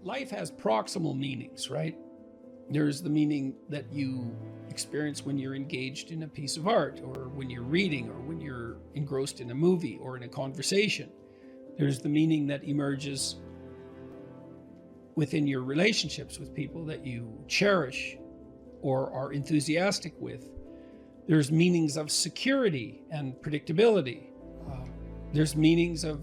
life has proximal meanings, right? There's the meaning that you experience when you're engaged in a piece of art, or when you're reading, or when you're engrossed in a movie or in a conversation. There's the meaning that emerges within your relationships with people that you cherish or are enthusiastic with. There's meanings of security and predictability. There's meanings of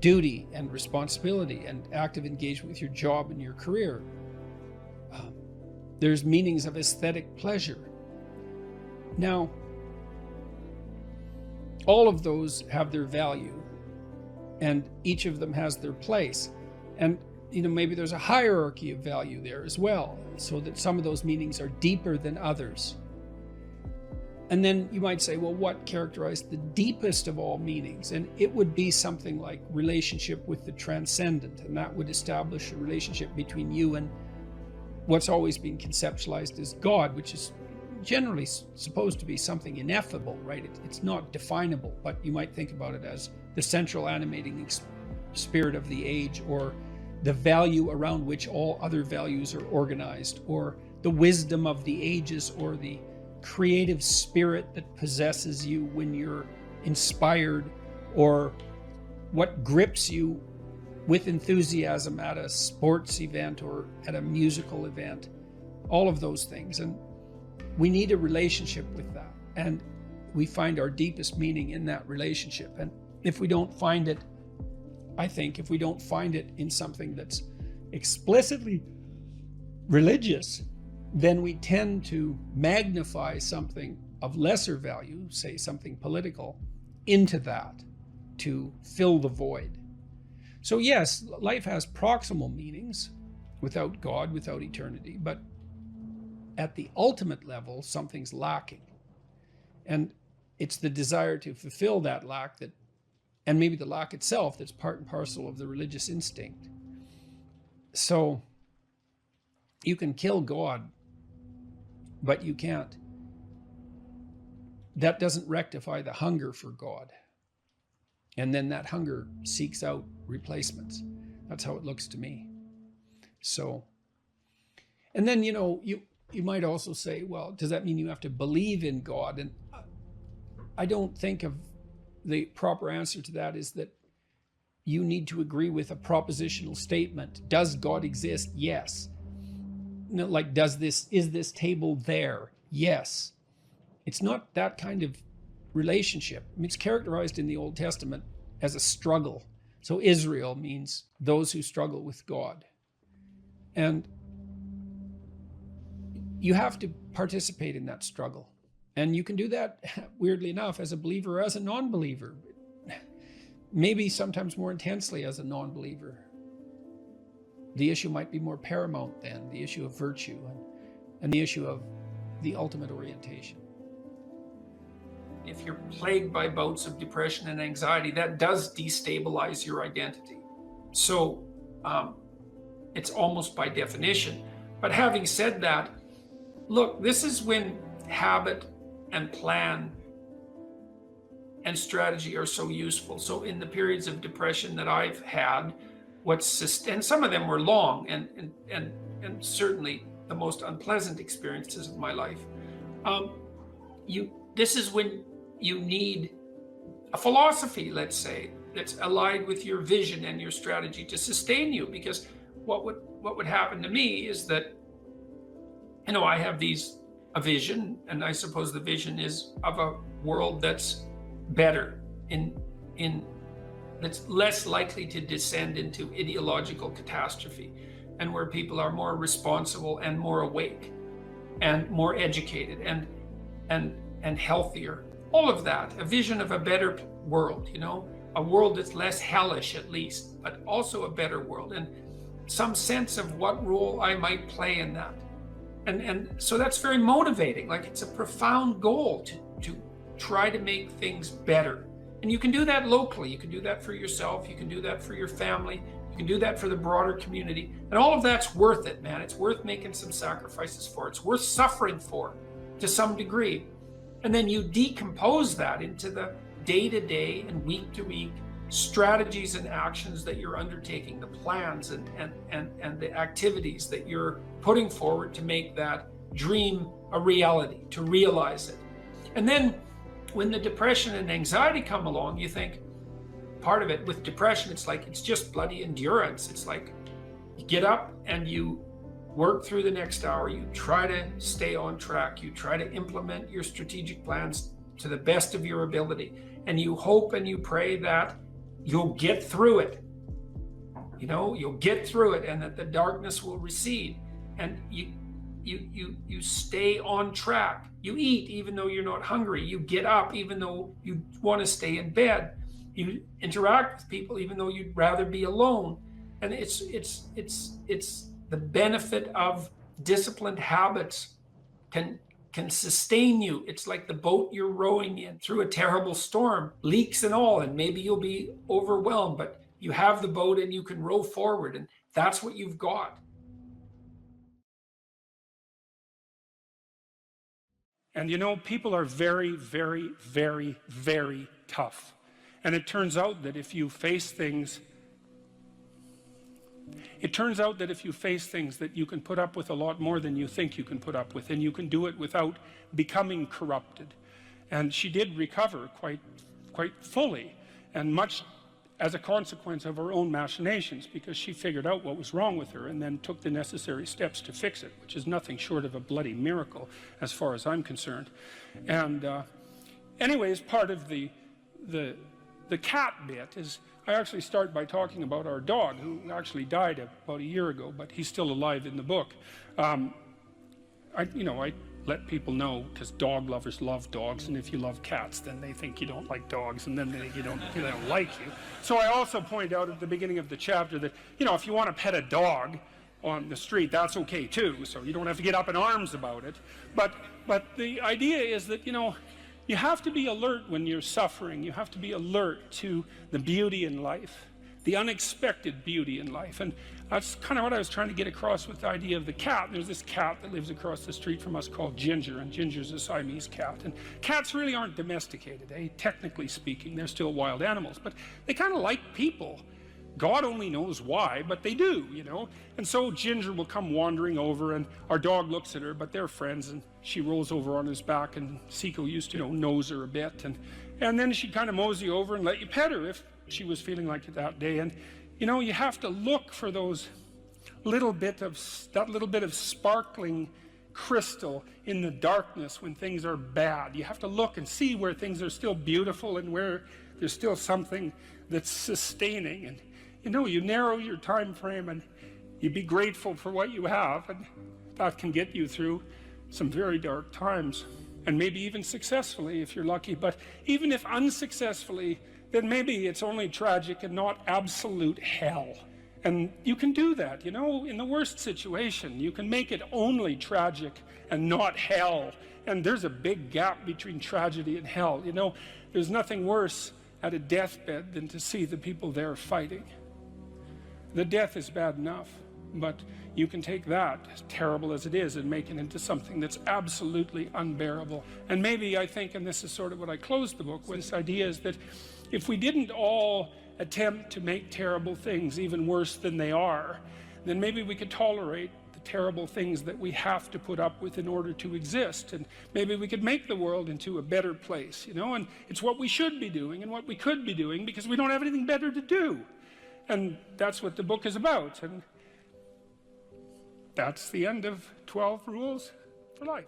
duty and responsibility and active engagement with your job and your career. There's meanings of aesthetic pleasure. Now, all of those have their value, and each of them has their place. And maybe there's a hierarchy of value there as well, so that some of those meanings are deeper than others. And then you might say, well, what characterized the deepest of all meanings? And it would be something like relationship with the transcendent, and that would establish a relationship between you and what's always been conceptualized as God, which is generally supposed to be something ineffable, right? It's not definable, but you might think about it as the central animating spirit of the age, or the value around which all other values are organized, or the wisdom of the ages, or the creative spirit that possesses you when you're inspired, or what grips you with enthusiasm at a sports event or at a musical event. All of those things. And we need a relationship with that. And we find our deepest meaning in that relationship. And if we don't find it, I think if we don't find it in something that's explicitly religious, then we tend to magnify something of lesser value, say something political, into that to fill the void. So yes, life has proximal meanings without God, without eternity, but at the ultimate level, something's lacking. And it's the desire to fulfill that lack that, and maybe the lack itself, that's part and parcel of the religious instinct. So you can kill God, but you can't. That doesn't rectify the hunger for God. And then that hunger seeks out replacements. That's how it looks to me. So, and then, you might also say, well, does that mean you have to believe in God? And I don't think of the proper answer to that is that you need to agree with a propositional statement. Does God exist? Yes. Like, is this table there? Yes. It's not that kind of relationship. I mean, it's characterized in the Old Testament as a struggle. So Israel means those who struggle with God. And you have to participate in that struggle. And you can do that, weirdly enough, as a believer or as a non-believer. Maybe sometimes more intensely as a non-believer. The issue might be more paramount then, the issue of virtue and the issue of the ultimate orientation. If you're plagued by bouts of depression and anxiety, that does destabilize your identity. So it's almost by definition. But having said that, look, this is when habit and plan and strategy are so useful. So in the periods of depression that I've had, and some of them were long and certainly the most unpleasant experiences of my life. This is when you need a philosophy, let's say, that's allied with your vision and your strategy to sustain you. Because what would happen to me is that, I have a vision, and I suppose the vision is of a world that's better, that's less likely to descend into ideological catastrophe, and where people are more responsible and more awake and more educated and healthier. All of that, a vision of a better world, a world that's less hellish at least, but also a better world, and some sense of what role I might play in that. And so that's very motivating. Like, it's a profound goal to try to make things better. And you can do that locally. You can do that for yourself. You can do that for your family. You can do that for the broader community. And all of that's worth it, man. It's worth making some sacrifices for. It's worth suffering for to some degree. And then you decompose that into the day-to-day and week-to-week strategies and actions that you're undertaking, the plans and the activities that you're putting forward to make that dream a reality, to realize it. And then when the depression and anxiety come along, you think, part of it with depression, it's just bloody endurance. It's like you get up and you work through the next hour, you try to stay on track, you try to implement your strategic plans to the best of your ability, and you hope and you pray that you'll get through it. You'll get through it, and that the darkness will recede, and you stay on track. You eat even though you're not hungry. You get up even though you want to stay in bed. You interact with people even though you'd rather be alone. And it's the benefit of disciplined habits can sustain you. It's like the boat you're rowing in through a terrible storm, leaks and all, and maybe you'll be overwhelmed, but you have the boat and you can row forward, and that's what you've got. And people are very, very, very, very tough. And it turns out that if you face things that you can put up with a lot more than you think you can put up with, and you can do it without becoming corrupted. And she did recover quite fully, and much as a consequence of her own machinations, because she figured out what was wrong with her and then took the necessary steps to fix it, which is nothing short of a bloody miracle as far as I'm concerned. And anyways, part of the cat bit is, I actually start by talking about our dog, who actually died about a year ago, but he's still alive in the book. I let people know, because dog lovers love dogs, and if you love cats, then they think you don't like dogs, and then they think they don't like you. So I also point out at the beginning of the chapter that, if you want to pet a dog on the street, that's okay too, so you don't have to get up in arms about it. But the idea is that, you have to be alert when you're suffering. You have to be alert to the beauty in life, the unexpected beauty in life. And that's kind of what I was trying to get across with the idea of the cat. There's this cat that lives across the street from us called Ginger, and Ginger's a Siamese cat. And cats really aren't domesticated, technically speaking. They're still wild animals, but they kind of like people. God only knows why, but they do, And so Ginger will come wandering over, and our dog looks at her, but they're friends, and she rolls over on his back, and Seiko used to, nose her a bit, and then she'd kind of mosey over and let you pet her if she was feeling like it that day. And, you have to look for that little bit of sparkling crystal in the darkness when things are bad. You have to look and see where things are still beautiful and where there's still something that's sustaining. And, you narrow your time frame and you be grateful for what you have, and that can get you through some very dark times, and maybe even successfully if you're lucky. But even if unsuccessfully, then maybe it's only tragic and not absolute hell. And you can do that, in the worst situation. You can make it only tragic and not hell. And there's a big gap between tragedy and hell. There's nothing worse at a deathbed than to see the people there fighting. The death is bad enough, but you can take that, as terrible as it is, and make it into something that's absolutely unbearable. And maybe I think, and this is sort of what I closed the book with, this idea is that if we didn't all attempt to make terrible things even worse than they are, then maybe we could tolerate the terrible things that we have to put up with in order to exist, and maybe we could make the world into a better place, and it's what we should be doing and what we could be doing, because we don't have anything better to do. And that's what the book is about, and that's the end of 12 Rules for Life.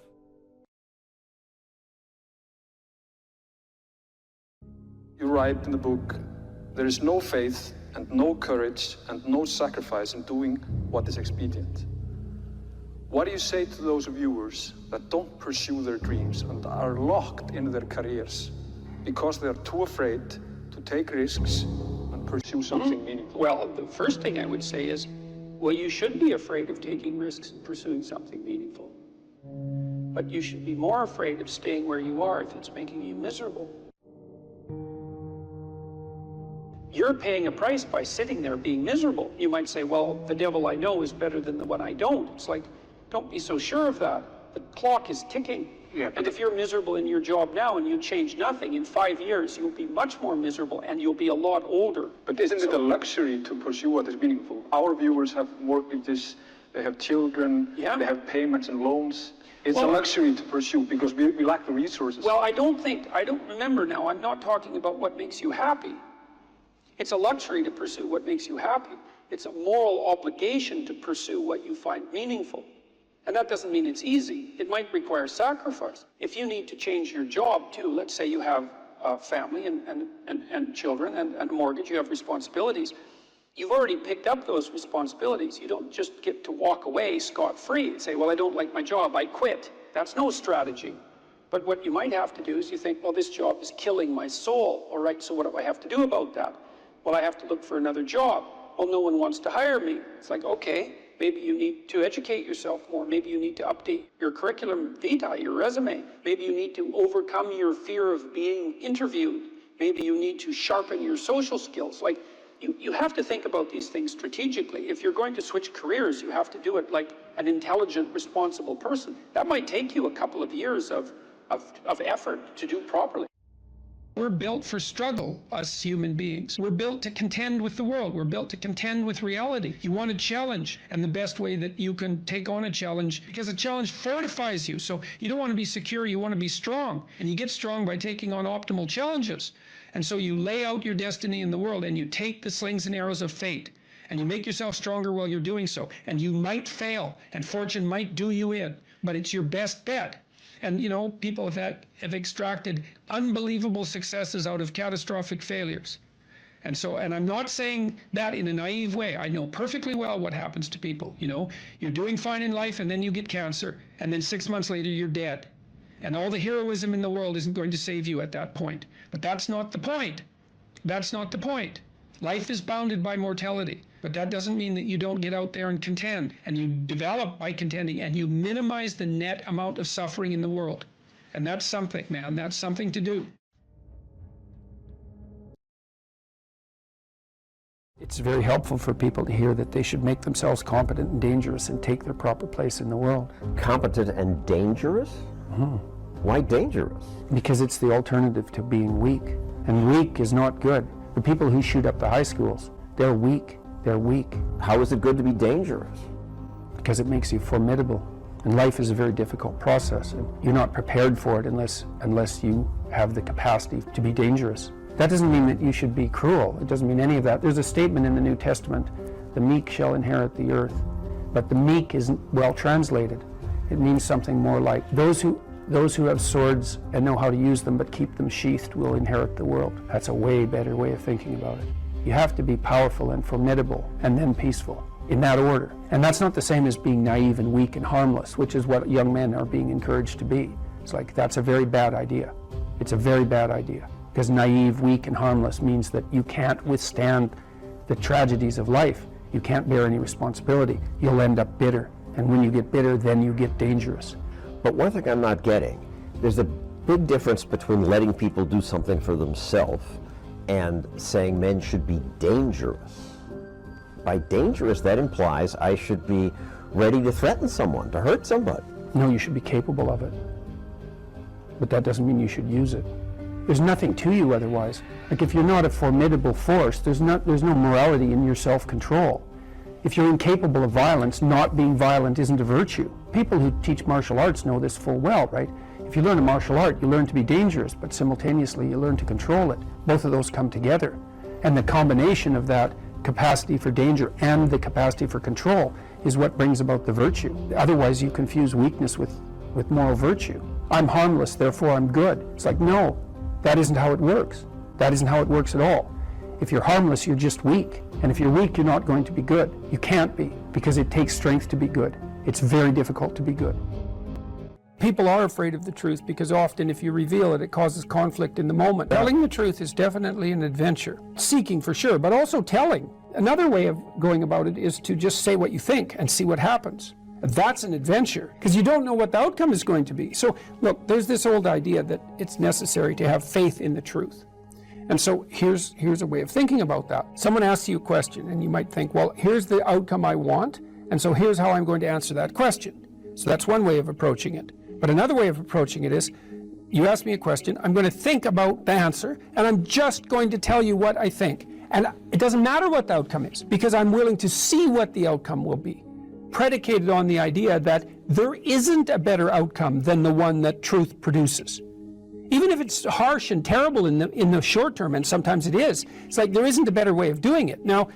You write in the book, there is no faith and no courage and no sacrifice in doing what is expedient. What do you say to those viewers that don't pursue their dreams and are locked in their careers because they are too afraid to take risks and pursue something meaningful? Well, the first thing I would say is, well, you should be afraid of taking risks and pursuing something meaningful. But you should be more afraid of staying where you are if it's making you miserable. You're paying a price by sitting there being miserable. You might say, well, the devil I know is better than the one I don't. It's like, don't be so sure of that. The clock is ticking. Yeah. And if you're miserable in your job now and you change nothing, in 5 years you'll be much more miserable and you'll be a lot older. But isn't it a luxury to pursue what is meaningful? Our viewers have mortgages, they have children, Yeah. they have payments and loans. It's Well, a luxury to pursue because we lack the resources. Well, I don't remember now, I'm not talking about what makes you happy. It's a luxury to pursue what makes you happy. It's a moral obligation to pursue what you find meaningful. And that doesn't mean it's easy. It might require sacrifice. If you need to change your job too, let's say you have a family and children and a mortgage, you have responsibilities. You've already picked up those responsibilities. You don't just get to walk away scot-free and say, well, I don't like my job, I quit. That's no strategy. But what you might have to do is you think, well, this job is killing my soul. All right, so what do I have to do about that? Well, I have to look for another job. Well, no one wants to hire me. It's like, okay, maybe you need to educate yourself more. Maybe you need to update your curriculum vitae, your resume. Maybe you need to overcome your fear of being interviewed. Maybe you need to sharpen your social skills. Like, you have to think about these things strategically. If you're going to switch careers, you have to do it like an intelligent, responsible person. That might take you a couple of years of effort to do properly. We're built for struggle, us human beings. We're built to contend with the world. We're built to contend with reality. You want a challenge, and the best way that you can take on a challenge, because a challenge fortifies you. So you don't want to be secure, you want to be strong. And you get strong by taking on optimal challenges. And so you lay out your destiny in the world, and you take the slings and arrows of fate, and you make yourself stronger while you're doing so. And you might fail, and fortune might do you in, but it's your best bet. And, you know, people have extracted unbelievable successes out of catastrophic failures. And I'm not saying that in a naive way. I know perfectly well what happens to people. You know, you're doing fine in life and then you get cancer, and then 6 months later you're dead. And all the heroism in the world isn't going to save you at that point. But that's not the point. That's not the point. Life is bounded by mortality. But that doesn't mean that you don't get out there and contend, and you develop by contending, and you minimize the net amount of suffering in the world. And that's something, man. That's something to do. It's very helpful for people to hear that they should make themselves competent and dangerous and take their proper place in the world. Competent and dangerous? Mm-hmm. Why dangerous? Because it's the alternative to being weak. And weak is not good. The people who shoot up the high schools, they're weak. They're weak. How is it good to be dangerous? Because it makes you formidable. And life is a very difficult process. And you're not prepared for it unless you have the capacity to be dangerous. That doesn't mean that you should be cruel. It doesn't mean any of that. There's a statement in the New Testament, the meek shall inherit the earth. But the meek isn't well translated. It means something more like those who have swords and know how to use them but keep them sheathed will inherit the world. That's a way better way of thinking about it. You have to be powerful and formidable and then peaceful, in that order. And that's not the same as being naive and weak and harmless, which is what young men are being encouraged to be. It's like, that's a very bad idea. It's a very bad idea. Because naive, weak, and harmless means that you can't withstand the tragedies of life. You can't bear any responsibility. You'll end up bitter. And when you get bitter, then you get dangerous. But one thing I'm not getting, there's a big difference between letting people do something for themselves and saying men should be dangerous. By dangerous, that implies I should be ready to threaten someone, to hurt somebody. No, you should be capable of it. But that doesn't mean you should use it. There's nothing to you otherwise. Like, if you're not a formidable force, there's no morality in your self-control. If you're incapable of violence, not being violent isn't a virtue. People who teach martial arts know this full well, right? If you learn a martial art, you learn to be dangerous, but simultaneously you learn to control it. Both of those come together. And the combination of that capacity for danger and the capacity for control is what brings about the virtue. Otherwise, you confuse weakness with moral virtue. I'm harmless, therefore I'm good. It's like, no, that isn't how it works. That isn't how it works at all. If you're harmless, you're just weak. And if you're weak, you're not going to be good. You can't be, because it takes strength to be good. It's very difficult to be good. People are afraid of the truth because often if you reveal it, it causes conflict in the moment. Telling the truth is definitely an adventure. Seeking for sure, but also telling. Another way of going about it is to just say what you think and see what happens. That's an adventure, because you don't know what the outcome is going to be. So look, there's this old idea that it's necessary to have faith in the truth. And so here's a way of thinking about that. Someone asks you a question and you might think, well, here's the outcome I want, and so here's how I'm going to answer that question. So that's one way of approaching it. But another way of approaching it is, you ask me a question, I'm going to think about the answer, and I'm just going to tell you what I think. And it doesn't matter what the outcome is, because I'm willing to see what the outcome will be, predicated on the idea that there isn't a better outcome than the one that truth produces. Even if it's harsh and terrible in the short term, and sometimes it is, it's like there isn't a better way of doing it. Now,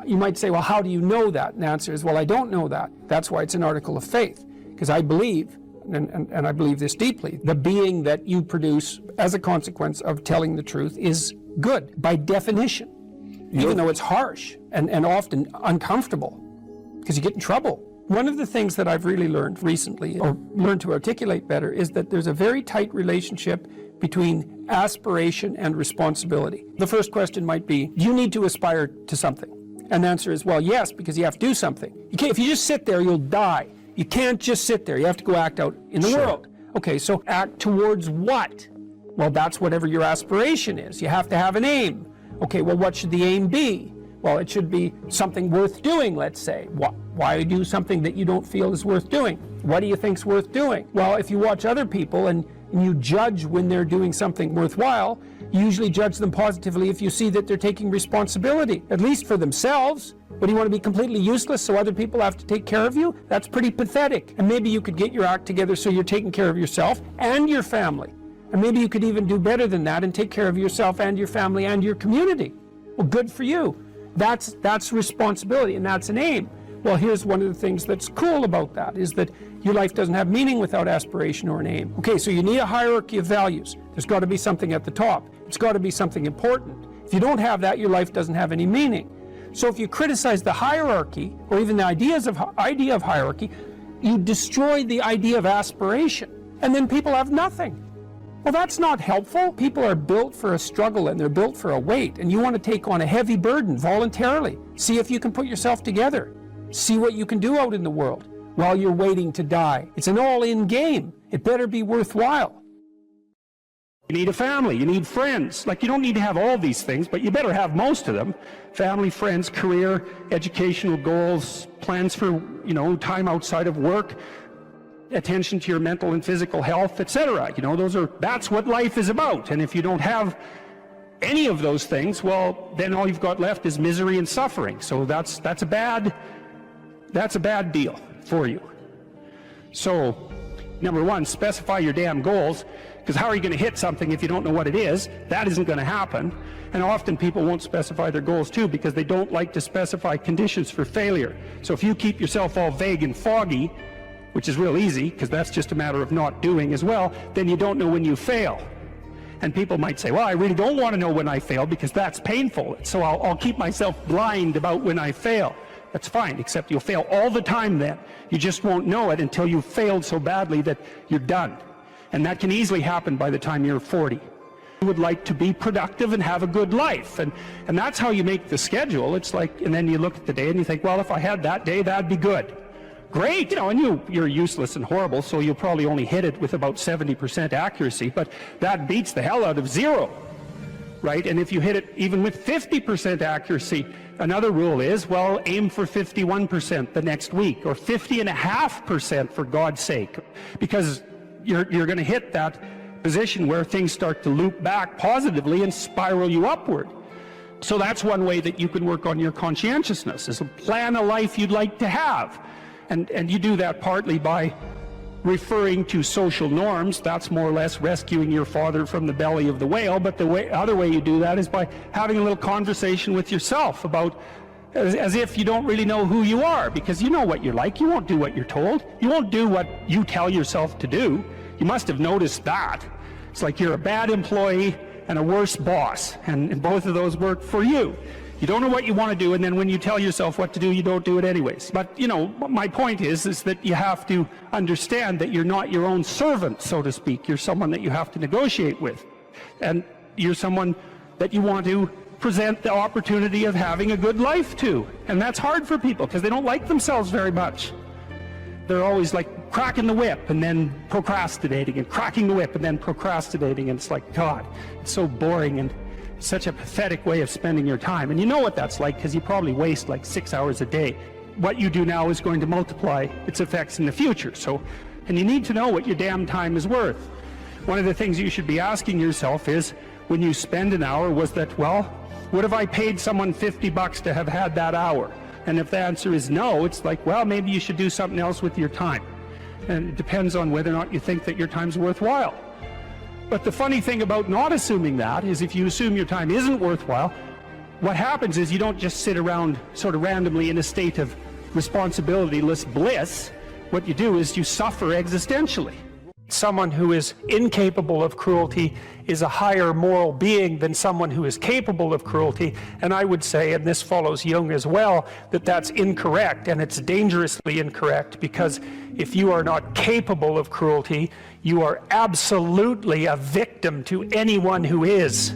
you might say, well, how do you know that? And the answer is, well, I don't know that. That's why it's an article of faith, because I believe, and I believe this deeply, the being that you produce as a consequence of telling the truth is good, by definition, even though it's harsh and often uncomfortable, because you get in trouble. One of the things that I've really learned recently, or learned to articulate better, is that there's a very tight relationship between aspiration and responsibility. The first question might be, do you need to aspire to something? And the answer is, well, yes, because you have to do something. If you just sit there, you'll die. You can't just sit there. You have to go act out in the world. Okay, so act towards what? Well, that's whatever your aspiration is. You have to have an aim. Okay, well, what should the aim be? Well, it should be something worth doing, let's say. Why do something that you don't feel is worth doing? What do you think's worth doing? Well, if you watch other people and you judge when they're doing something worthwhile, you usually judge them positively if you see that they're taking responsibility, at least for themselves. But do you want to be completely useless so other people have to take care of you? That's pretty pathetic. And maybe you could get your act together so you're taking care of yourself and your family. And maybe you could even do better than that and take care of yourself and your family and your community. Well, good for you. That's responsibility, and that's an aim. Well, here's one of the things that's cool about that, is that your life doesn't have meaning without aspiration or an aim. Okay, so you need a hierarchy of values. There's got to be something at the top. It's got to be something important. If you don't have that, your life doesn't have any meaning. So if you criticize the hierarchy, or even the idea of hierarchy, you destroy the idea of aspiration, and then people have nothing. Well, that's not helpful. People are built for a struggle, and they're built for a weight, and you want to take on a heavy burden voluntarily. See if you can put yourself together. See what you can do out in the world while you're waiting to die. It's an all-in game. It better be worthwhile. You need a family, you need friends. Like, you don't need to have all these things, but you better have most of them. Family, friends, career, educational goals, plans for, time outside of work, attention to your mental and physical health, etc. That's what life is about. And if you don't have any of those things, well, then all you've got left is misery and suffering. So that's a bad deal for you. So, number one, specify your damn goals, because how are you going to hit something if you don't know what it is? That isn't going to happen. And often people won't specify their goals too, because they don't like to specify conditions for failure. So if you keep yourself all vague and foggy, which is real easy, because that's just a matter of not doing as well, then you don't know when you fail. And people might say, well, I really don't want to know when I fail, because that's painful, so I'll keep myself blind about when I fail. That's fine, except you'll fail all the time then. You just won't know it until you've failed so badly that you're done. And that can easily happen by the time you're 40. You would like to be productive and have a good life, and that's how you make the schedule. It's like, and then you look at the day and you think, well, if I had that day, that'd be good. Great, and you're useless and horrible, so you'll probably only hit it with about 70% accuracy, but that beats the hell out of 0, right? And if you hit it even with 50% accuracy, another rule is, well, aim for 51% the next week, or 50.5% for God's sake, because you're going to hit that position where things start to loop back positively and spiral you upward. So that's one way that you can work on your conscientiousness, is to plan a life you'd like to have. And you do that partly by referring to social norms. That's more or less rescuing your father from the belly of the whale. But the other way you do that is by having a little conversation with yourself about, as if you don't really know who you are, because you know what you're like. You won't do what you're told. You won't do what you tell yourself to do. You must have noticed that. It's like you're a bad employee and a worse boss, and both of those work for you. You don't know what you want to do, and then when you tell yourself what to do, you don't do it anyways. But, my point is that you have to understand that you're not your own servant, so to speak. You're someone that you have to negotiate with. And you're someone that you want to present the opportunity of having a good life to. And that's hard for people, because they don't like themselves very much. They're always like cracking the whip and then procrastinating, and cracking the whip and then procrastinating. And it's like, God, it's so boring and such a pathetic way of spending your time. And you know what that's like, because you probably waste like 6 hours a day. What you do now is going to multiply its effects in the future. So And you need to know what your damn time is worth. One of the things you should be asking yourself is, when you spend an hour, was that, well, what if I paid someone $50 to have had that hour? And if the answer is no, it's like, well, maybe you should do something else with your time. And it depends on whether or not you think that your time's worthwhile. But the funny thing about not assuming that is, if you assume your time isn't worthwhile, what happens is you don't just sit around sort of randomly in a state of responsibility-less bliss. What you do is you suffer existentially. Someone who is incapable of cruelty is a higher moral being than someone who is capable of cruelty. And I would say, and this follows Jung as well, that that's incorrect, and it's dangerously incorrect, because if you are not capable of cruelty, you are absolutely a victim to anyone who is.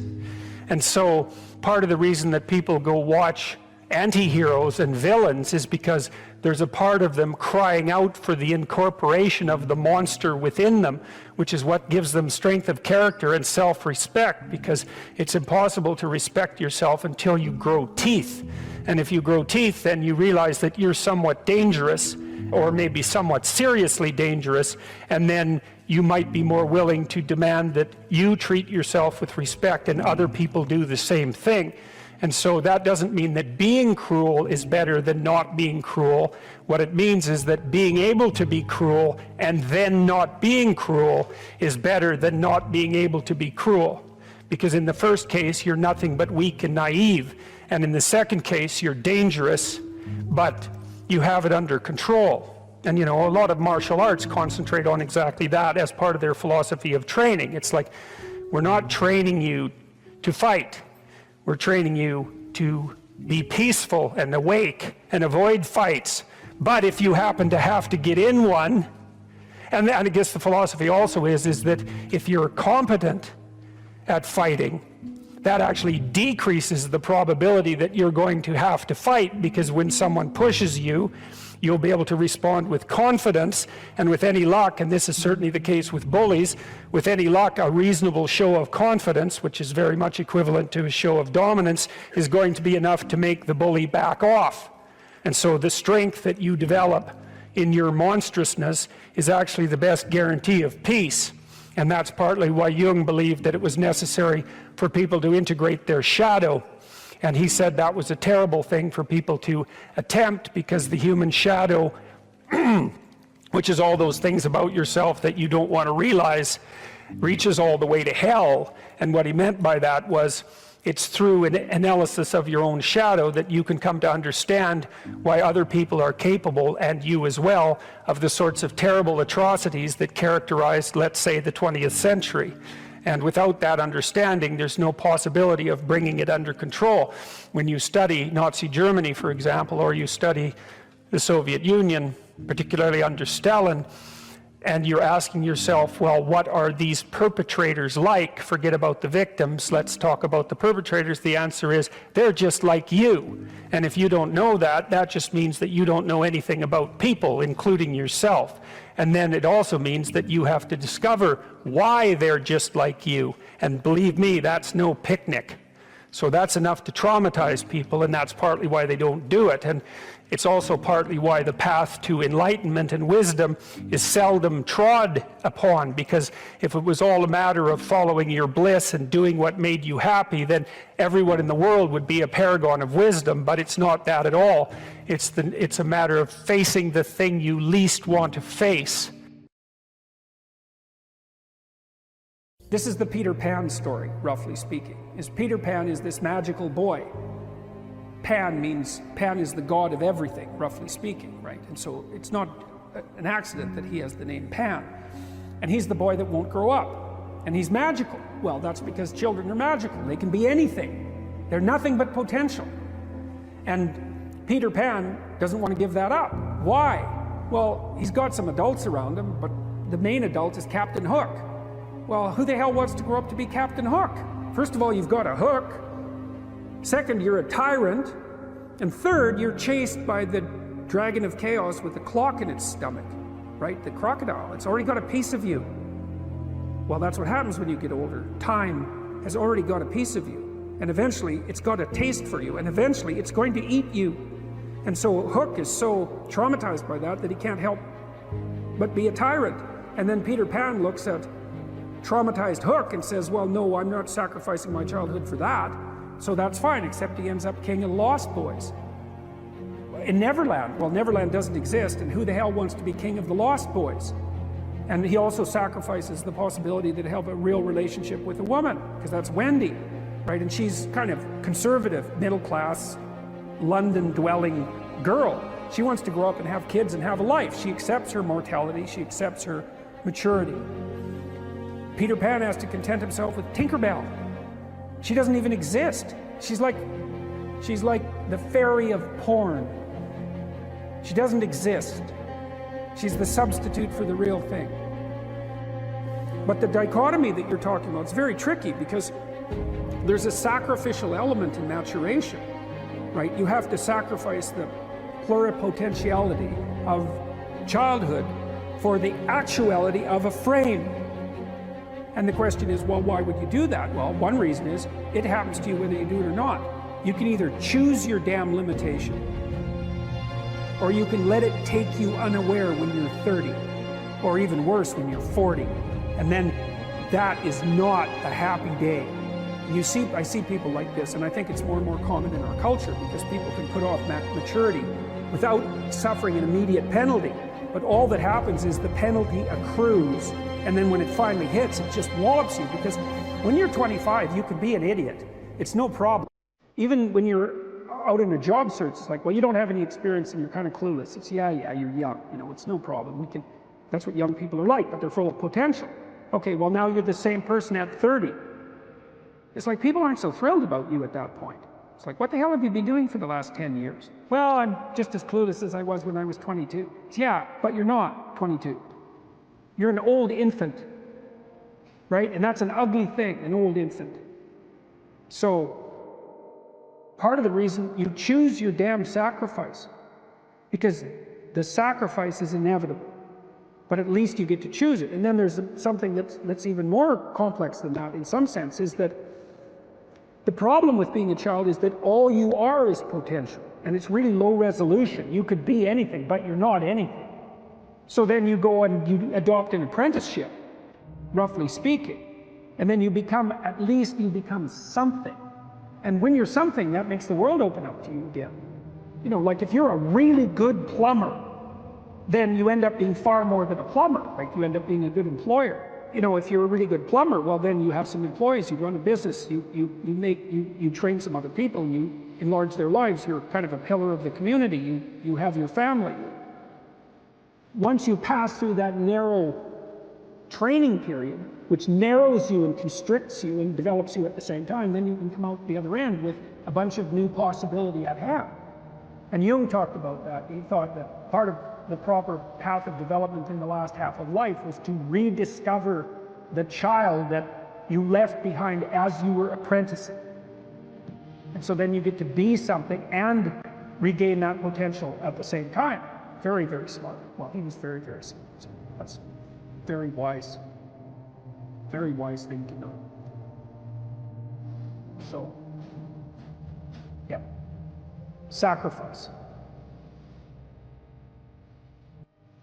And so part of the reason that people go watch anti-heroes and villains is because there's a part of them crying out for the incorporation of the monster within them, which is what gives them strength of character and self-respect, because it's impossible to respect yourself until you grow teeth. And if you grow teeth, then you realize that you're somewhat dangerous, or maybe somewhat seriously dangerous, and then you might be more willing to demand that you treat yourself with respect and other people do the same thing. And so that doesn't mean that being cruel is better than not being cruel. What it means is that being able to be cruel and then not being cruel is better than not being able to be cruel. Because in the first case, you're nothing but weak and naive. And in the second case, you're dangerous, but you have it under control. And you know, a lot of martial arts concentrate on exactly that as part of their philosophy of training. It's like, we're not training you to fight. We're training you to be peaceful and awake and avoid fights. But if you happen to have to get in one, and I guess the philosophy also is that if you're competent at fighting, that actually decreases the probability that you're going to have to fight, because when someone pushes you, you'll be able to respond with confidence, and with any luck, and this is certainly the case with bullies, with any luck, a reasonable show of confidence, which is very much equivalent to a show of dominance, is going to be enough to make the bully back off. And so the strength that you develop in your monstrousness is actually the best guarantee of peace. And that's partly why Jung believed that it was necessary for people to integrate their shadow. And he said that was a terrible thing for people to attempt, because the human shadow, which is all those things about yourself that you don't want to realize, reaches all the way to hell. And what he meant by that was, it's through an analysis of your own shadow that you can come to understand why other people are capable, and you as well, of the sorts of terrible atrocities that characterized, let's say, the 20th century. And without that understanding, there's no possibility of bringing it under control. When you study Nazi Germany, for example, or you study the Soviet Union, particularly under Stalin, and you're asking yourself, well, what are these perpetrators like? Forget about the victims, let's talk about the perpetrators. The answer is, they're just like you. And if you don't know that, that just means that you don't know anything about people, including yourself. And then it also means that you have to discover why they're just like you. And believe me, that's no picnic. So that's enough to traumatize people, and that's partly why they don't do it. And it's also partly why the path to enlightenment and wisdom is seldom trod upon, because if it was all a matter of following your bliss and doing what made you happy, then everyone in the world would be a paragon of wisdom. But it's not that at all. It's a matter of facing the thing you least want to face. This is the Peter Pan story, roughly speaking. Peter Pan is this magical boy. Pan is the god of everything, roughly speaking, right? And so it's not an accident that he has the name Pan. And he's the boy that won't grow up. And he's magical. Well, that's because children are magical. They can be anything. They're nothing but potential. And Peter Pan doesn't want to give that up. Why? Well, he's got some adults around him, but the main adult is Captain Hook. Well, who the hell wants to grow up to be Captain Hook? First of all, you've got a hook. Second, you're a tyrant. And third, you're chased by the dragon of chaos with a clock in its stomach, right? The crocodile. It's already got a piece of you. Well, that's what happens when you get older. Time has already got a piece of you. And eventually, it's got a taste for you. And eventually, it's going to eat you. And so Hook is so traumatized by that he can't help but be a tyrant. And then Peter Pan looks at traumatized Hook and says, well, no, I'm not sacrificing my childhood for that. So that's fine, except he ends up king of the Lost Boys. In Neverland, well, Neverland doesn't exist, and who the hell wants to be king of the Lost Boys? And he also sacrifices the possibility that he'll have a real relationship with a woman, because that's Wendy, right? And she's kind of conservative, middle-class, London-dwelling girl. She wants to grow up and have kids and have a life. She accepts her mortality, she accepts her maturity. Peter Pan has to content himself with Tinkerbell. She doesn't even exist. She's like the fairy of porn. She doesn't exist. She's the substitute for the real thing. But the dichotomy that you're talking about is very tricky, because there's a sacrificial element in maturation, right? You have to sacrifice the pluripotentiality of childhood for the actuality of a frame. And the question is, well, why would you do that? Well, one reason is it happens to you whether you do it or not. You can either choose your damn limitation, or you can let it take you unaware when you're 30, or even worse, when you're 40. And then that is not a happy day. I see people like this, and I think it's more and more common in our culture, because people can put off maturity without suffering an immediate penalty. But all that happens is the penalty accrues, and then when it finally hits, it just wallops you, because when you're 25, you could be an idiot. It's no problem. Even when you're out in a job search, it's like, well, you don't have any experience and you're kind of clueless. It's, yeah, you're young, it's no problem. That's what young people are like, but they're full of potential. Okay, well, now you're the same person at 30. It's like people aren't so thrilled about you at that point. It's like, what the hell have you been doing for the last 10 years? Well, I'm just as clueless as I was when I was 22. It's, yeah, but you're not 22. You're an old infant, right? And that's an ugly thing, an old infant. So, part of the reason you choose your damn sacrifice, because the sacrifice is inevitable, but at least you get to choose it. And then there's something that's even more complex than that in some sense, is that the problem with being a child is that all you are is potential, and it's really low resolution. You could be anything, but you're not anything. So then you go and you adopt an apprenticeship, roughly speaking, and then at least you become something. And when you're something, that makes the world open up to you again. Like if you're a really good plumber, then you end up being far more than a plumber, right? You end up being a good employer. If you're a really good plumber, well, then you have some employees, you run a business, you train some other people, you enlarge their lives, you're kind of a pillar of the community, you have your family. Once you pass through that narrow training period, which narrows you and constricts you and develops you at the same time, then you can come out the other end with a bunch of new possibility at hand. And Jung talked about that. He thought that part of the proper path of development in the last half of life was to rediscover the child that you left behind as you were apprenticing. And so then you get to be something and regain that potential at the same time. Very, very smart. Well, he was very, very smart. So that's very wise thing to know. So, yeah. Sacrifice.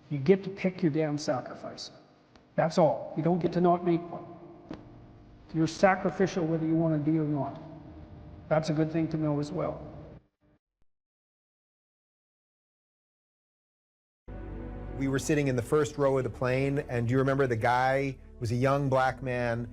You get to pick your damn sacrifice. That's all. You don't get to not make one. You're sacrificial whether you want to be or not. That's a good thing to know as well. We were sitting in the first row of the plane, and do you remember the guy was a young black man,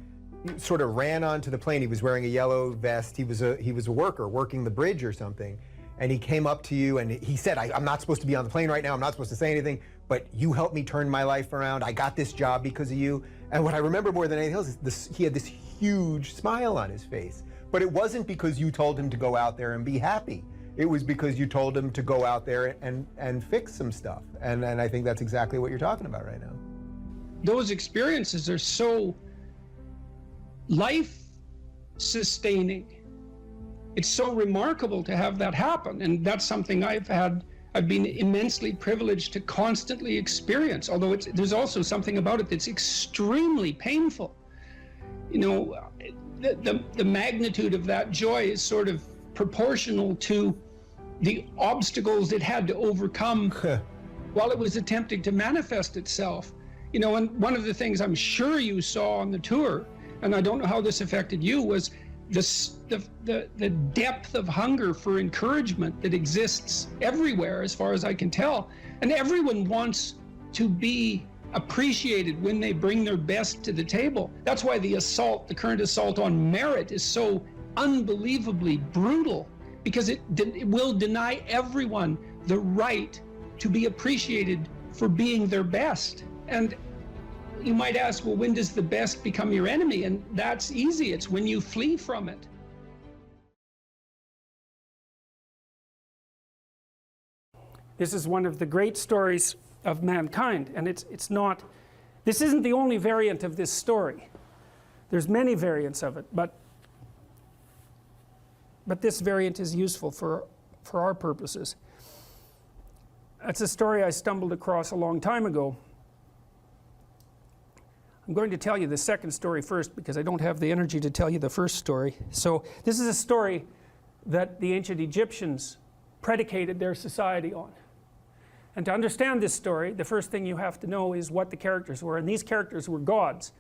sort of ran onto the plane. He was wearing a yellow vest. He was a worker working the bridge or something. And he came up to you and he said, I'm not supposed to be on the plane right now. I'm not supposed to say anything, but you helped me turn my life around. I got this job because of you. And what I remember more than anything else is he had this huge smile on his face. But it wasn't because you told him to go out there and be happy. It was because you told him to go out there and fix some stuff. And I think that's exactly what you're talking about right now. Those experiences are so life-sustaining. It's so remarkable to have that happen. And that's something I've been immensely privileged to constantly experience, although there's also something about it that's extremely painful. The magnitude of that joy is sort of proportional to the obstacles it had to overcome while it was attempting to manifest itself. You know, and one of the things I'm sure you saw on the tour, and I don't know how this affected you, was the depth of hunger for encouragement that exists everywhere, as far as I can tell. And everyone wants to be appreciated when they bring their best to the table. That's why the current assault on merit is so unbelievably brutal, because it will deny everyone the right to be appreciated for being their best. And you might ask, well, when does the best become your enemy? And that's easy. It's when you flee from it. This is one of the great stories of mankind, and this isn't the only variant of this story. There's many variants of it, but this variant is useful for our purposes. It's a story I stumbled across a long time ago. I'm going to tell you the second story first because I don't have the energy to tell you the first story. So this is a story that the ancient Egyptians predicated their society on. And to understand this story, the first thing you have to know is what the characters were. And these characters were gods.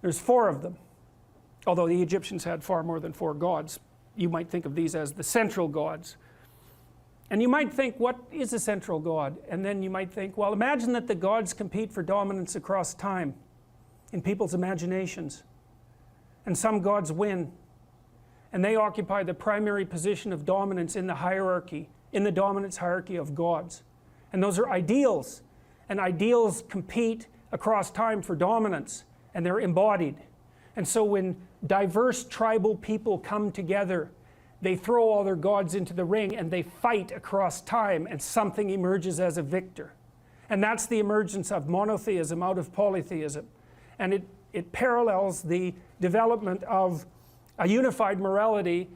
There's 4 of them. Although the Egyptians had far more than 4 gods. You might think of these as the central gods. And you might think, what is a central god? And then you might think, well, imagine that the gods compete for dominance across time in people's imaginations. And some gods win. And they occupy the primary position of dominance in the hierarchy, in the dominance hierarchy of gods. And those are ideals. And ideals compete across time for dominance. And they're embodied. And so when diverse tribal people come together, they throw all their gods into the ring and they fight across time, and something emerges as a victor. And that's the emergence of monotheism out of polytheism. And it parallels the development of a unified morality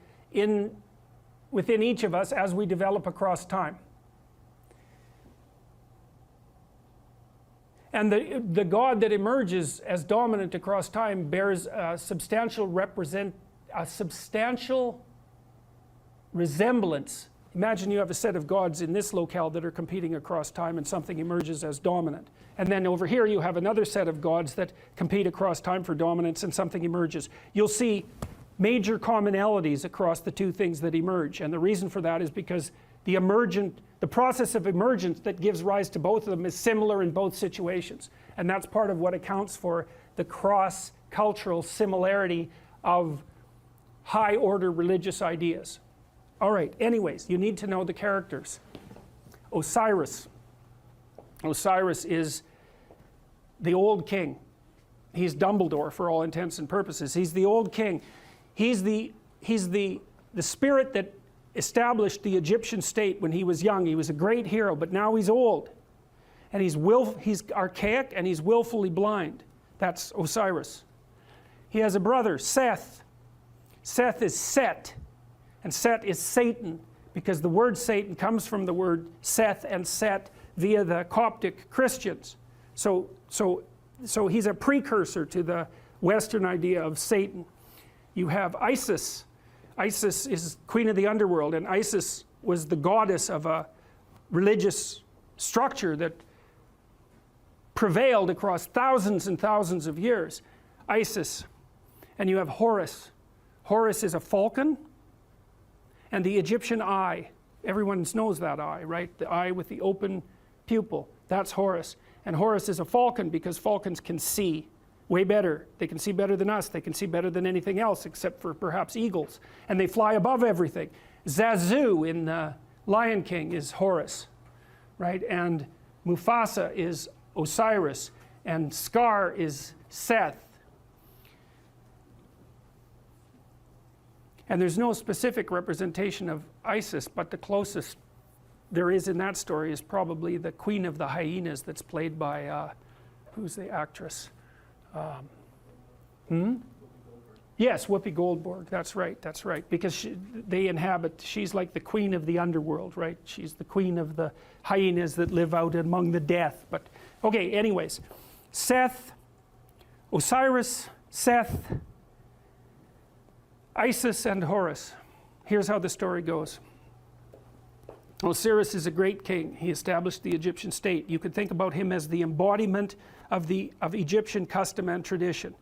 within each of us as we develop across time. And the God that emerges as dominant across time bears a substantial resemblance. Imagine you have a set of gods in this locale that are competing across time, and something emerges as dominant. And then over here you have another set of gods that compete across time for dominance, and something emerges. You'll see major commonalities across the 2 things that emerge. And the reason for that is because the process of emergence that gives rise to both of them is similar in both situations. And that's part of what accounts for the cross-cultural similarity of high-order religious ideas. All right, anyways, you need to know the characters. Osiris. Osiris is the old king. He's Dumbledore for all intents and purposes. He's the old king. He's the spirit that established the Egyptian state when he was young. He was a great hero, but now he's old. And he's archaic, and he's willfully blind. That's Osiris. He has a brother, Seth. Seth is Set. And Set is Satan, because the word Satan comes from the word Seth and Set via the Coptic Christians. So he's a precursor to the Western idea of Satan. You have Isis. Isis is queen of the underworld, and Isis was the goddess of a religious structure that prevailed across thousands and thousands of years. Isis. And you have Horus. Horus is a falcon. And the Egyptian eye, everyone knows that eye, right? The eye with the open pupil, that's Horus. And Horus is a falcon because falcons can see way better. They can see better than us. They can see better than anything else except for perhaps eagles. And they fly above everything. Zazu in Lion King is Horus, right? And Mufasa is Osiris. And Scar is Seth. And there's no specific representation of Isis, but the closest there is in that story is probably the Queen of the Hyenas that's played by, who's the actress? Yes, Whoopi Goldberg, that's right, because she's like the queen of the underworld, right? She's the queen of the hyenas that live out among the death. But, okay, anyways, Seth, Osiris, Seth, Isis, and Horus. Here's how the story goes. Osiris is a great king. He established the Egyptian state. You could think about him as the embodiment of Egyptian custom and tradition.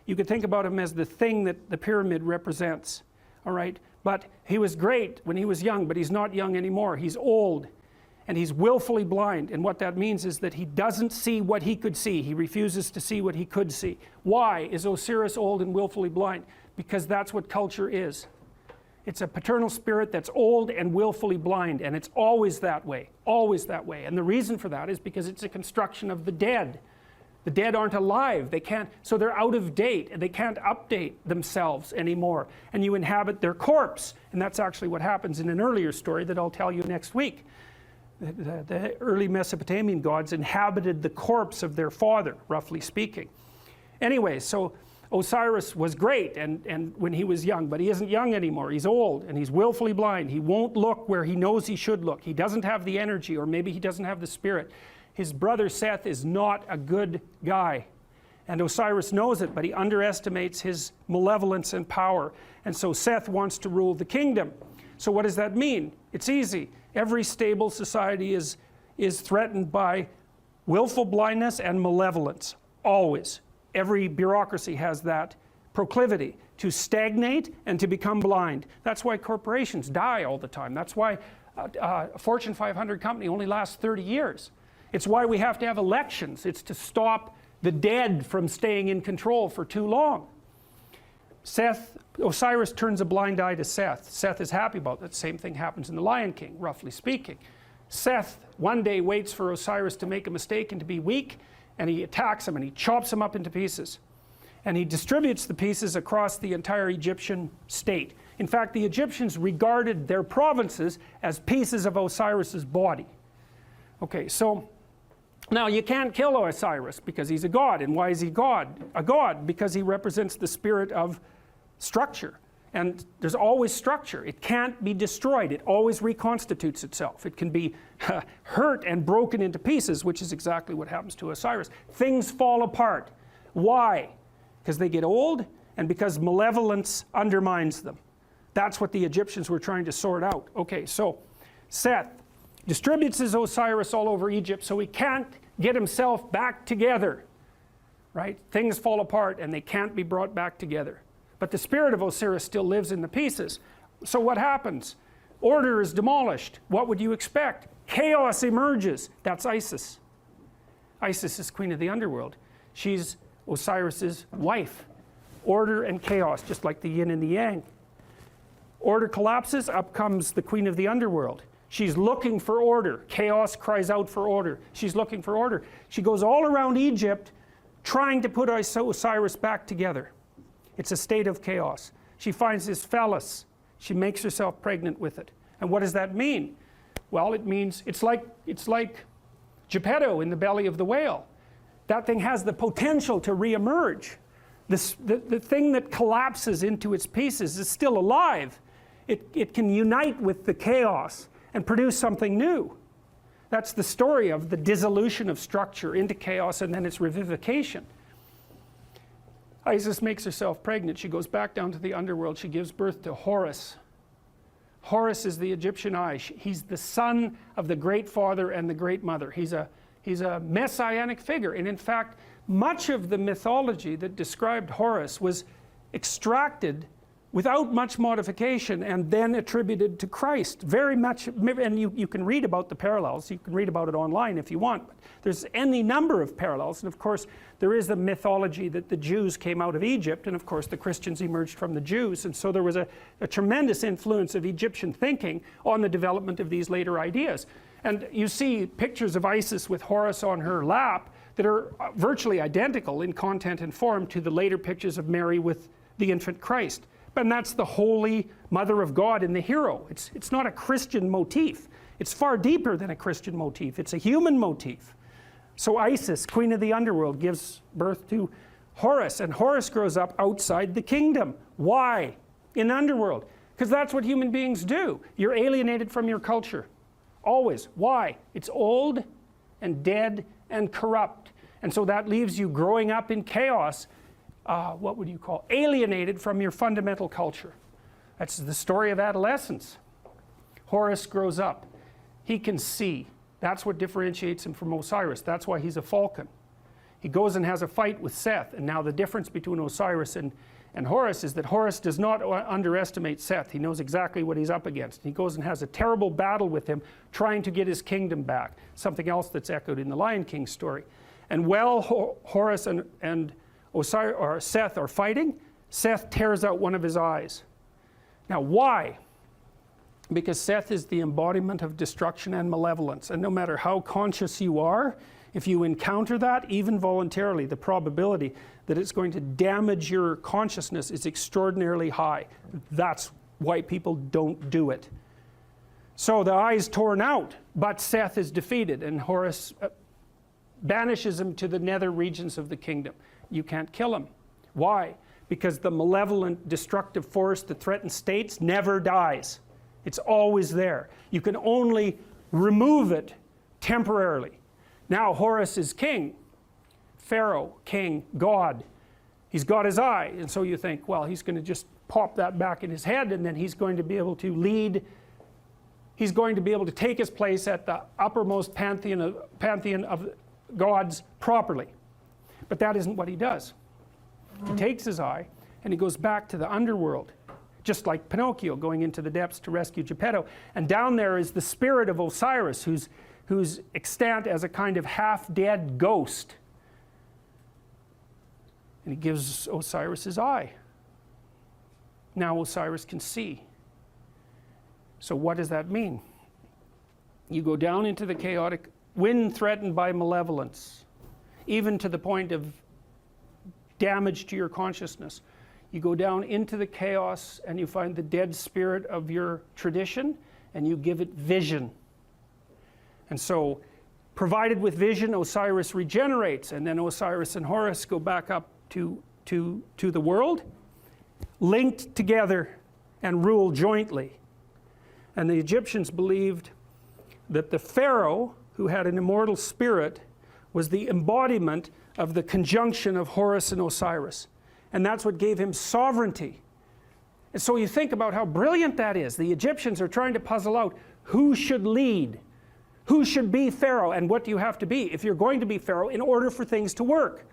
You could think about him as the thing that the pyramid represents. All right? But he was great when he was young, but he's not young anymore. He's old, and he's willfully blind. And what that means is that he doesn't see what he could see. He refuses to see what he could see. Why is Osiris old and willfully blind? Because that's what culture is. It's a paternal spirit that's old and willfully blind, and it's always that way, always that way. And the reason for that is because it's a construction of the dead. The dead aren't alive. They can't, so they're out of date, and they can't update themselves anymore. And you inhabit their corpse, and that's actually what happens in an earlier story that I'll tell you next week. The early Mesopotamian gods inhabited the corpse of their father, roughly speaking. Anyway, so Osiris was great and when he was young, but he isn't young anymore. He's old and he's willfully blind. He won't look where he knows he should look. He doesn't have the energy, or maybe he doesn't have the spirit. His brother Seth is not a good guy, and Osiris knows it, but he underestimates his malevolence and power, and so Seth wants to rule the kingdom. So what does that mean? It's easy. Every stable society is threatened by willful blindness and malevolence, always. Every bureaucracy has that proclivity to stagnate and to become blind. That's why corporations die all the time. That's why a Fortune 500 company only lasts 30 years. It's why we have to have elections. It's to stop the dead from staying in control for too long. Osiris turns a blind eye to Seth. Seth is happy about that. Same thing happens in The Lion King, roughly speaking. Seth one day waits for Osiris to make a mistake and to be weak, and he attacks him and he chops him up into pieces. And he distributes the pieces across the entire Egyptian state. In fact, the Egyptians regarded their provinces as pieces of Osiris's body. Okay, so now you can't kill Osiris because he's a god. And why is he God? A god because he represents the spirit of structure. And there's always structure. It can't be destroyed. It always reconstitutes itself. It can be hurt and broken into pieces, which is exactly what happens to Osiris. Things fall apart. Why? Because they get old and because malevolence undermines them. That's what the Egyptians were trying to sort out. Okay, so Seth distributes his Osiris all over Egypt so he can't get himself back together. Right? Things fall apart and they can't be brought back together. But the spirit of Osiris still lives in the pieces. So what happens? Order is demolished. What would you expect? Chaos emerges. That's Isis. Isis is queen of the underworld. She's Osiris's wife. Order and chaos, just like the yin and the yang. Order collapses, up comes the queen of the underworld. She's looking for order. Chaos cries out for order. She's looking for order. She goes all around Egypt trying to put Osiris back together. It's a state of chaos. She finds his phallus. She makes herself pregnant with it. And what does that mean? Well, it means it's like Geppetto in the belly of the whale. That thing has the potential to reemerge. The thing that collapses into its pieces is still alive. It can unite with the chaos and produce something new. That's the story of the dissolution of structure into chaos and then its revivification. Isis makes herself pregnant. She goes back down to the underworld. She gives birth to Horus. Horus is the Egyptian eye. He's the son of the great father and the great mother. He's a messianic figure. And in fact, much of the mythology that described Horus was extracted without much modification and then attributed to Christ. Very much, and you can read about the parallels. You can read about it online if you want. But there's any number of parallels. And of course, there is the mythology that the Jews came out of Egypt, and of course the Christians emerged from the Jews. And so there was a tremendous influence of Egyptian thinking on the development of these later ideas. And you see pictures of Isis with Horus on her lap that are virtually identical in content and form to the later pictures of Mary with the infant Christ. And that's the holy mother of God in the hero. It's not a Christian motif. It's far deeper than a Christian motif. It's a human motif. So Isis, queen of the underworld, gives birth to Horus, and Horus grows up outside the kingdom. Why? In the underworld. Because that's what human beings do. You're alienated from your culture. Always. Why? It's old and dead and corrupt. And so that leaves you growing up in chaos. What would you call? Alienated from your fundamental culture. That's the story of adolescence. Horus grows up. He can see. That's what differentiates him from Osiris. That's why he's a falcon. He goes and has a fight with Seth. And now the difference between Osiris and Horus is that Horus does not underestimate Seth. He knows exactly what he's up against. He goes and has a terrible battle with him, trying to get his kingdom back. Something else that's echoed in the Lion King story. And while Horus and Osiris, or Seth are fighting, Seth tears out one of his eyes. Now why? Because Seth is the embodiment of destruction and malevolence. And no matter how conscious you are, if you encounter that, even voluntarily, the probability that it's going to damage your consciousness is extraordinarily high. That's why people don't do it. So the eye is torn out, but Seth is defeated, and Horus banishes him to the nether regions of the kingdom. You can't kill him. Why? Because the malevolent, destructive force that threatens states never dies. It's always there. You can only remove it temporarily. Now Horus is king, Pharaoh, king, God. He's got his eye, and so you think, well, he's going to just pop that back in his head, and then he's going to be able to lead. He's going to be able to take his place at the uppermost pantheon of gods properly. But that isn't what he does. He takes his eye and he goes back to the underworld, just like Pinocchio going into the depths to rescue Geppetto. And down there is the spirit of Osiris, who's extant as a kind of half-dead ghost. And he gives Osiris his eye. Now Osiris can see. So what does that mean? You go down into the chaotic, when threatened by malevolence, even to the point of damage to your consciousness. You go down into the chaos and you find the dead spirit of your tradition and you give it vision. And so, provided with vision, Osiris regenerates, and then Osiris and Horus go back up to the world, linked together and rule jointly. And the Egyptians believed that the Pharaoh, who had an immortal spirit, was the embodiment of the conjunction of Horus and Osiris. And that's what gave him sovereignty. And so you think about how brilliant that is. The Egyptians are trying to puzzle out who should lead, who should be Pharaoh, and what do you have to be if you're going to be Pharaoh in order for things to work.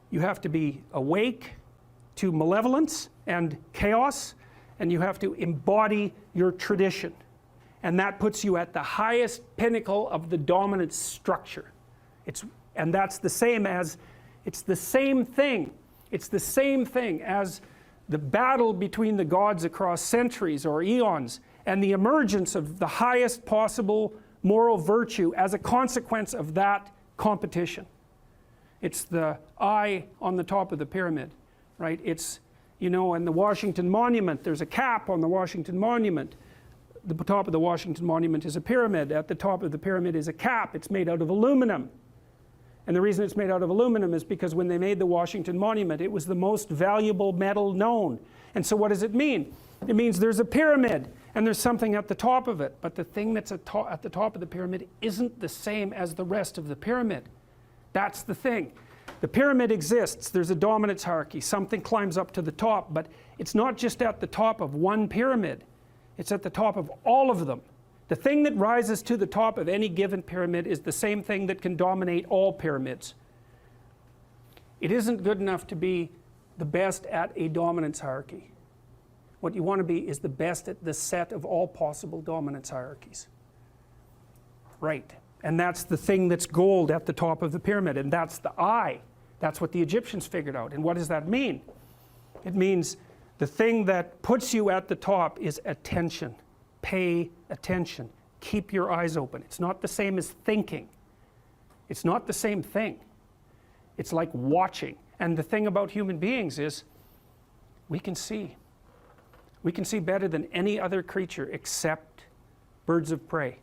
You have to be awake to malevolence and chaos, and you have to embody your tradition. And that puts you at the highest pinnacle of the dominant structure. And that's the same as, it's the same thing. It's the same thing as the battle between the gods across centuries or eons and the emergence of the highest possible moral virtue as a consequence of that competition. It's the eye on the top of the pyramid, right? It's, you know, in the Washington Monument, there's a cap on the Washington Monument. The top of the Washington Monument is a pyramid. At the top of the pyramid is a cap. It's made out of aluminum. And the reason it's made out of aluminum is because when they made the Washington Monument, it was the most valuable metal known. And so what does it mean? It means there's a pyramid and there's something at the top of it. But the thing that's at the top of the pyramid isn't the same as the rest of the pyramid. That's the thing. The pyramid exists. There's a dominance hierarchy. Something climbs up to the top, but it's not just at the top of one pyramid. It's at the top of all of them. The thing that rises to the top of any given pyramid is the same thing that can dominate all pyramids. It isn't good enough to be the best at a dominance hierarchy. What you want to be is the best at the set of all possible dominance hierarchies. Right. And that's the thing that's gold at the top of the pyramid, and that's the eye. That's what the Egyptians figured out. And what does that mean? It means the thing that puts you at the top is attention. Pay attention. Keep your eyes open. It's not the same as thinking. It's not the same thing. It's like watching. And the thing about human beings is we can see. We can see better than any other creature except birds of prey.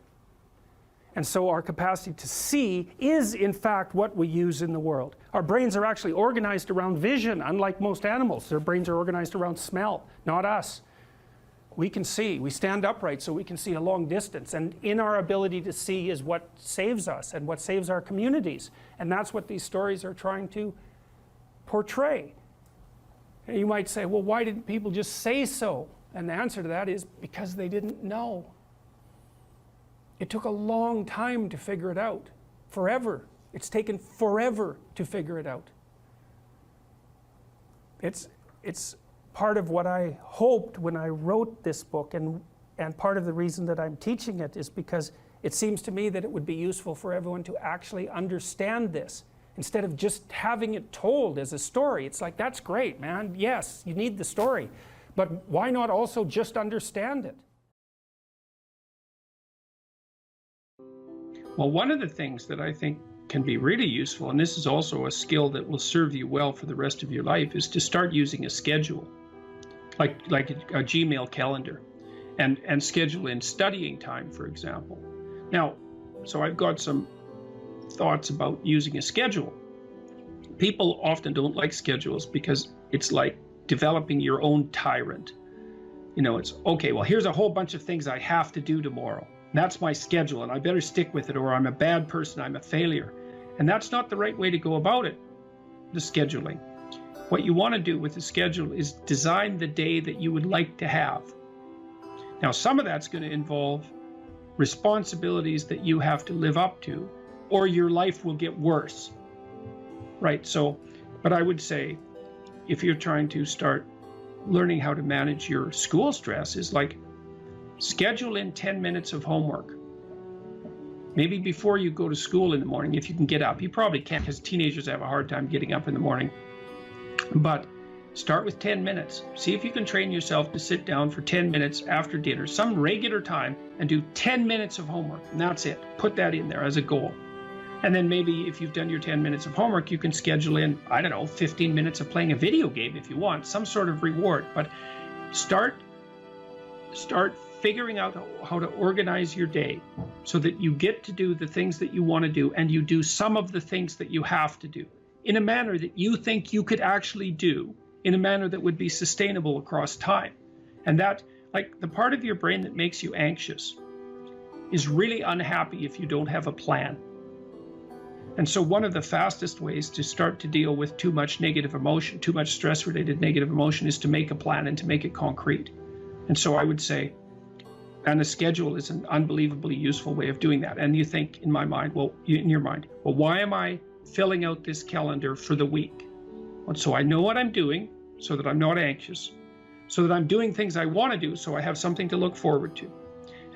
And so our capacity to see is in fact what we use in the world. Our brains are actually organized around vision, unlike most animals. Their brains are organized around smell, not us. We can see. We stand upright so we can see a long distance. And in our ability to see is what saves us and what saves our communities. And that's what these stories are trying to portray. And you might say, well, why didn't people just say so? And the answer to that is because they didn't know. It took a long time to figure it out. Forever. It's taken forever to figure it out. It's part of what I hoped when I wrote this book, and part of the reason that I'm teaching it is because it seems to me that it would be useful for everyone to actually understand this instead of just having it told as a story. It's like, that's great, man. Yes, you need the story. But why not also just understand it? Well, one of the things that I think can be really useful, and this is also a skill that will serve you well for the rest of your life, is to start using a schedule, like a Gmail calendar, and schedule in studying time, for example. Now, so I've got some thoughts about using a schedule. People often don't like schedules because it's like developing your own tyrant. You know, it's, okay, well, here's a whole bunch of things I have to do tomorrow. That's my schedule, and I better stick with it, or I'm a bad person, I'm a failure. And that's not the right way to go about it, the scheduling. What you want to do with the schedule is design the day that you would like to have. Now, some of that's going to involve responsibilities that you have to live up to, or your life will get worse, right? So, but I would say, if you're trying to start learning how to manage your school stress, is like, schedule in 10 minutes of homework. Maybe before you go to school in the morning, if you can get up. You probably can't, because teenagers have a hard time getting up in the morning. But start with 10 minutes. See if you can train yourself to sit down for 10 minutes after dinner, some regular time, and do 10 minutes of homework. And that's it. Put that in there as a goal. And then maybe if you've done your 10 minutes of homework, you can schedule in, I don't know, 15 minutes of playing a video game if you want, some sort of reward. But start figuring out how to organize your day so that you get to do the things that you want to do, and you do some of the things that you have to do in a manner that you think you could actually do, in a manner that would be sustainable across time. And that, like, the part of your brain that makes you anxious is really unhappy if you don't have a plan. And so one of the fastest ways to start to deal with too much negative emotion, too much stress-related negative emotion, is to make a plan and to make it concrete. And so I would say, and a schedule is an unbelievably useful way of doing that. And you think, in my mind, in your mind, why am I filling out this calendar for the week? Well, so I know what I'm doing, so that I'm not anxious, so that I'm doing things I want to do, so I have something to look forward to,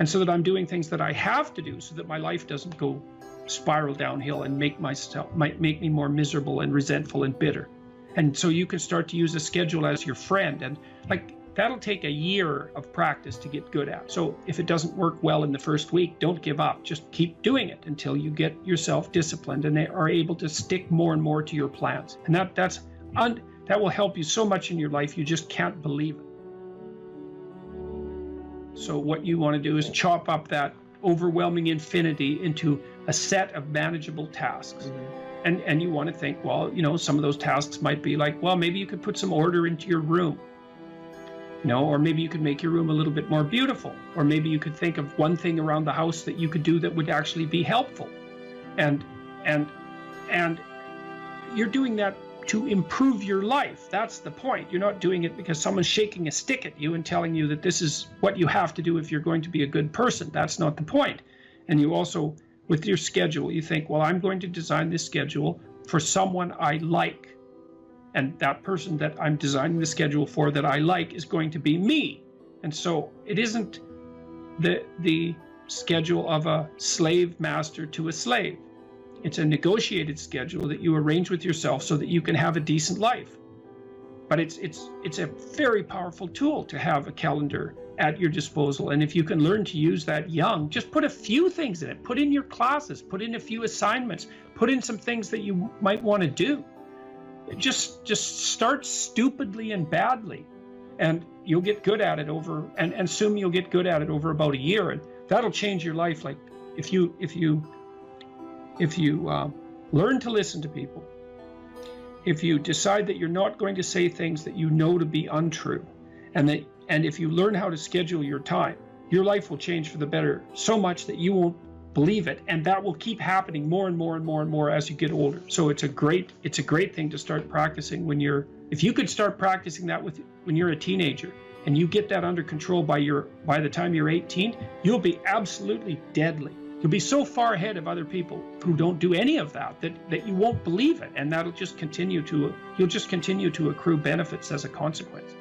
and so that I'm doing things that I have to do, so that my life doesn't go spiral downhill and make me more miserable and resentful and bitter. And so you can start to use a schedule as your friend, and like, that'll take a year of practice to get good at. So if it doesn't work well in the first week, don't give up. Just keep doing it until you get yourself disciplined and they are able to stick more and more to your plans. And that will help you so much in your life, you just can't believe it. So what you want to do is chop up that overwhelming infinity into a set of manageable tasks. Mm-hmm. And you want to think, well, you know, some of those tasks might be like, well, maybe you could put some order into your room. You know, or maybe you could make your room a little bit more beautiful, or maybe you could think of one thing around the house that you could do that would actually be helpful, and you're doing that to improve your life. That's the point. You're not doing it because someone's shaking a stick at you and telling you that this is what you have to do if you're going to be a good person. That's not the point. And you also, with your schedule, you think, well, I'm going to design this schedule for someone I like. And that person that I'm designing the schedule for that I like is going to be me. And so it isn't the schedule of a slave master to a slave. It's a negotiated schedule that you arrange with yourself so that you can have a decent life. But it's a very powerful tool to have a calendar at your disposal. And if you can learn to use that young, just put a few things in it. Put in your classes, put in a few assignments, put in some things that you might want to do. Just start stupidly and badly, and you'll get good at it and assume you'll get good at it over about a year, and that'll change your life. Like if you learn to listen to people, if you decide that you're not going to say things that you know to be untrue, and if you learn how to schedule your time, your life will change for the better so much that you won't believe it, and that will keep happening more and more and more and more as you get older. So it's a great thing to start practicing if you could start practicing that when you're a teenager, and you get that under control by the time you're 18, you'll be absolutely deadly. You'll be so far ahead of other people who don't do any of that you won't believe it, and you'll just continue to accrue benefits as a consequence.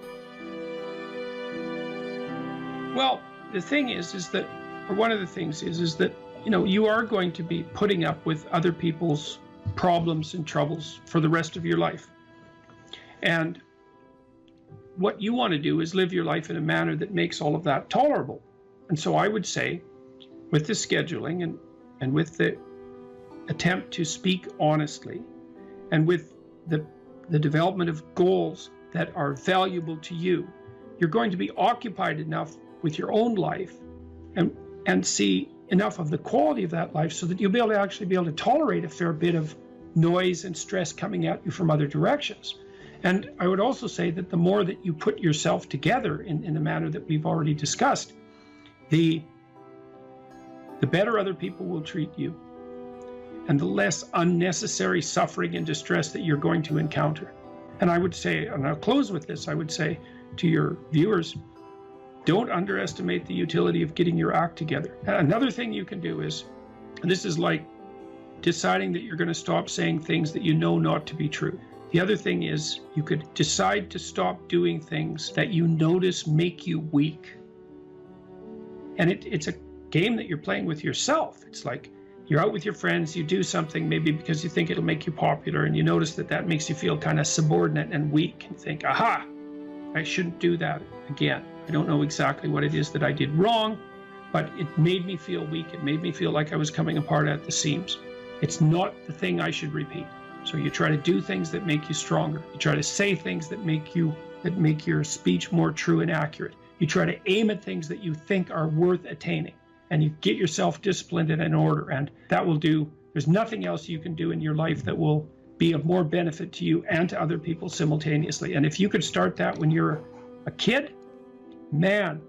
Well, the thing is that, or one of the things is that, you are going to be putting up with other people's problems and troubles for the rest of your life. And what you want to do is live your life in a manner that makes all of that tolerable. And so I would say, with the scheduling and with the attempt to speak honestly, and with the development of goals that are valuable to you, you're going to be occupied enough with your own life and see enough of the quality of that life so that you'll be able to tolerate a fair bit of noise and stress coming at you from other directions. And I would also say that the more that you put yourself together in the manner that we've already discussed, the better other people will treat you, and the less unnecessary suffering and distress that you're going to encounter. And I would say, and I'll close with this, I would say to your viewers, don't underestimate the utility of getting your act together. Another thing you can do is, and this is like deciding that you're going to stop saying things that you know not to be true. The other thing is, you could decide to stop doing things that you notice make you weak. And it's a game that you're playing with yourself. It's like you're out with your friends, you do something maybe because you think it'll make you popular, and you notice that makes you feel kind of subordinate and weak, and think, aha, I shouldn't do that again. I don't know exactly what it is that I did wrong, but it made me feel weak. It made me feel like I was coming apart at the seams. It's not the thing I should repeat. So you try to do things that make you stronger. You try to say things that make your speech more true and accurate. You try to aim at things that you think are worth attaining, and you get yourself disciplined and in order, and that will do. There's nothing else you can do in your life that will be of more benefit to you and to other people simultaneously. And if you could start that when you're a kid, man,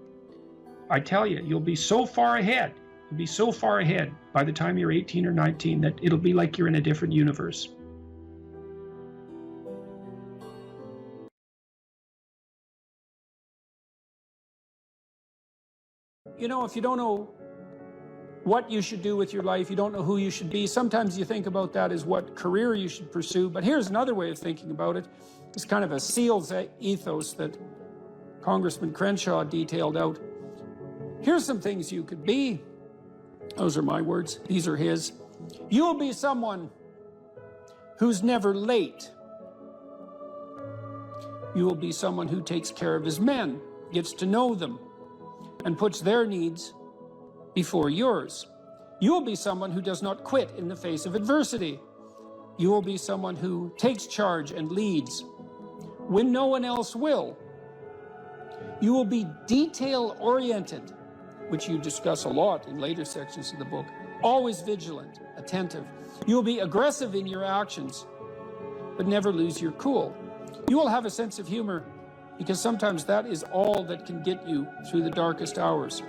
I tell you, you'll be so far ahead. You'll be so far ahead by the time you're 18 or 19 that it'll be like you're in a different universe. If you don't know what you should do with your life, you don't know who you should be, sometimes you think about that as what career you should pursue. But here's another way of thinking about it. It's kind of a SEAL's ethos that Congressman Crenshaw detailed out. Here's some things you could be. Those are my words. These are his. You'll be someone who's never late. You will be someone who takes care of his men, gets to know them, and puts their needs before yours. You will be someone who does not quit in the face of adversity. You will be someone who takes charge and leads when no one else will. You will be detail-oriented, which you discuss a lot in later sections of the book, always vigilant, attentive. You will be aggressive in your actions, but never lose your cool. You will have a sense of humor, because sometimes that is all that can get you through the darkest hours.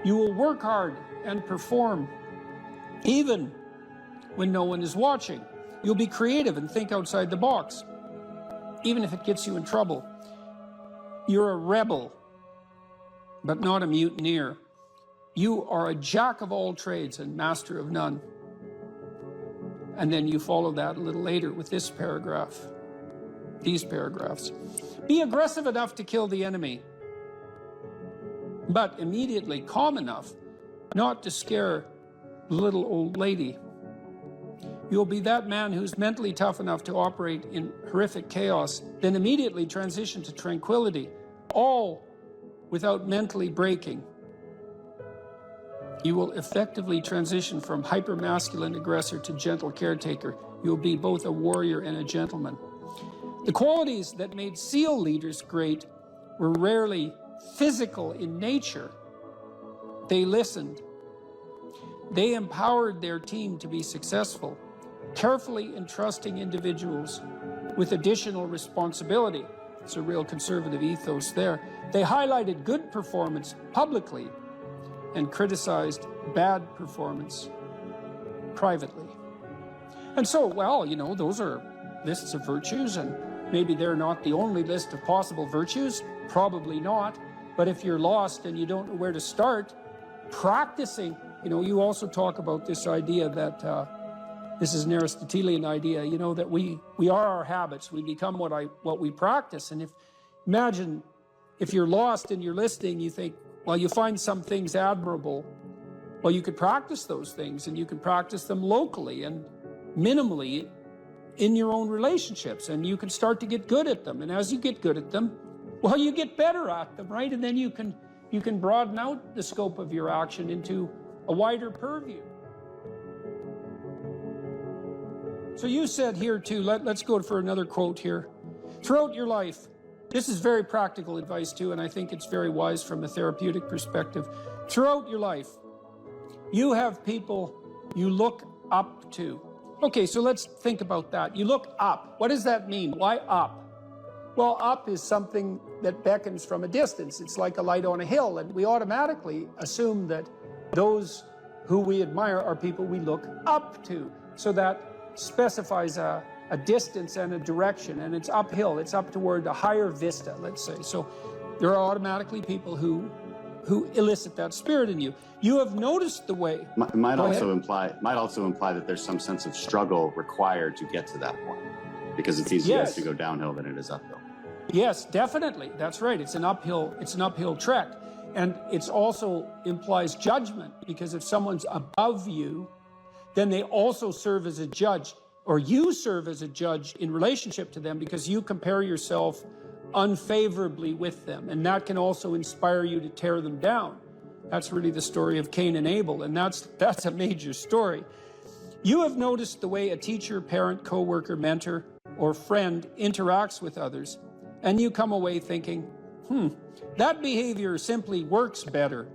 You will work hard and perform, even when no one is watching. You'll be creative and think outside the box, even if it gets you in trouble. You're a rebel, but not a mutineer. You are a jack of all trades and master of none. And then you follow that a little later with this paragraph, these paragraphs. Be aggressive enough to kill the enemy, but immediately calm enough not to scare the little old lady. You'll be that man who's mentally tough enough to operate in horrific chaos, then immediately transition to tranquility, all without mentally breaking. You will effectively transition from hyper-masculine aggressor to gentle caretaker. You'll be both a warrior and a gentleman. The qualities that made SEAL leaders great were rarely physical in nature. They listened. They empowered their team to be successful, carefully entrusting individuals with additional responsibility. It's a real conservative ethos there. They highlighted good performance publicly and criticized bad performance privately. And so, those are lists of virtues, and Maybe they're not the only list of possible virtues, probably not. But if you're lost and you don't know where to start, practicing, you also talk about this idea that, this is an Aristotelian idea, that we are our habits. We become what we practice. And imagine if you're lost and you're listening, you think, well, you find some things admirable. Well, you could practice those things, and you can practice them locally and minimally in your own relationships, and you can start to get good at them. And as you get good at them, well, you get better at them, right? And then you can broaden out the scope of your action into a wider purview. So you said here too, let's go for another quote here. Throughout your life, this is very practical advice too, and I think it's very wise from a therapeutic perspective. Throughout your life, you have people you look up to. Okay, so let's think about that. You look up. What does that mean? Why up? Well, up is something that beckons from a distance. It's like a light on a hill, and we automatically assume that those who we admire are people we look up to. So that specifies a distance and a direction, and it's uphill. It's up toward a higher vista, let's say. So there are automatically people who elicit that spirit in you. You have noticed the way. It might also imply that there's some sense of struggle required to get to that point, because it's easier to go downhill than it is uphill. Yes, definitely. That's right. It's an uphill trek. And it also implies judgment, because if someone's above you, then they also serve as a judge, or you serve as a judge in relationship to them, because you compare yourself unfavorably with them. And that can also inspire you to tear them down. That's really the story of Cain and Abel, and that's a major story. You have noticed the way a teacher, parent, coworker, mentor, or friend interacts with others, and you come away thinking, that behavior simply works better.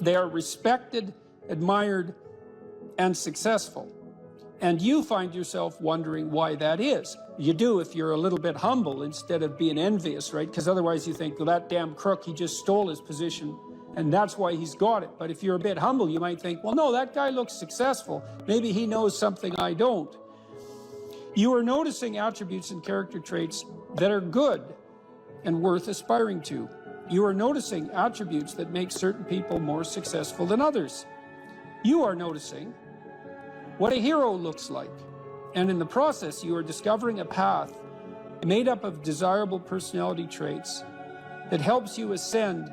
They are respected, admired, and successful. And you find yourself wondering why that is. You do if you're a little bit humble instead of being envious, right? Because otherwise you think, well, that damn crook, he just stole his position, and that's why he's got it. But if you're a bit humble, you might think, well, no, that guy looks successful. Maybe he knows something I don't. You are noticing attributes and character traits that are good and worth aspiring to. You are noticing attributes that make certain people more successful than others. You are noticing what a hero looks like. And in the process, you are discovering a path made up of desirable personality traits that helps you ascend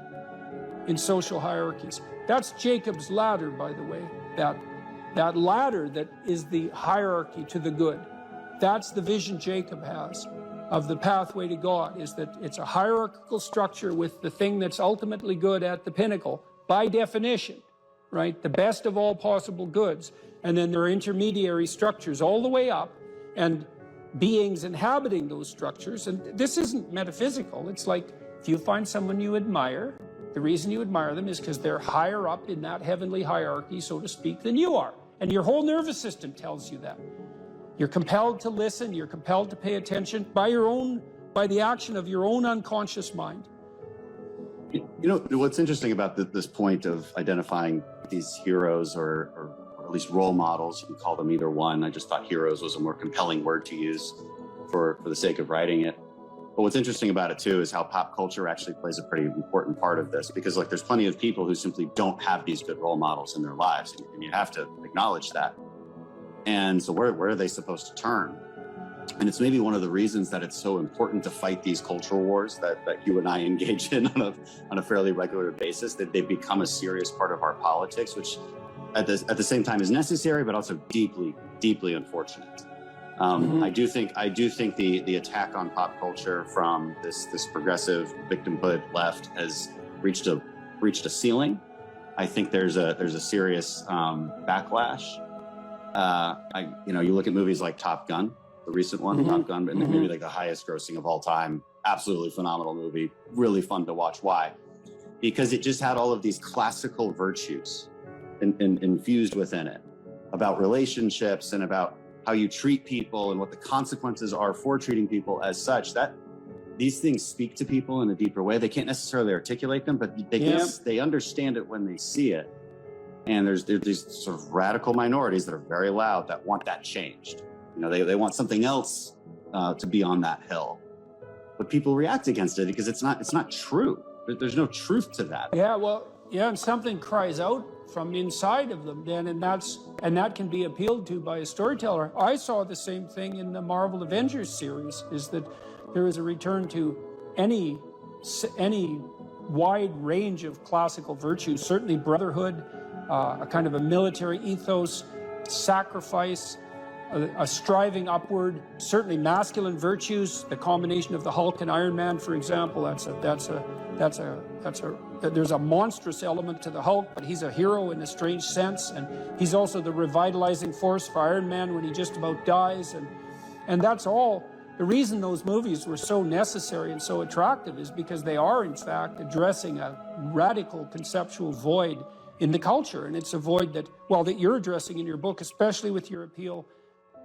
in social hierarchies. That's Jacob's ladder, by the way. That ladder that is the hierarchy to the good. That's the vision Jacob has of the pathway to God, is that it's a hierarchical structure with the thing that's ultimately good at the pinnacle, by definition, right? The best of all possible goods. And then there are intermediary structures all the way up, and beings inhabiting those structures. And this isn't metaphysical. It's like if you find someone you admire, the reason you admire them is because they're higher up in that heavenly hierarchy, so to speak, than you are. And your whole nervous system tells you that. You're compelled to listen, you're compelled to pay attention by the action of your own unconscious mind. You know, what's interesting about this point of identifying these heroes or at least role models, you can call them either one. I just thought heroes was a more compelling word to use for the sake of writing it. But what's interesting about it too is how pop culture actually plays a pretty important part of this, because there's plenty of people who simply don't have these good role models in their lives, and you have to acknowledge that. And so where are they supposed to turn? And it's maybe one of the reasons that it's so important to fight these cultural wars that you and I engage in on a fairly regular basis, that they become a serious part of our politics, which at the same time is necessary, but also deeply, deeply unfortunate. I do think the attack on pop culture from this progressive victimhood left has reached a ceiling. I think there's a serious backlash. You look at movies like Top Gun, the recent one, Top Gun, and maybe like the highest grossing of all time. Absolutely phenomenal movie, really fun to watch. Why? Because it just had all of these classical virtues infused within it, about relationships and about how you treat people and what the consequences are for treating people as such. That these things speak to people in a deeper way. They can't necessarily articulate them, but they understand it when they see it. And there's these sort of radical minorities that are very loud that want that changed. You know, they want something else to be on that hill. But people react against it because it's not true. There's no truth to that. Yeah, well, yeah, and something cries out from inside of them then, and that can be appealed to by a storyteller. I saw the same thing in the Marvel Avengers series, is that there is a return to any wide range of classical virtues, certainly brotherhood, a kind of a military ethos, sacrifice, a striving upward, certainly masculine virtues, the combination of the Hulk and Iron Man, for example. There's a monstrous element to the Hulk, but he's a hero in a strange sense, and he's also the revitalizing force for Iron Man when he just about dies, and that's all. The reason those movies were so necessary and so attractive is because they are, in fact, addressing a radical conceptual void in the culture, and it's a void that you're addressing in your book, especially with your appeal,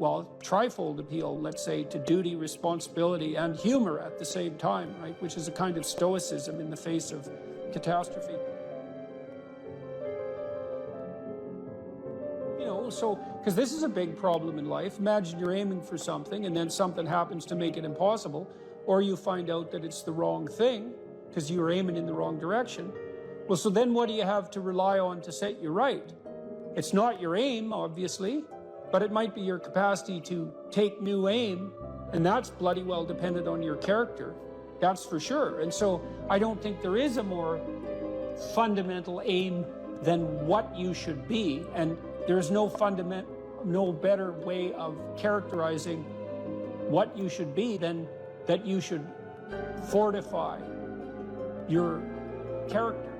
trifold appeal, let's say, to duty, responsibility, and humor at the same time, right? Which is a kind of stoicism in the face of catastrophe. You know, so, because this is a big problem in life. Imagine you're aiming for something and then something happens to make it impossible, or you find out that it's the wrong thing because you were aiming in the wrong direction. Well, so then what do you have to rely on to set you right? It's not your aim, obviously, but it might be your capacity to take new aim, and that's bloody well dependent on your character. That's for sure. And so I don't think there is a more fundamental aim than what you should be, and there's no better way of characterizing what you should be than that you should fortify your character.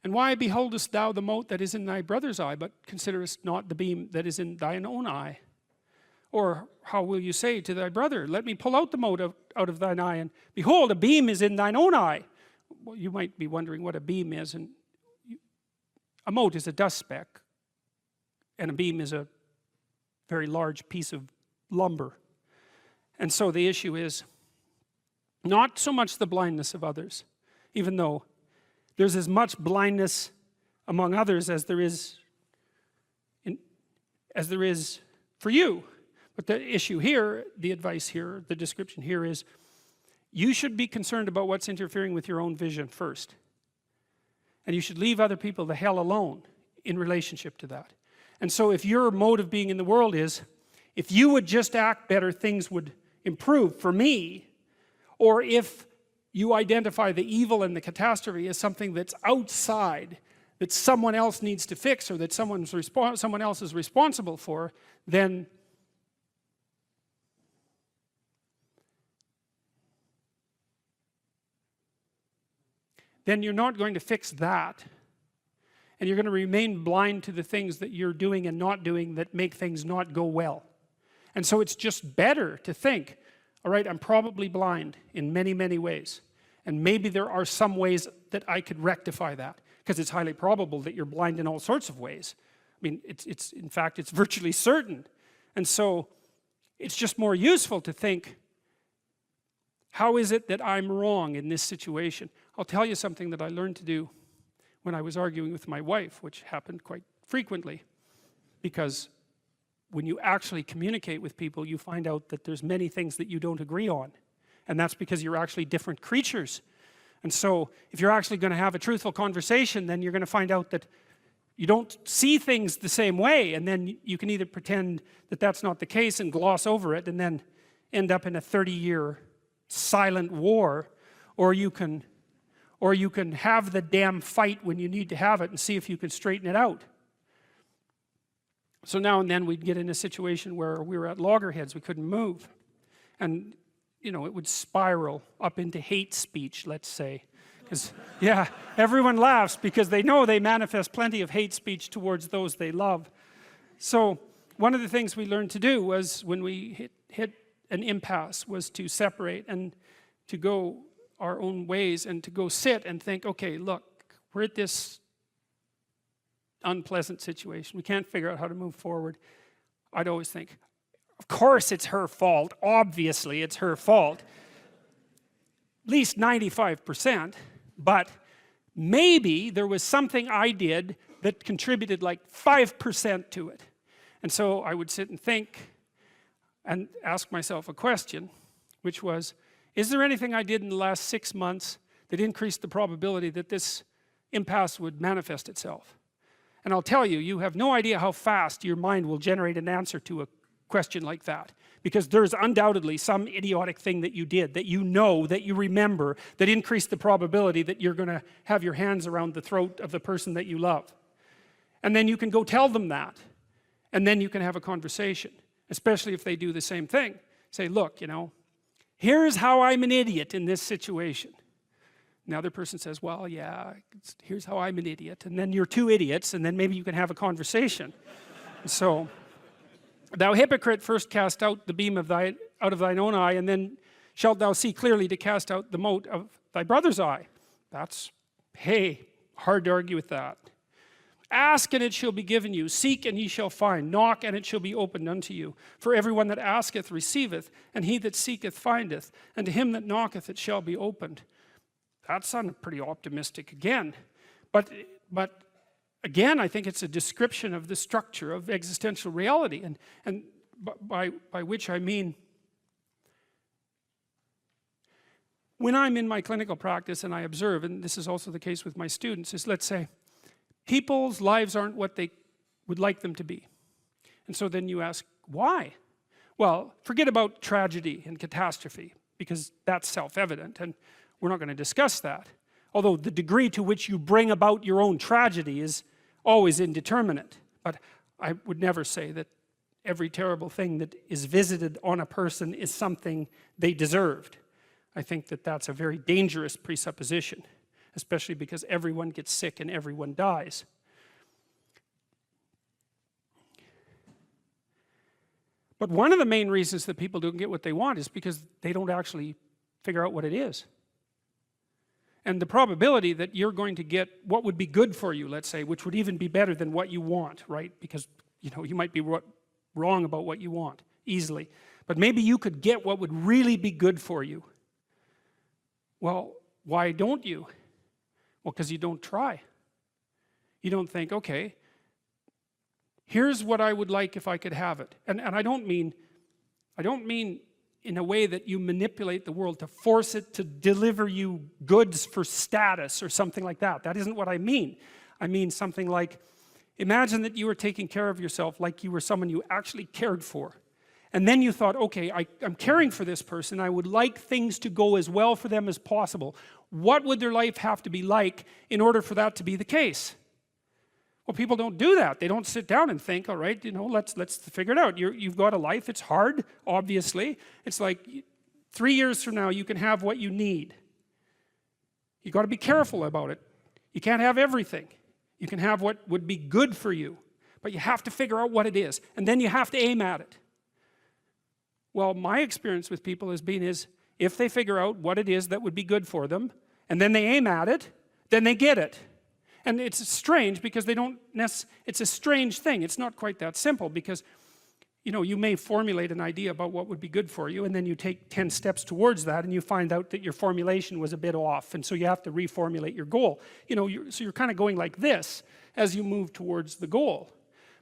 And why beholdest thou the mote that is in thy brother's eye, but considerest not the beam that is in thine own eye? Or how will you say to thy brother, let me pull out the mote out of thine eye, and behold, a beam is in thine own eye? Well, you might be wondering what a beam is, and a mote is a dust speck, and a beam is a very large piece of lumber. And so the issue is not so much the blindness of others, even though there's as much blindness among others as there is for you. But the issue here, the advice here, the description here is you should be concerned about what's interfering with your own vision first. And you should leave other people the hell alone in relationship to that. And so if your mode of being in the world is, if you would just act better, things would improve for me, or if you identify the evil and the catastrophe as something that's outside, that someone else needs to fix, or that someone else is responsible for, then you're not going to fix that. And you're going to remain blind to the things that you're doing and not doing that make things not go well. And so it's just better to think, all right, I'm probably blind in many, many ways. And maybe there are some ways that I could rectify that, because it's highly probable that you're blind in all sorts of ways. I mean, in fact, it's virtually certain. And so it's just more useful to think, how is it that I'm wrong in this situation? I'll tell you something that I learned to do when I was arguing with my wife, which happened quite frequently, because when you actually communicate with people, you find out that there's many things that you don't agree on. And that's because you're actually different creatures. And so if you're actually going to have a truthful conversation, then you're going to find out that you don't see things the same way, and then you can either pretend that that's not the case and gloss over it and then end up in a 30-year silent war, or you can have the damn fight when you need to have it and see if you can straighten it out. So now and then we'd get in a situation where we were at loggerheads, we couldn't move. And you know, it would spiral up into hate speech, let's say. Because, yeah, everyone laughs because they know they manifest plenty of hate speech towards those they love. So one of the things we learned to do was, when we hit an impasse, was to separate and to go our own ways and to go sit and think, okay, look, we're at this unpleasant situation. We can't figure out how to move forward. I'd always think, of course it's her fault. Obviously it's her fault. At least 95%. But maybe there was something I did that contributed like 5% to it. And so I would sit and think and ask myself a question, which was, is there anything I did in the last 6 months that increased the probability that this impasse would manifest itself? And I'll tell you, you have no idea how fast your mind will generate an answer to a question like that, because there's undoubtedly some idiotic thing that you did, that you know, that you remember, that increased the probability that you're going to have your hands around the throat of the person that you love. And then you can go tell them that, and then you can have a conversation, especially if they do the same thing. Say, look, you know, here's how I'm an idiot in this situation. And the other person says, well, yeah, here's how I'm an idiot. And then you're two idiots, and then maybe you can have a conversation. So, thou hypocrite, first cast out the beam of out of thine own eye, and then shalt thou see clearly to cast out the mote of thy brother's eye. That's, hey, hard to argue with that. Ask and it shall be given you, seek and ye shall find, knock and it shall be opened unto you. For everyone that asketh receiveth, and he that seeketh findeth, and to him that knocketh it shall be opened. That sounded pretty optimistic again, but again, I think it's a description of the structure of existential reality, and by which I mean, when I'm in my clinical practice and I observe, and this is also the case with my students, is, let's say, people's lives aren't what they would like them to be. And so then you ask, why? Well, forget about tragedy and catastrophe, because that's self-evident, and we're not going to discuss that. Although the degree to which you bring about your own tragedy is always indeterminate. But I would never say that every terrible thing that is visited on a person is something they deserved. I think that that's a very dangerous presupposition, especially because everyone gets sick and everyone dies. But one of the main reasons that people don't get what they want is because they don't actually figure out what it is. And the probability that you're going to get what would be good for you, let's say, which would even be better than what you want, right? Because, you know, you might be wrong about what you want easily. But maybe you could get what would really be good for you. Well, why don't you? Well, because you don't try. You don't think, okay, here's what I would like if I could have it. And I don't mean in a way that you manipulate the world to force it to deliver you goods for status or something like that. That isn't what I mean. I mean something like, imagine that you were taking care of yourself like you were someone you actually cared for. And then you thought, okay, I'm caring for this person. I would like things to go as well for them as possible. What would their life have to be like in order for that to be the case? Well, people don't do that. They don't sit down and think, all right, you know, let's figure it out. You've got a life. It's hard, obviously. It's like 3 years from now, you can have what you need. You've got to be careful about it. You can't have everything. You can have what would be good for you, but you have to figure out what it is, and then you have to aim at it. Well, my experience with people has been is, if they figure out what it is that would be good for them, and then they aim at it, then they get it. And it's strange because they don't it's a strange thing. It's not quite that simple because, you know, you may formulate an idea about what would be good for you, and then you take 10 steps towards that, and you find out that your formulation was a bit off, and so you have to reformulate your goal. You know, so you're kind of going like this as you move towards the goal.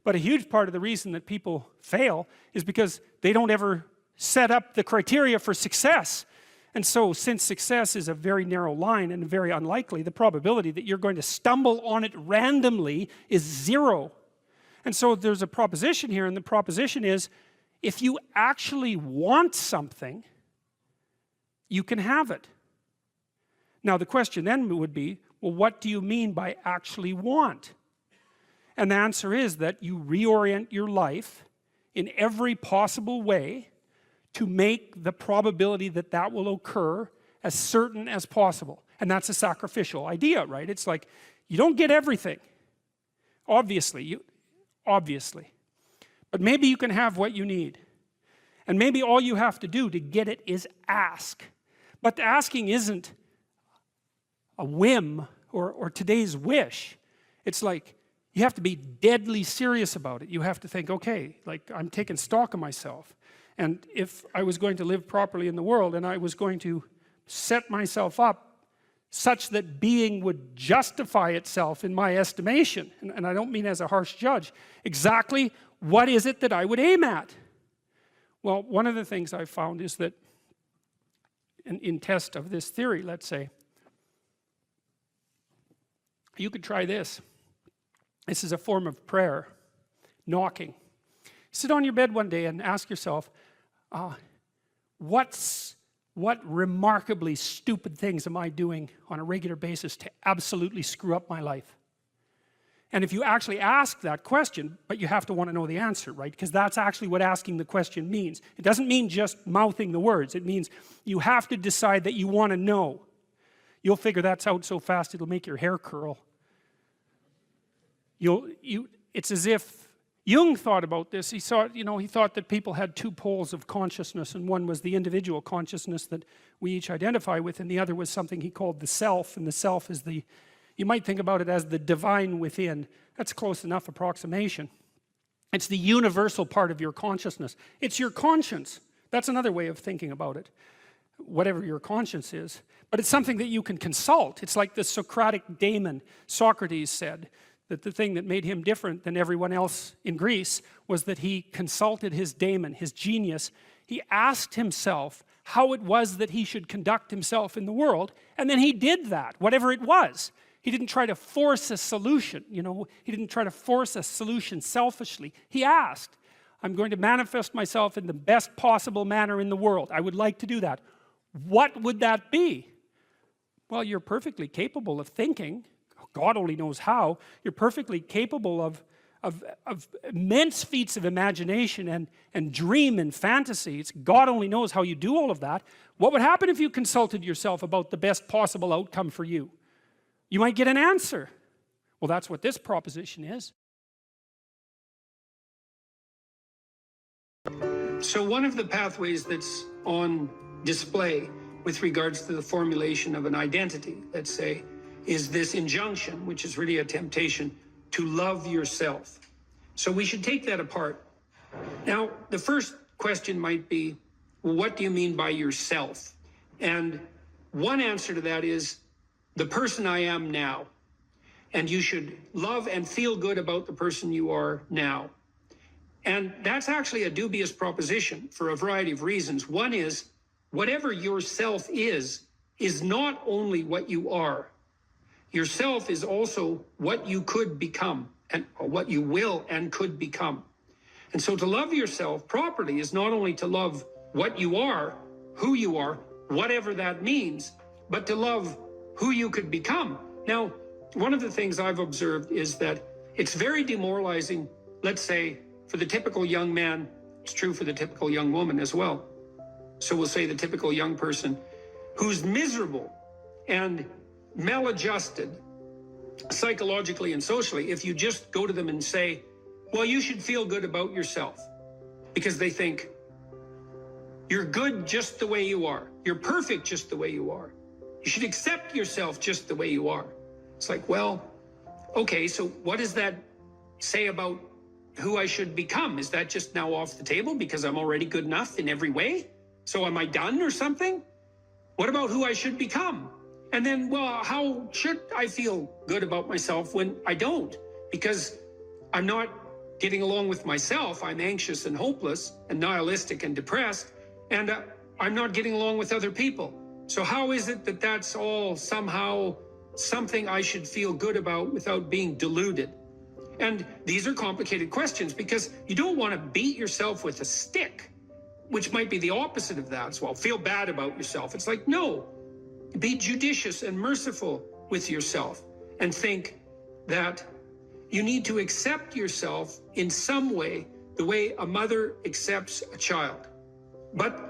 But a huge part of the reason that people fail is because they don't ever set up the criteria for success. And so, since success is a very narrow line and very unlikely, the probability that you're going to stumble on it randomly is 0. And so there's a proposition here, and the proposition is, if you actually want something, you can have it. Now the question then would be, well, what do you mean by actually want? And the answer is that you reorient your life in every possible way to make the probability that that will occur as certain as possible. And that's a sacrificial idea, right? It's like, you don't get everything. Obviously. But maybe you can have what you need. And maybe all you have to do to get it is ask. But asking isn't a whim or today's wish. It's like, you have to be deadly serious about it. You have to think, okay, like, I'm taking stock of myself. And if I was going to live properly in the world, and I was going to set myself up such that being would justify itself in my estimation, and I don't mean as a harsh judge, exactly what is it that I would aim at? Well, one of the things I've found is that in test of this theory, let's say, you could try this. This is a form of prayer, knocking. Sit on your bed one day and ask yourself, what remarkably stupid things am I doing on a regular basis to absolutely screw up my life? And if you actually ask that question, but you have to want to know the answer, right? Because that's actually what asking the question means. It doesn't mean just mouthing the words. It means you have to decide that you want to know. You'll figure that's out so fast it'll make your hair curl. It's as if Jung thought about this. He thought that people had two poles of consciousness, and one was the individual consciousness that we each identify with, and the other was something he called the self, and the self is you might think about it as the divine within. That's close enough approximation. It's the universal part of your consciousness. It's your conscience. That's another way of thinking about it, whatever your conscience is. But it's something that you can consult. It's like the Socratic daemon. Socrates said that the thing that made him different than everyone else in Greece was that he consulted his daemon, his genius. He asked himself how it was that he should conduct himself in the world, and then he did that, whatever it was. He didn't try to force a solution, he didn't try to force a solution selfishly. He asked, I'm going to manifest myself in the best possible manner in the world. I would like to do that. What would that be? Well, you're perfectly capable of thinking. God only knows how. You're perfectly capable of immense feats of imagination and dream and fantasy. God only knows how you do all of that. What would happen if you consulted yourself about the best possible outcome for you? You might get an answer. Well, that's what this proposition is. So one of the pathways that's on display with regards to the formulation of an identity, let's say, is this injunction, which is really a temptation to love yourself. So we should take that apart. Now, the first question might be, well, what do you mean by yourself? And one answer to that is the person I am now. And you should love and feel good about the person you are now. And that's actually a dubious proposition for a variety of reasons. One is, whatever yourself is not only what you are. Yourself is also what you could become, and what you will and could become. And so to love yourself properly is not only to love what you are, who you are, whatever that means, but to love who you could become. Now, one of the things I've observed is that it's very demoralizing, let's say, for the typical young man. It's true for the typical young woman as well. So we'll say the typical young person who's miserable and maladjusted psychologically and socially, if you just go to them and say, well, you should feel good about yourself, because they think you're good just the way you are. You're perfect just the way you are. You should accept yourself just the way you are. It's like, well, okay, so what does that say about who I should become? Is that just now off the table because I'm already good enough in every way? So am I done or something? What about who I should become? And then, well, how should I feel good about myself when I don't? Because I'm not getting along with myself. I'm anxious and hopeless and nihilistic and depressed, and I'm not getting along with other people. So how is it that that's all somehow something I should feel good about without being deluded? And these are complicated questions, because you don't want to beat yourself with a stick, which might be the opposite of that as well. Feel bad about yourself. It's like, no, be judicious and merciful with yourself, and think that you need to accept yourself in some way, the way a mother accepts a child. But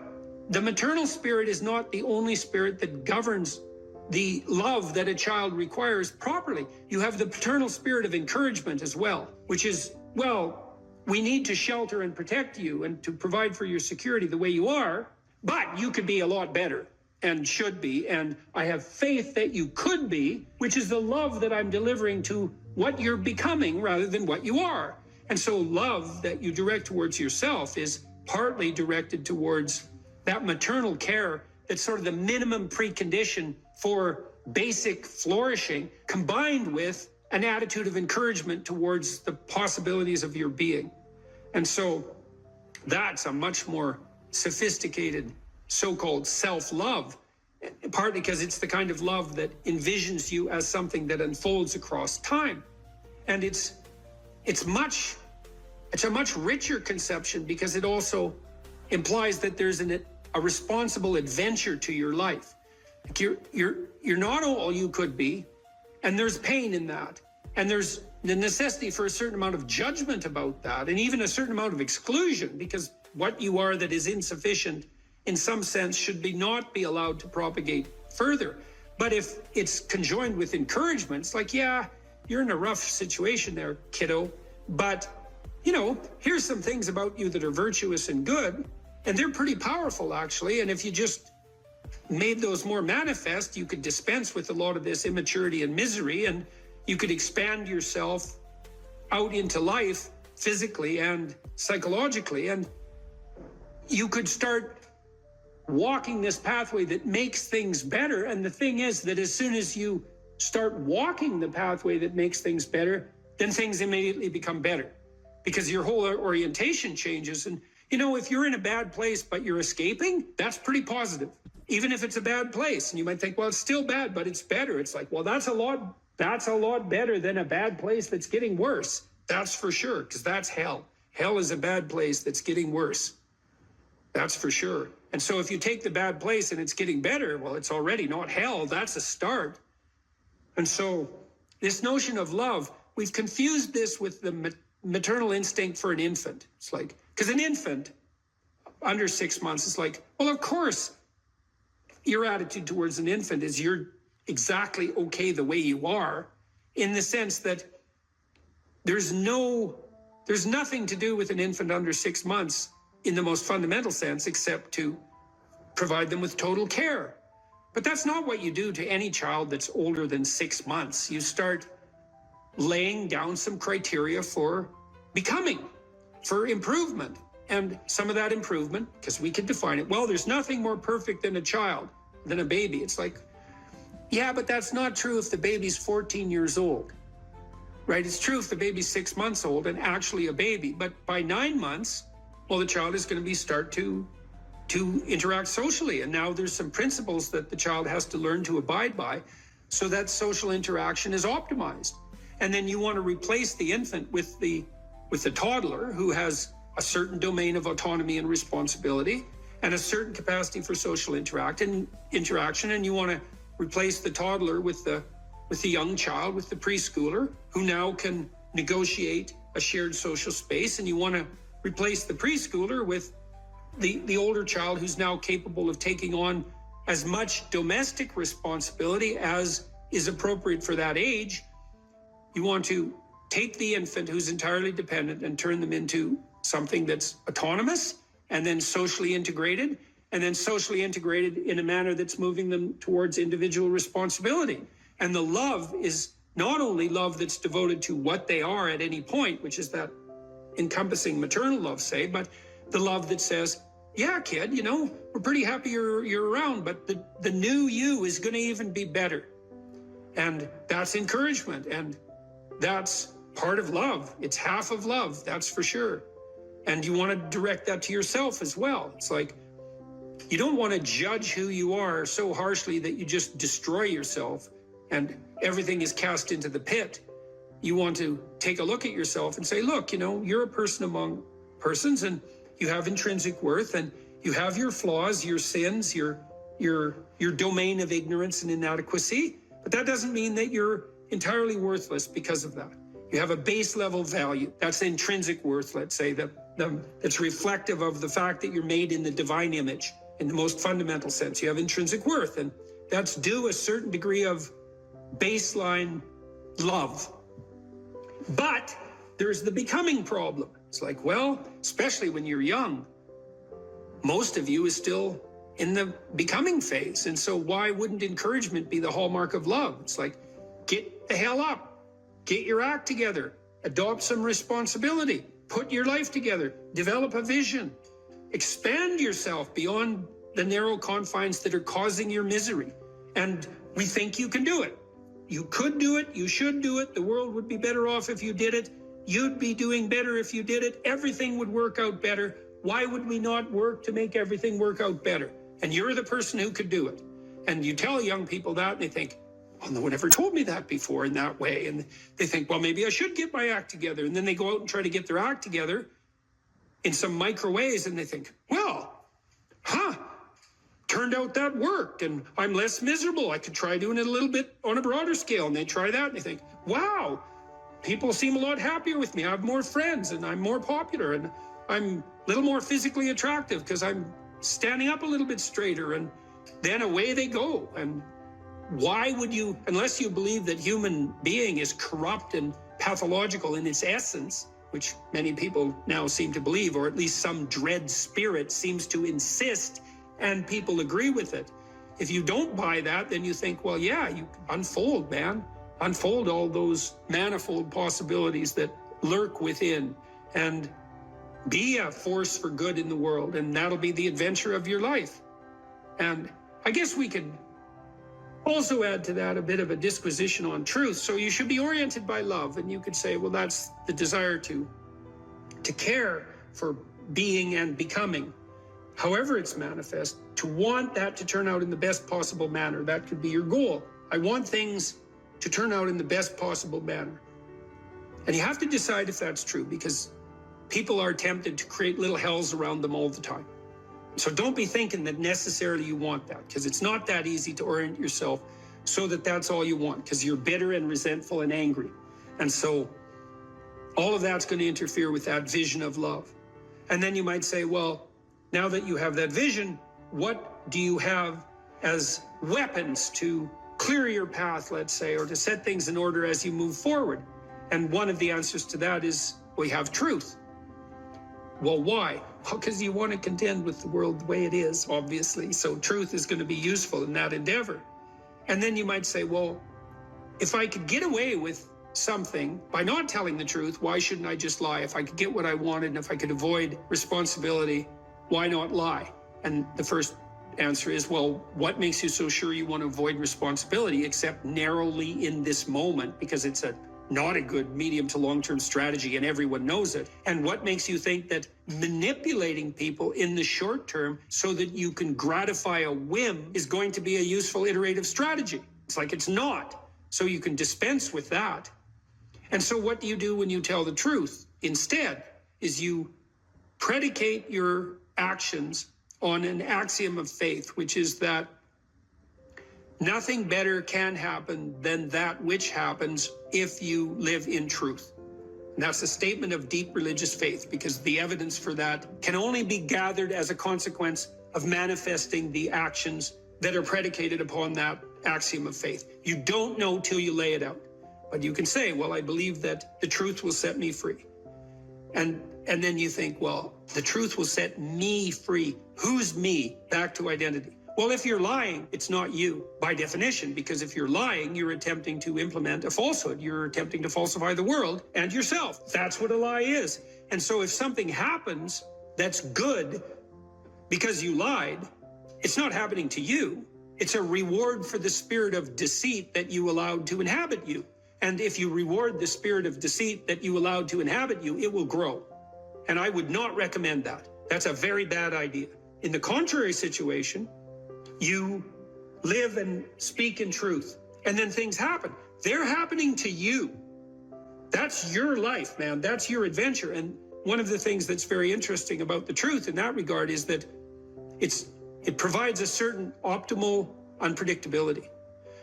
the maternal spirit is not the only spirit that governs the love that a child requires properly. You have the paternal spirit of encouragement as well, which is, well, we need to shelter and protect you and to provide for your security the way you are, but you could be a lot better and should be, and I have faith that you could be, which is the love that I'm delivering to what you're becoming rather than what you are. And so love that you direct towards yourself is partly directed towards that maternal care that's sort of the minimum precondition for basic flourishing combined with an attitude of encouragement towards the possibilities of your being. And so that's a much more sophisticated so-called self-love, partly because it's the kind of love that envisions you as something that unfolds across time. And it's a much richer conception because it also implies that there's a responsible adventure to your life. Like you're not all you could be, and there's pain in that. And there's the necessity for a certain amount of judgment about that, and even a certain amount of exclusion, because what you are that is insufficient in some sense should not be allowed to propagate further. But if it's conjoined with encouragement, it's like, yeah, you're in a rough situation there, kiddo, but here's some things about you that are virtuous and good, and they're pretty powerful actually. And if you just made those more manifest, you could dispense with a lot of this immaturity and misery, and you could expand yourself out into life physically and psychologically, and you could start walking this pathway that makes things better. And the thing is that as soon as you start walking the pathway that makes things better, then things immediately become better because your whole orientation changes. And if you're in a bad place but you're escaping, that's pretty positive, even if it's a bad place. And you might think, well, it's still bad, but it's better. It's like, well, that's a lot better than a bad place that's getting worse. That's for sure, because that's hell. Hell is a bad place that's getting worse. That's for sure. And so if you take the bad place and it's getting better, well, it's already not hell. That's a start. And so this notion of love, we've confused this with the maternal instinct for an infant. It's like, because an infant under 6 months is like, well, of course, your attitude towards an infant is you're exactly okay the way you are, in the sense that there's nothing to do with an infant under 6 months in the most fundamental sense, except to provide them with total care. But that's not what you do to any child that's older than 6 months. You start laying down some criteria for becoming, for improvement. And some of that improvement, because we can define it, well, there's nothing more perfect than a child, than a baby. It's like, yeah, but that's not true if the baby's 14 years old, right? It's true if the baby's 6 months old and actually a baby. But by 9 months, well, the child is going to start to interact socially. And now there's some principles that the child has to learn to abide by so that social interaction is optimized. And then you want to replace the infant with the toddler who has a certain domain of autonomy and responsibility and a certain capacity for social interaction. And you want to replace the toddler with the young child, with the preschooler, who now can negotiate a shared social space. And you want to replace the preschooler with the older child who's now capable of taking on as much domestic responsibility as is appropriate for that age. You want to take the infant who's entirely dependent and turn them into something that's autonomous and then socially integrated in a manner that's moving them towards individual responsibility. And the love is not only love that's devoted to what they are at any point, which is that encompassing maternal love, say, but the love that says, yeah, kid, we're pretty happy you're around, but the new you is going to even be better. And that's encouragement, and that's part of love. It's half of love, that's for sure. And you want to direct that to yourself as well. It's like, you don't want to judge who you are so harshly that you just destroy yourself and everything is cast into the pit. You want to take a look at yourself and say, look, you're a person among persons, and you have intrinsic worth, and you have your flaws, your sins, your domain of ignorance and inadequacy. But that doesn't mean that you're entirely worthless because of that. You have a base level value. That's intrinsic worth, let's say, that's reflective of the fact that you're made in the divine image in the most fundamental sense. You have intrinsic worth, and that's due a certain degree of baseline love. But there's the becoming problem. It's like, well, especially when you're young, most of you is still in the becoming phase. And so why wouldn't encouragement be the hallmark of love? It's like, get the hell up, get your act together, adopt some responsibility, put your life together, develop a vision, expand yourself beyond the narrow confines that are causing your misery. And We think you can do it. You could do it. You should do it. The world would be better off if you did it. You'd be doing better if you did it. Everything would work out better. Why would we not work to make everything work out better? And you're the person who could do it. And you tell young people that, and they think, well, no one ever told me that before in that way. And they think, well, maybe I should get my act together. And then they go out and try to get their act together in some micro ways, and they think, well, turned out that worked, and I'm less miserable. I could try doing it a little bit on a broader scale. And they try that, and they think, wow, people seem a lot happier with me. I have more friends, and I'm more popular, and I'm a little more physically attractive because I'm standing up a little bit straighter. And then away they go. And why would you, unless you believe that human being is corrupt and pathological in its essence, which many people now seem to believe, or at least some dread spirit seems to insist, and people agree with it. If you don't buy that, then you think, well, yeah, you unfold, man. Unfold all those manifold possibilities that lurk within, and be a force for good in the world, and that'll be the adventure of your life. And I guess we could also add to that a bit of a disquisition on truth. So you should be oriented by love, and you could say, well, that's the desire to care for being and becoming, however it's manifest, to want that to turn out in the best possible manner. That could be your goal. I want things to turn out in the best possible manner. And you have to decide if that's true, because people are tempted to create little hells around them all the time. So don't be thinking that necessarily you want that, because it's not that easy to orient yourself so that that's all you want, because you're bitter and resentful and angry. And so all of that's going to interfere with that vision of love. And then you might say, well, now that you have that vision, what do you have as weapons to clear your path, let's say, or to set things in order as you move forward? And one of the answers to that is, we have truth. Well, why? Well, because you want to contend with the world the way it is, obviously. So truth is going to be useful in that endeavor. And then you might say, well, if I could get away with something by not telling the truth, why shouldn't I just lie? If I could get what I wanted, and if I could avoid responsibility, why not lie? And the first answer is, well, what makes you so sure you want to avoid responsibility, except narrowly in this moment, because it's not a good medium to long-term strategy and everyone knows it? And what makes you think that manipulating people in the short term so that you can gratify a whim is going to be a useful iterative strategy? It's like it's not. So you can dispense with that. And so what do you do when you tell the truth? Instead, is you predicate your actions on an axiom of faith, which is that nothing better can happen than that which happens if you live in truth. And that's a statement of deep religious faith, because the evidence for that can only be gathered as a consequence of manifesting the actions that are predicated upon that axiom of faith. You don't know till you lay it out. But you can say, well, I believe that the truth will set me free. And then you think, well, the truth will set me free. Who's me? Back to identity. Well, if you're lying, it's not you by definition, because if you're lying, you're attempting to implement a falsehood. You're attempting to falsify the world and yourself. That's what a lie is. And so if something happens that's good because you lied, it's not happening to you. It's a reward for the spirit of deceit that you allowed to inhabit you. And if you reward the spirit of deceit that you allowed to inhabit you, it will grow. And I would not recommend that. That's a very bad idea. In the contrary situation, you live and speak in truth, and then things happen. They're happening to you. That's your life, man. That's your adventure. And one of the things that's very interesting about the truth in that regard is that it provides a certain optimal unpredictability.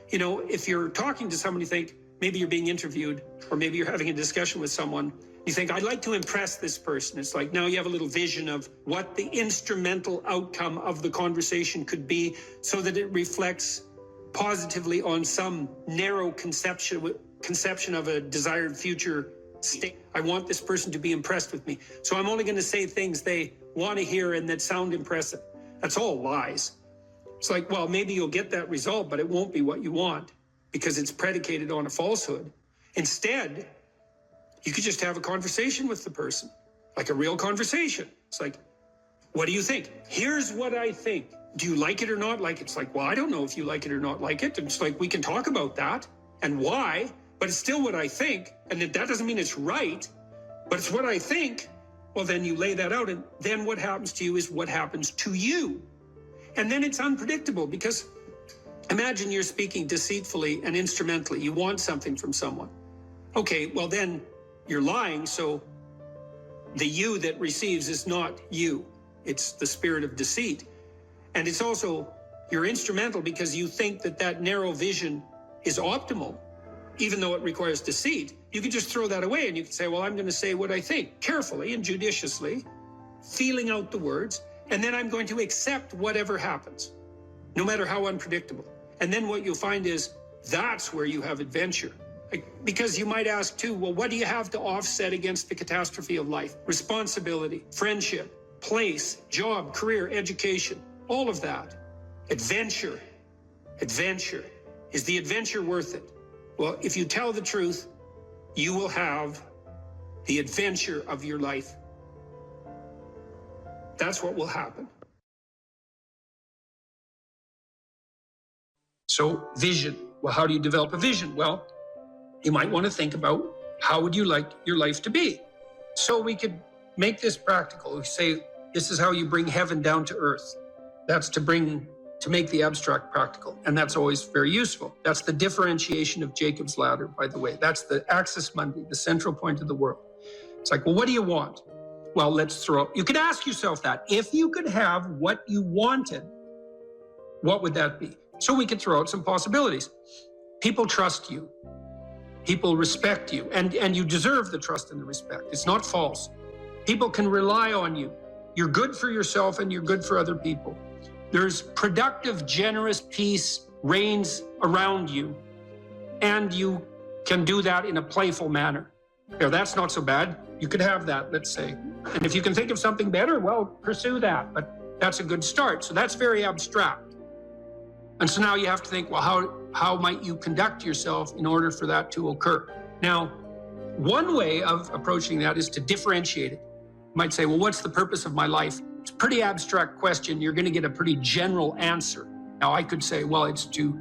You know, if you're talking to someone, you think maybe you're being interviewed, or maybe you're having a discussion with someone, you think, I'd like to impress this person. It's like now you have a little vision of what the instrumental outcome of the conversation could be, so that it reflects positively on some narrow conception of a desired future state. I want this person to be impressed with me, so I'm only going to say things they want to hear and that sound impressive. That's all lies. It's like, well, maybe you'll get that result, but it won't be what you want, because it's predicated on a falsehood. Instead, you could just have a conversation with the person, like a real conversation. It's like, what do you think? Here's what I think. do you like it or not like it? It's like, well, I don't know if you like it or not like it. It's like, we can talk about that and why, but it's still what I think. And that doesn't mean it's right, but it's what I think. Well, then you lay that out, and then what happens to you is what happens to you. And then it's unpredictable, because imagine you're speaking deceitfully and instrumentally. You want something from someone. Okay, well then you're lying, so the you that receives is not you. It's the spirit of deceit. And it's also, you're instrumental because you think that that narrow vision is optimal, even though it requires deceit. You can just throw that away and you can say, well, I'm going to say what I think, carefully and judiciously, feeling out the words, and then I'm going to accept whatever happens, no matter how unpredictable. And then what you'll find is that's where you have adventure. Because you might ask too, well, what do you have to offset against the catastrophe of life? Responsibility, friendship, place, job, career, education, all of that. Adventure. Adventure. Is the adventure worth it? Well, if you tell the truth, you will have the adventure of your life. That's what will happen. So, vision. Well, how do you develop a vision? Well, you might want to think about, how would you like your life to be? So we could make this practical. We say, this is how you bring heaven down to earth. That's to make the abstract practical. And that's always very useful. That's the differentiation of Jacob's ladder, by the way. That's the axis mundi, the central point of the world. It's like, well, what do you want? Well, let's you could ask yourself that. If you could have what you wanted, what would that be? So we could throw out some possibilities. People trust you. People respect you. And you deserve the trust and the respect. It's not false. People can rely on you. You're good for yourself and you're good for other people. There's productive, generous peace reigns around you. And you can do that in a playful manner. Now, that's not so bad. You could have that, let's say. And if you can think of something better, well, pursue that. But that's a good start. So that's very abstract. And so now you have to think, well, how might you conduct yourself in order for that to occur? Now, one way of approaching that is to differentiate it. You might say, well, what's the purpose of my life? It's a pretty abstract question. You're going to get a pretty general answer. Now, I could say, well, it's to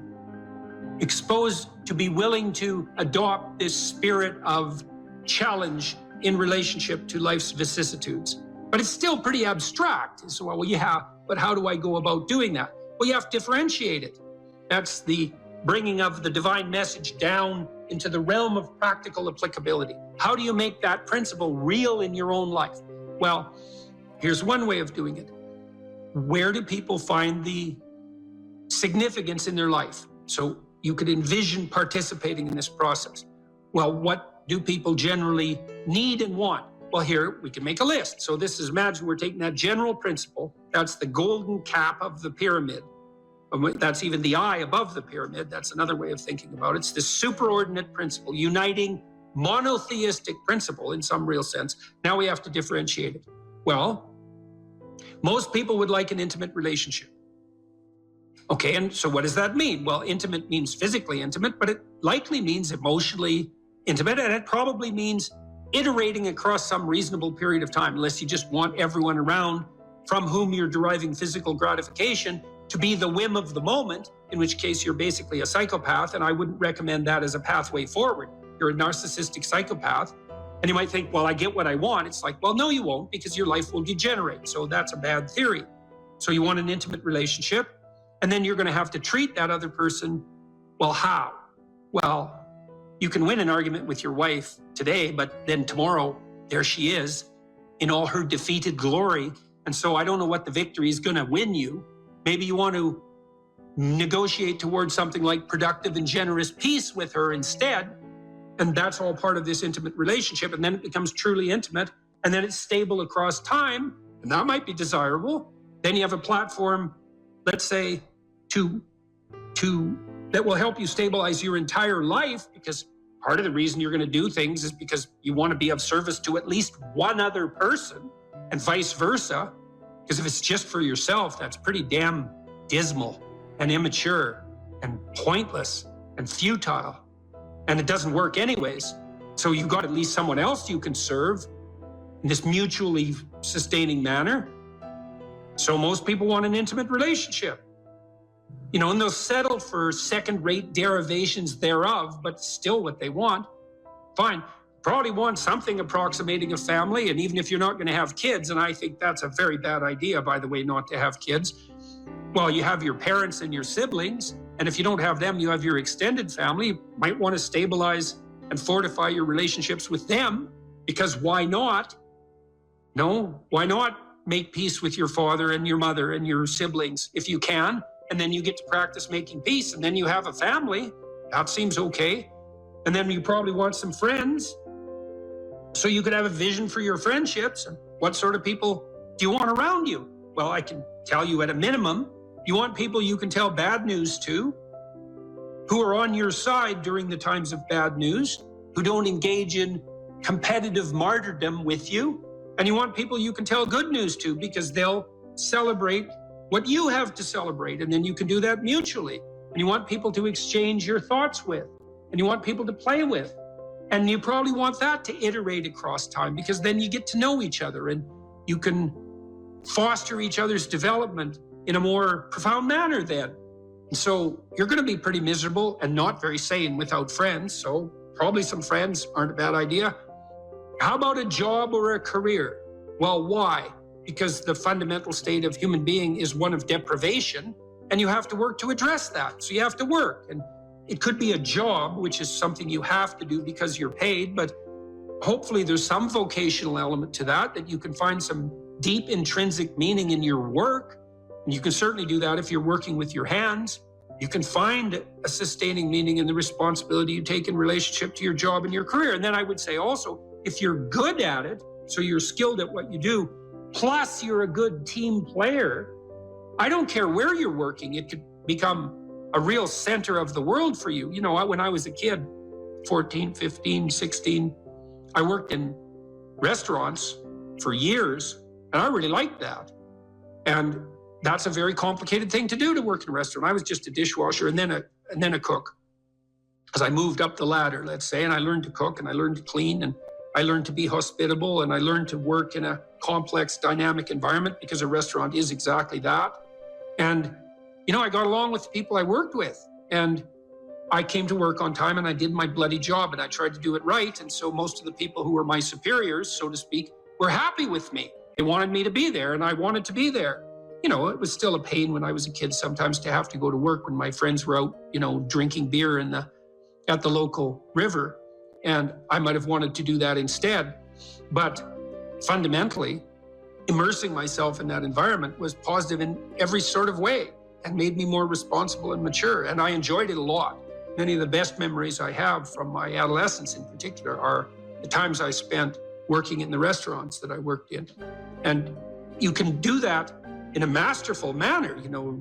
be willing to adopt this spirit of challenge in relationship to life's vicissitudes. But it's still pretty abstract. So, well, yeah, but how do I go about doing that? Well, you have to differentiate it. That's the bringing of the divine message down into the realm of practical applicability. How do you make that principle real in your own life? Well, here's one way of doing it. Where do people find the significance in their life? So you could envision participating in this process. Well, what do people generally need and want? Well, here we can make a list. So this is, imagine we're taking that general principle. That's the golden cap of the pyramid. That's even the eye above the pyramid. That's another way of thinking about it. It's this superordinate principle, uniting monotheistic principle in some real sense. Now we have to differentiate it. Well, most people would like an intimate relationship. Okay, and so what does that mean? Well, intimate means physically intimate, but it likely means emotionally intimate, and it probably means iterating across some reasonable period of time, unless you just want everyone around from whom you're deriving physical gratification to be the whim of the moment, in which case you're basically a psychopath, and I wouldn't recommend that as a pathway forward. You're a narcissistic psychopath. And you might think, well, I get what I want. It's like, well, no, you won't, because your life will degenerate. So that's a bad theory. So you want an intimate relationship, and then you're going to have to treat that other person. Well, how? Well, you can win an argument with your wife today, but then tomorrow, there she is in all her defeated glory. And so I don't know what the victory is going to win you. Maybe you want to negotiate towards something like productive and generous peace with her instead. And that's all part of this intimate relationship. And then it becomes truly intimate. And then it's stable across time. And that might be desirable. Then you have a platform, let's say, that will help you stabilize your entire life, because part of the reason you're going to do things is because you want to be of service to at least one other person, and vice versa. Because if it's just for yourself, that's pretty damn dismal and immature and pointless and futile. And it doesn't work anyways. So you've got at least someone else you can serve in this mutually sustaining manner. So most people want an intimate relationship. And they'll settle for second-rate derivations thereof, but still what they want. Fine. Probably want something approximating a family, and even if you're not going to have kids, and I think that's a very bad idea, by the way, not to have kids. Well, you have your parents and your siblings, and if you don't have them, you have your extended family. You might want to stabilize and fortify your relationships with them, because why not? No, why not make peace with your father and your mother and your siblings if you can? And then you get to practice making peace, and then you have a family. That seems okay. And then you probably want some friends. So you could have a vision for your friendships. And what sort of people do you want around you? Well, I can tell you at a minimum, you want people you can tell bad news to, who are on your side during the times of bad news, who don't engage in competitive martyrdom with you. And you want people you can tell good news to, because they'll celebrate what you have to celebrate, and then you can do that mutually. And you want people to exchange your thoughts with, and you want people to play with. And you probably want that to iterate across time, because then you get to know each other and you can foster each other's development in a more profound manner then. And so you're going to be pretty miserable and not very sane without friends. So probably some friends aren't a bad idea. How about a job or a career? Well, why? Because the fundamental state of human being is one of deprivation, and you have to work to address that. So you have to work. And it could be a job, which is something you have to do because you're paid, but hopefully there's some vocational element to that you can find some deep intrinsic meaning in your work. And you can certainly do that if you're working with your hands. You can find a sustaining meaning in the responsibility you take in relationship to your job and your career. And then I would say also, if you're good at it, so you're skilled at what you do, plus you're a good team player, I don't care where you're working, it could become a real center of the world for you. When I was a kid, 14, 15, 16, I worked in restaurants for years, and I really liked that. And that's a very complicated thing to do, to work in a restaurant. I was just a dishwasher and then a cook, because I moved up the ladder, let's say, and I learned to cook and I learned to clean and I learned to be hospitable and I learned to work in a complex, dynamic environment, because a restaurant is exactly that. And, I got along with the people I worked with, and I came to work on time and I did my bloody job and I tried to do it right. And so most of the people who were my superiors, so to speak, were happy with me. They wanted me to be there and I wanted to be there. It was still a pain when I was a kid sometimes to have to go to work when my friends were out, drinking beer at the local river. And I might have wanted to do that instead. But fundamentally, immersing myself in that environment was positive in every sort of way and made me more responsible and mature. And I enjoyed it a lot. Many of the best memories I have from my adolescence in particular are the times I spent working in the restaurants that I worked in. And you can do that in a masterful manner.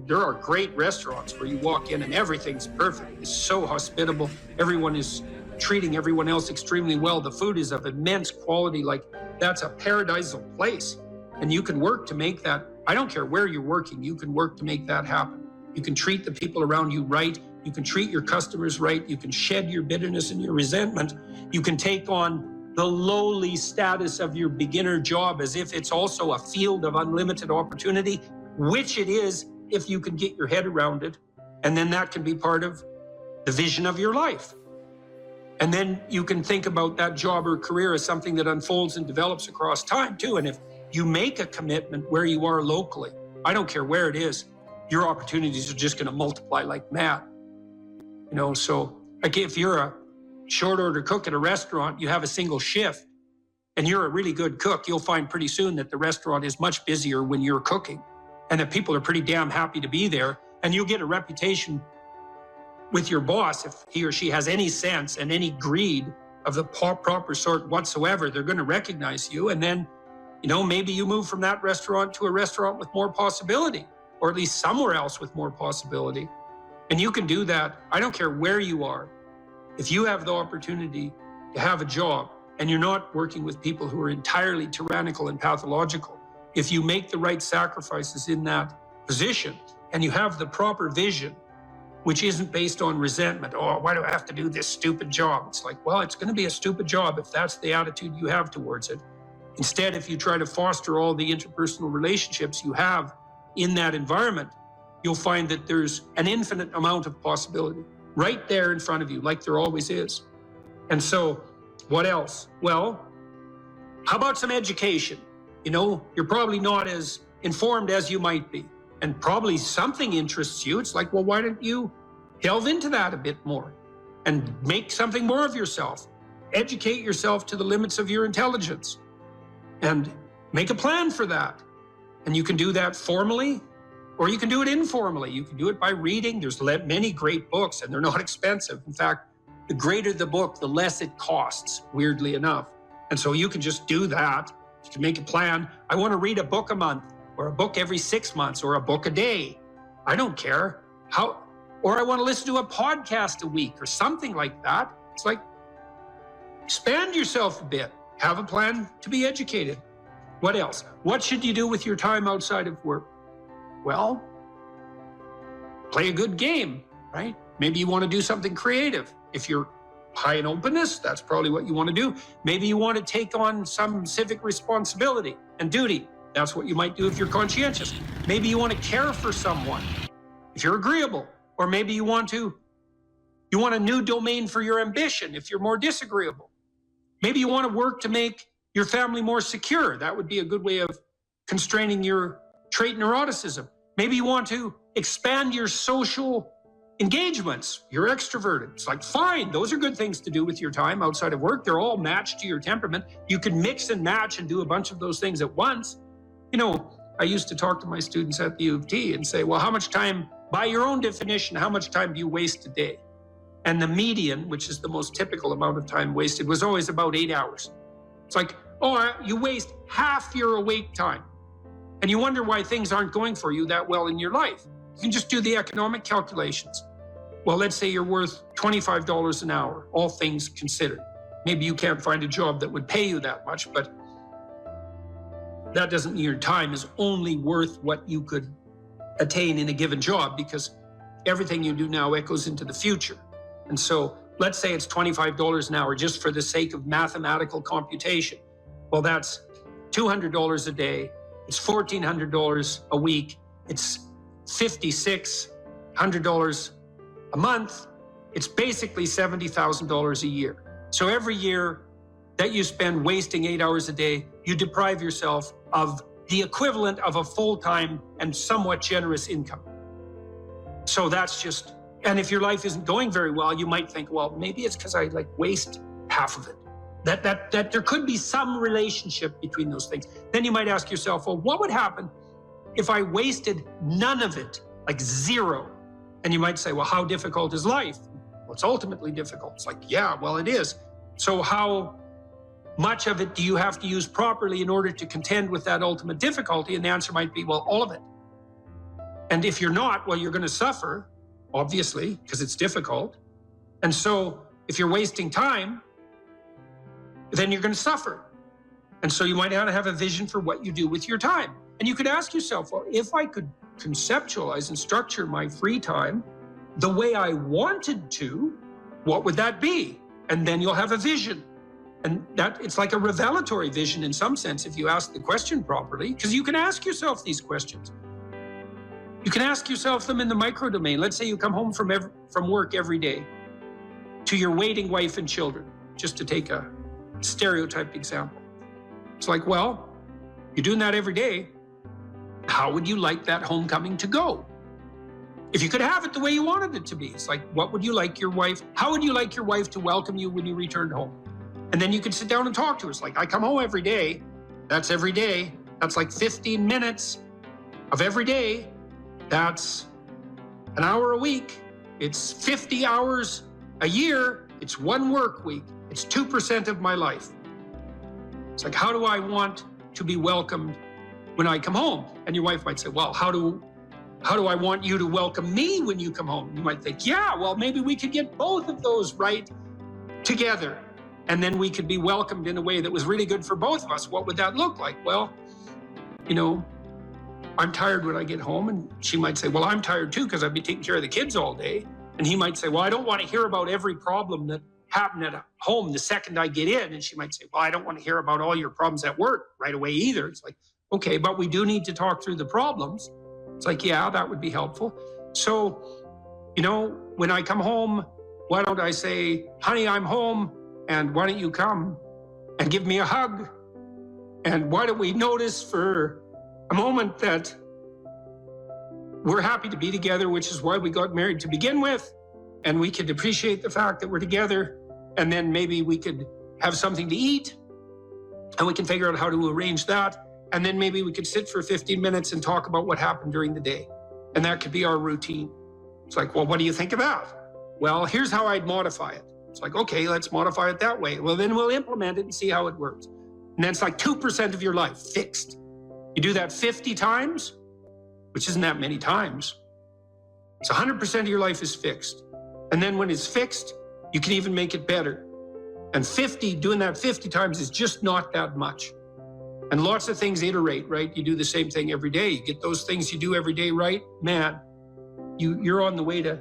There are great restaurants where you walk in and everything's perfect. It's so hospitable. Everyone is treating everyone else extremely well. The food is of immense quality. Like, that's a paradisal place. And you can work to make that. I don't care where you're working, you can work to make that happen. You can treat the people around you right. You can treat your customers right. You can shed your bitterness and your resentment. You can take on the lowly status of your beginner job as if it's also a field of unlimited opportunity, which it is if you can get your head around it. And then that can be part of the vision of your life. And then you can think about that job or career as something that unfolds and develops across time too. And if you make a commitment where you are locally, I don't care where it is, your opportunities are just going to multiply like mad. So like if you're a short order cook at a restaurant, you have a single shift and you're a really good cook, you'll find pretty soon that the restaurant is much busier when you're cooking and that people are pretty damn happy to be there. And you'll get a reputation with your boss. If he or she has any sense and any greed of the proper sort whatsoever, they're going to recognize you. And then, maybe you move from that restaurant to a restaurant with more possibility, or at least somewhere else with more possibility. And you can do that. I don't care where you are. If you have the opportunity to have a job and you're not working with people who are entirely tyrannical and pathological, if you make the right sacrifices in that position and you have the proper vision, which isn't based on resentment. Oh, why do I have to do this stupid job? It's like, well, it's going to be a stupid job if that's the attitude you have towards it. Instead, if you try to foster all the interpersonal relationships you have in that environment, you'll find that there's an infinite amount of possibility right there in front of you, like there always is. And so, what else? Well, how about some education? You know, you're probably not as informed as you might be, and probably something interests you. It's like, well, why don't you delve into that a bit more and make something more of yourself? Educate yourself to the limits of your intelligence and make a plan for that. And you can do that formally, or you can do it informally. You can do it by reading. There's many great books, and they're not expensive. In fact, the greater the book, the less it costs, weirdly enough. And so you can just do that. You can make a plan. I want to read a book a month, or a book every 6 months, or a book a day. I don't care. Or I want to listen to a podcast a week, or something like that. It's like, expand yourself a bit. Have a plan to be educated. What else? What should you do with your time outside of work? Well, play a good game, right? Maybe you want to do something creative. If you're high in openness, that's probably what you want to do. Maybe you want to take on some civic responsibility and duty. That's what you might do if you're conscientious. Maybe you want to care for someone if you're agreeable. Or maybe you want a new domain for your ambition if you're more disagreeable. Maybe you want to work to make your family more secure. That would be a good way of constraining your trait neuroticism. Maybe you want to expand your social engagements. You're extroverted. It's like, fine, those are good things to do with your time outside of work. They're all matched to your temperament. You can mix and match and do a bunch of those things at once. You know, I used to talk to my students at the U of T and say, well, how much time, by your own definition, how much time do you waste a day? And the median, which is the most typical amount of time wasted, was always about 8 hours. It's like, oh, you waste half your awake time. And you wonder why things aren't going for you that well in your life. You can just do the economic calculations. Well, let's say you're worth $25 an hour, all things considered. Maybe you can't find a job that would pay you that much, but that doesn't mean your time is only worth what you could attain in a given job, because everything you do now echoes into the future. And so let's say it's $25 an hour just for the sake of mathematical computation. Well, that's $200 a day. It's $1,400 a week. It's $5,600 a month. It's basically $70,000 a year. So every year that you spend wasting 8 hours a day, you deprive yourself of the equivalent of a full-time and somewhat generous income. So that's just, and if your life isn't going very well, you might think, well, maybe it's because I waste half of it. That there could be some relationship between those things. Then you might ask yourself, well, what would happen if I wasted none of it, like zero? And you might say, well, how difficult is life? Well, it's ultimately difficult. It's like, yeah, well, it is. So how much of it do you have to use properly in order to contend with that ultimate difficulty? And the answer might be, well, all of it. And if you're not, well, you're going to suffer, obviously, because it's difficult. And so if you're wasting time, then you're going to suffer. And so you might want to have a vision for what you do with your time. And you could ask yourself, well, if I could conceptualize and structure my free time the way I wanted to, what would that be? And then you'll have a vision. And that it's like a revelatory vision in some sense if you ask the question properly, because you can ask yourself these questions. You can ask yourself them in the micro domain. Let's say you come home from work every day to your waiting wife and children, just to take a stereotyped example. It's like, well, you're doing that every day. How would you like that homecoming to go? If you could have it the way you wanted it to be, it's like, what would you like your wife, how would you like your wife to welcome you when you returned home? And then you could sit down and talk to her. It's like, I come home every day. That's every day. That's like 15 minutes of every day. That's an hour a week. It's 50 hours a year. It's 1 work week. It's 2% of my life. It's like, how do I want to be welcomed when I come home? And your wife might say, well, how do I want you to welcome me when you come home? You might think, yeah, well, maybe we could get both of those right together. And then we could be welcomed in a way that was really good for both of us. What would that look like? Well, you know, I'm tired when I get home. And she might say, well, I'm tired too, because I've been taking care of the kids all day. And he might say, well, I don't want to hear about every problem that happened at home the second I get in. And she might say, well, I don't want to hear about all your problems at work right away either. It's like, okay, but we do need to talk through the problems. It's like, yeah, that would be helpful. So, you know, when I come home, why don't I say, honey, I'm home, and why don't you come and give me a hug? And why don't we notice for a moment that we're happy to be together, which is why we got married to begin with, and we could appreciate the fact that we're together, and then maybe we could have something to eat, and we can figure out how to arrange that, and then maybe we could sit for 15 minutes and talk about what happened during the day. And that could be our routine. It's like, well, what do you think of that? Well, here's how I'd modify it. It's like, okay, let's modify it that way. Well, then we'll implement it and see how it works. And then it's like 2% of your life fixed. You do that 50 times, which isn't that many times. It's 100% of your life is fixed. And then when it's fixed, you can even make it better. And doing that 50 times is just not that much. And lots of things iterate, right? You do the same thing every day. You get those things you do every day right, man, you're on the way to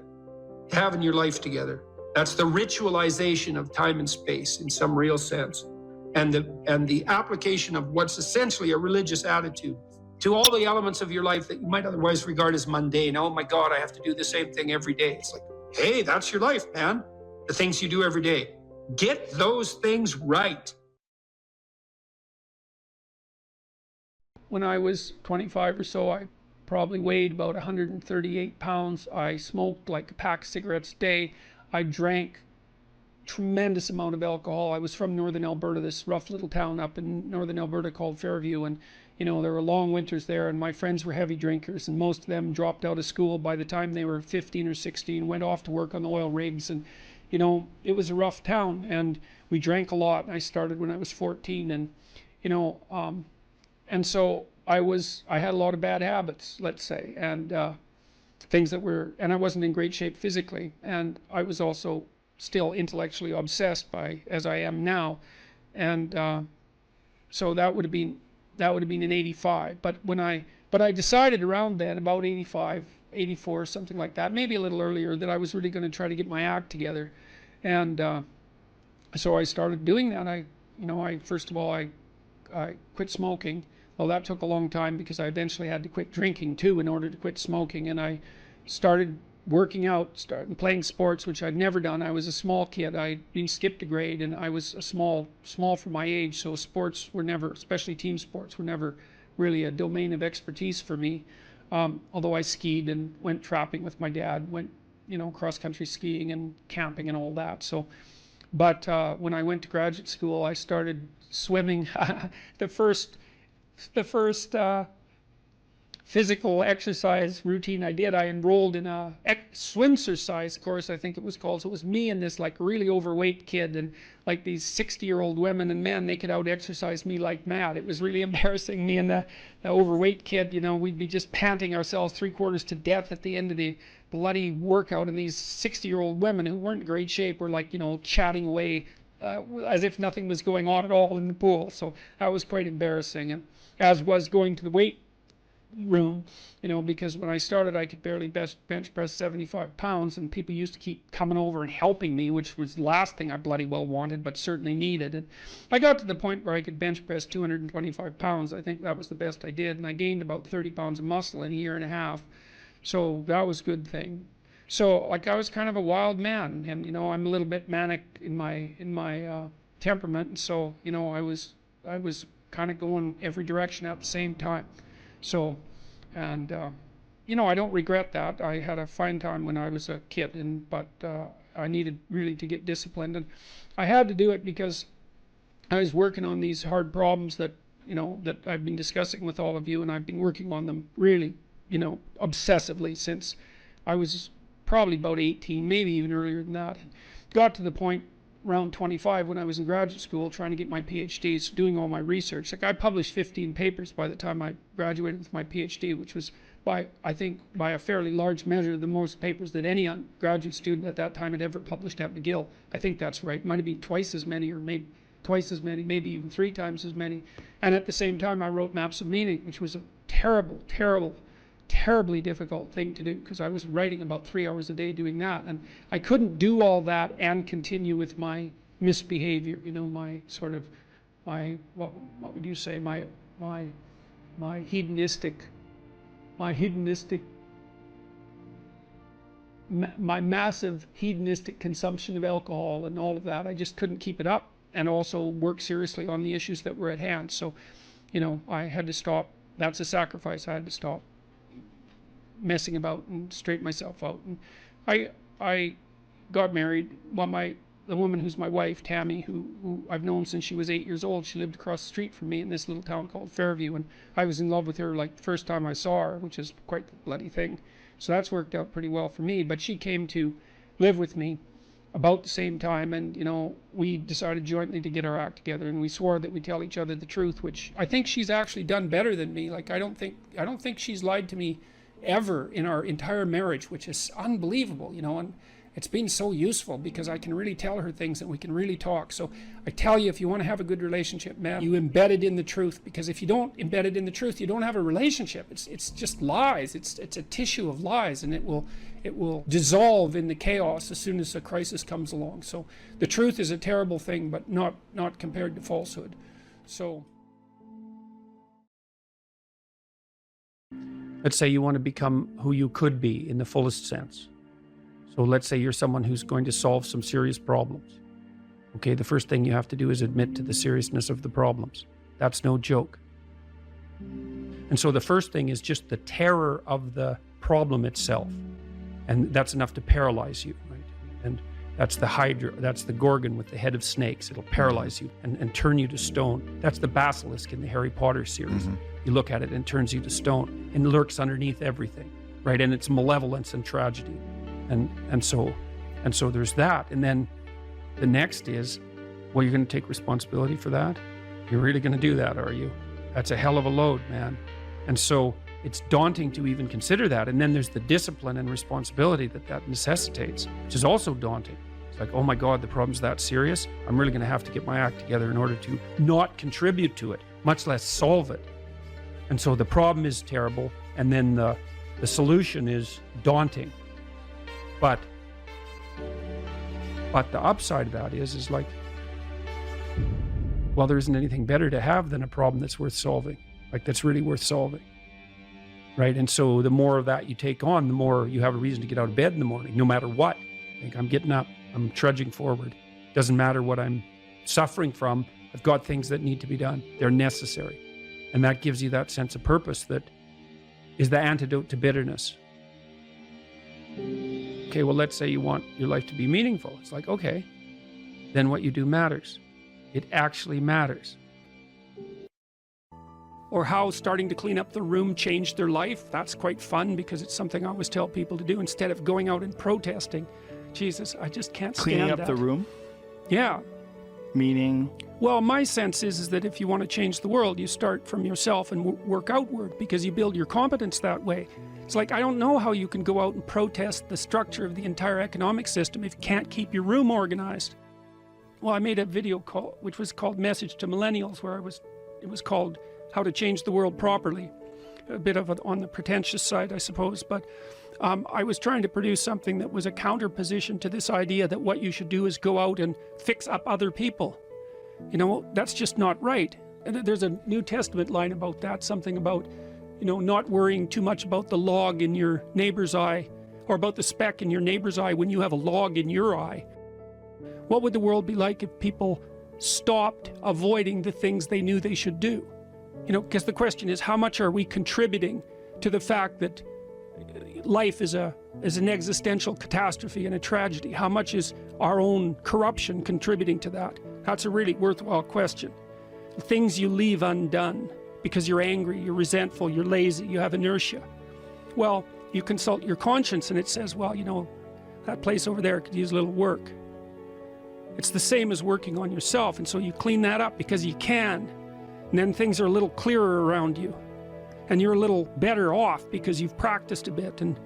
having your life together. That's the ritualization of time and space in some real sense. And the application of what's essentially a religious attitude to all the elements of your life that you might otherwise regard as mundane. Oh my God, I have to do the same thing every day. It's like, hey, that's your life, man. The things you do every day. Get those things right. When I was 25 or so, I probably weighed about 138 pounds. I smoked like a pack of cigarettes a day. I drank tremendous amount of alcohol. I was from northern Alberta, this rough little town up in northern Alberta called Fairview, and you know, there were long winters there, and my friends were heavy drinkers, and most of them dropped out of school by the time they were 15 or 16, went off to work on the oil rigs, and you know, it was a rough town, and we drank a lot. I started when I was 14, and you know, and so I had a lot of bad habits, let's say, and things that were, and I wasn't in great shape physically, and I was also still intellectually obsessed by, as I am now, and so that would have been in 85. But I decided around then, about 85, 84, something like that, maybe a little earlier, that I was really going to try to get my act together, and so I started doing that. First of all, I quit smoking. Well, that took a long time because I eventually had to quit drinking too in order to quit smoking, and I started working out, started playing sports, which I'd never done. I was a small kid. I'd been skipped a grade, and I was small for my age, so sports were never, especially team sports, were never really a domain of expertise for me. Although I skied and went trapping with my dad, went, you know, cross-country skiing and camping and all that. So, but when I went to graduate school, I started swimming. The first physical exercise routine I did, I enrolled in a swimsercise course, I think it was called. So it was me and this like really overweight kid, and like these 60-year-old women and men, they could out exercise me like mad. It was really embarrassing. Me and the overweight kid, you know, we'd be just panting ourselves 3/4 to death at the end of the bloody workout, and these 60-year-old women who weren't in great shape were like, you know, chatting away as if nothing was going on at all in the pool. So that was quite embarrassing, and as was going to the weight room, you know, because when I started I could barely bench press 75 pounds, and people used to keep coming over and helping me, which was the last thing I bloody well wanted, but certainly needed. And I got to the point where I could bench press 225 pounds. I think that was the best I did, and I gained about 30 pounds of muscle in a year and a half. So that was a good thing. So like I was kind of a wild man, and you know, I'm a little bit manic in my temperament, and so you know, I was kind of going every direction at the same time. So, and you know, I don't regret that. I had a fine time when I was a kid, but I needed really to get disciplined, and I had to do it because I was working on these hard problems that, you know, that I've been discussing with all of you, and I've been working on them really, you know, obsessively since I was probably about 18, maybe even earlier than that. Got to the point around 25 when I was in graduate school trying to get my PhD, doing all my research. Like I published 15 papers by the time I graduated with my PhD, which was I think by a fairly large measure the most papers that any graduate student at that time had ever published at McGill. I think that's right. It might have been twice as many, or maybe twice as many, maybe even 3 times as many. And at the same time I wrote Maps of Meaning, which was a terribly difficult thing to do, because I was writing about 3 hours a day doing that, and I couldn't do all that and continue with my misbehavior, you know, my sort of what would you say, my hedonistic my hedonistic, my massive hedonistic consumption of alcohol and all of that. I just couldn't keep it up, and also work seriously on the issues that were at hand. So, you know, I had to stop. That's a sacrifice. I had to stop messing about and straighten myself out. And I got married. Well, the woman who's my wife, Tammy, who I've known since she was 8 years old, she lived across the street from me in this little town called Fairview, and I was in love with her like the first time I saw her, which is quite the bloody thing. So that's worked out pretty well for me. But she came to live with me about the same time, and you know, we decided jointly to get our act together, and we swore that we'd tell each other the truth, which I think she's actually done better than me. Like I don't think she's lied to me ever in our entire marriage, which is unbelievable, you know. And it's been so useful because I can really tell her things and we can really talk. So I tell you, if you want to have a good relationship, man, you embed it in the truth, because if you don't embed it in the truth, you don't have a relationship. It's just lies. It's a tissue of lies, and it will dissolve in the chaos as soon as a crisis comes along. So the truth is a terrible thing, but not compared to falsehood. So let's say you want to become who you could be in the fullest sense. So let's say you're someone who's going to solve some serious problems. Okay, the first thing you have to do is admit to the seriousness of the problems. That's no joke. And so the first thing is just the terror of the problem itself. And that's enough to paralyze you, right? And that's the Hydra, that's the Gorgon with the head of snakes. It'll paralyze you and turn you to stone. That's the basilisk in the Harry Potter series. You look at it and it turns you to stone and lurks underneath everything, right? And it's malevolence and tragedy. And so there's that. And then the next is, well, you're going to take responsibility for that? You're really going to do that, are you? That's a hell of a load, man. And so it's daunting to even consider that. And then there's the discipline and responsibility that necessitates, which is also daunting. It's like, oh my God, the problem's that serious? I'm really going to have to get my act together in order to not contribute to it, much less solve it. And so the problem is terrible, and then the solution is daunting. But the upside of that is like, well, there isn't anything better to have than a problem that's worth solving, like that's really worth solving, right? And so the more of that you take on, the more you have a reason to get out of bed in the morning, no matter what. Like, I'm getting up, I'm trudging forward. Doesn't matter what I'm suffering from. I've got things that need to be done. They're necessary. And that gives you that sense of purpose that is the antidote to bitterness. Okay, well, let's say you want your life to be meaningful. It's like, okay, then what you do matters. It actually matters. Or how starting to clean up the room changed their life. That's quite fun because it's something I always tell people to do instead of going out and protesting. Jesus, I just can't stand that. Cleaning up the room? Yeah. Meaning? Well, my sense is that if you want to change the world, you start from yourself and work outward, because you build your competence that way. It's like, I don't know how you can go out and protest the structure of the entire economic system if you can't keep your room organized. Well, I made a video call, which was called Message to Millennials, where it was called How to Change the World Properly. A bit of on the pretentious side, I suppose, but I was trying to produce something that was a counterposition to this idea that what you should do is go out and fix up other people. You know, that's just not right. And there's a New Testament line about that, something about, you know, not worrying too much about the log in your neighbor's eye, or about the speck in your neighbor's eye when you have a log in your eye. What would the world be like if people stopped avoiding the things they knew they should do? You know, because the question is, how much are we contributing to the fact that life is an existential catastrophe and a tragedy? How much is our own corruption contributing to that? That's a really worthwhile question. The things you leave undone because you're angry, you're resentful, you're lazy, you have inertia. Well, you consult your conscience and it says, well, you know, that place over there could use a little work. It's the same as working on yourself, and so you clean that up because you can. And then things are a little clearer around you. And you're a little better off because you've practiced a bit, and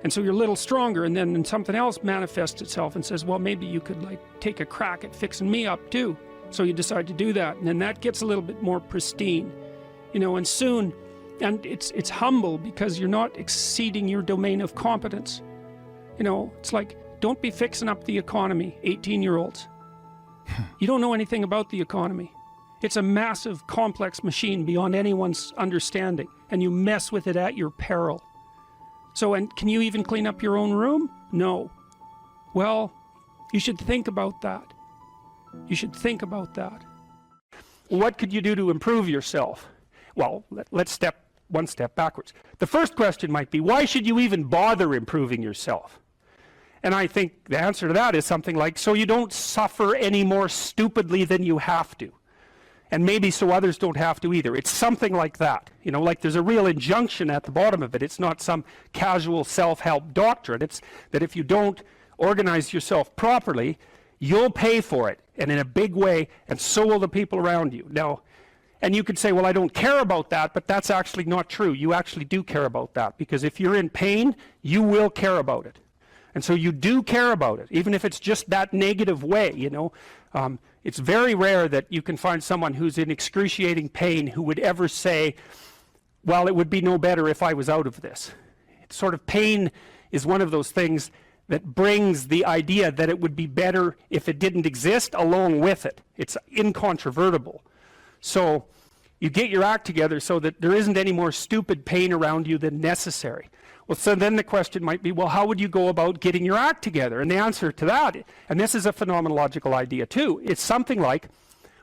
so you're a little stronger, and then something else manifests itself and says, well, maybe you could like take a crack at fixing me up too. So you decide to do that, and then that gets a little bit more pristine, you know, and soon, and it's humble because you're not exceeding your domain of competence. You know, it's like, don't be fixing up the economy, 18-year-olds. You don't know anything about the economy. It's a massive, complex machine beyond anyone's understanding, and you mess with it at your peril. So, and can you even clean up your own room? No. Well, you should think about that. You should think about that. What could you do to improve yourself? Well, let's step one step backwards. The first question might be, why should you even bother improving yourself? And I think the answer to that is something like, so you don't suffer any more stupidly than you have to. And maybe so others don't have to either. It's something like that. You know, like there's a real injunction at the bottom of it. It's not some casual self-help doctrine. It's that if you don't organize yourself properly, you'll pay for it, and in a big way, and so will the people around you. Now, and you could say, well, I don't care about that, but that's actually not true. You actually do care about that, because if you're in pain, you will care about it. And so you do care about it, even if it's just that negative way, you know. It's very rare that you can find someone who's in excruciating pain who would ever say, well, it would be no better if I was out of this. It's sort of pain is one of those things that brings the idea that it would be better if it didn't exist along with it. It's incontrovertible. So you get your act together so that there isn't any more stupid pain around you than necessary. Well, so then the question might be, well, how would you go about getting your act together? And the answer to that, and this is a phenomenological idea too, it's something like,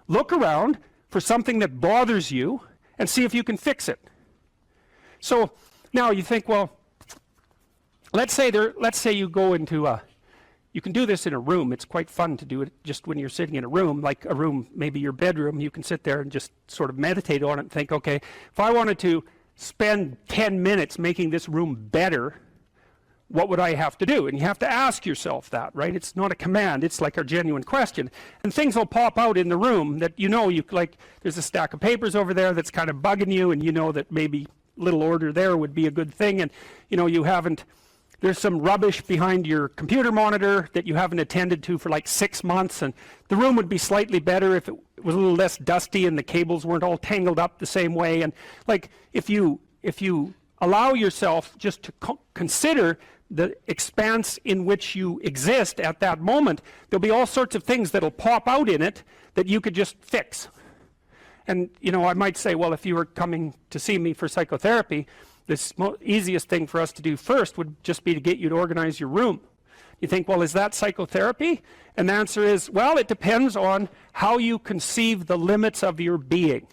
look around for something that bothers you and see if you can fix it. So now you think, well, let's say you go into you can do this in a room. It's quite fun to do it just when you're sitting in a room, like a room, maybe your bedroom. You can sit there and just sort of meditate on it and think, okay, if I wanted to spend 10 minutes making this room better, what would I have to do? And you have to ask yourself that, right? It's not a command, it's like a genuine question. And things will pop out in the room that you know, like there's a stack of papers over there that's kind of bugging you, and you know that maybe little order there would be a good thing, and you know you haven't, there's some rubbish behind your computer monitor that you haven't attended to for like 6 months, and the room would be slightly better if it was a little less dusty and the cables weren't all tangled up the same way. And like if you allow yourself just to consider the expanse in which you exist at that moment, there'll be all sorts of things that'll pop out in it that you could just fix. And you know, I might say, well, if you were coming to see me for psychotherapy, the easiest thing for us to do first would just be to get you to organize your room. You think, well, is that psychotherapy? And the answer is, well, it depends on how you conceive the limits of your being.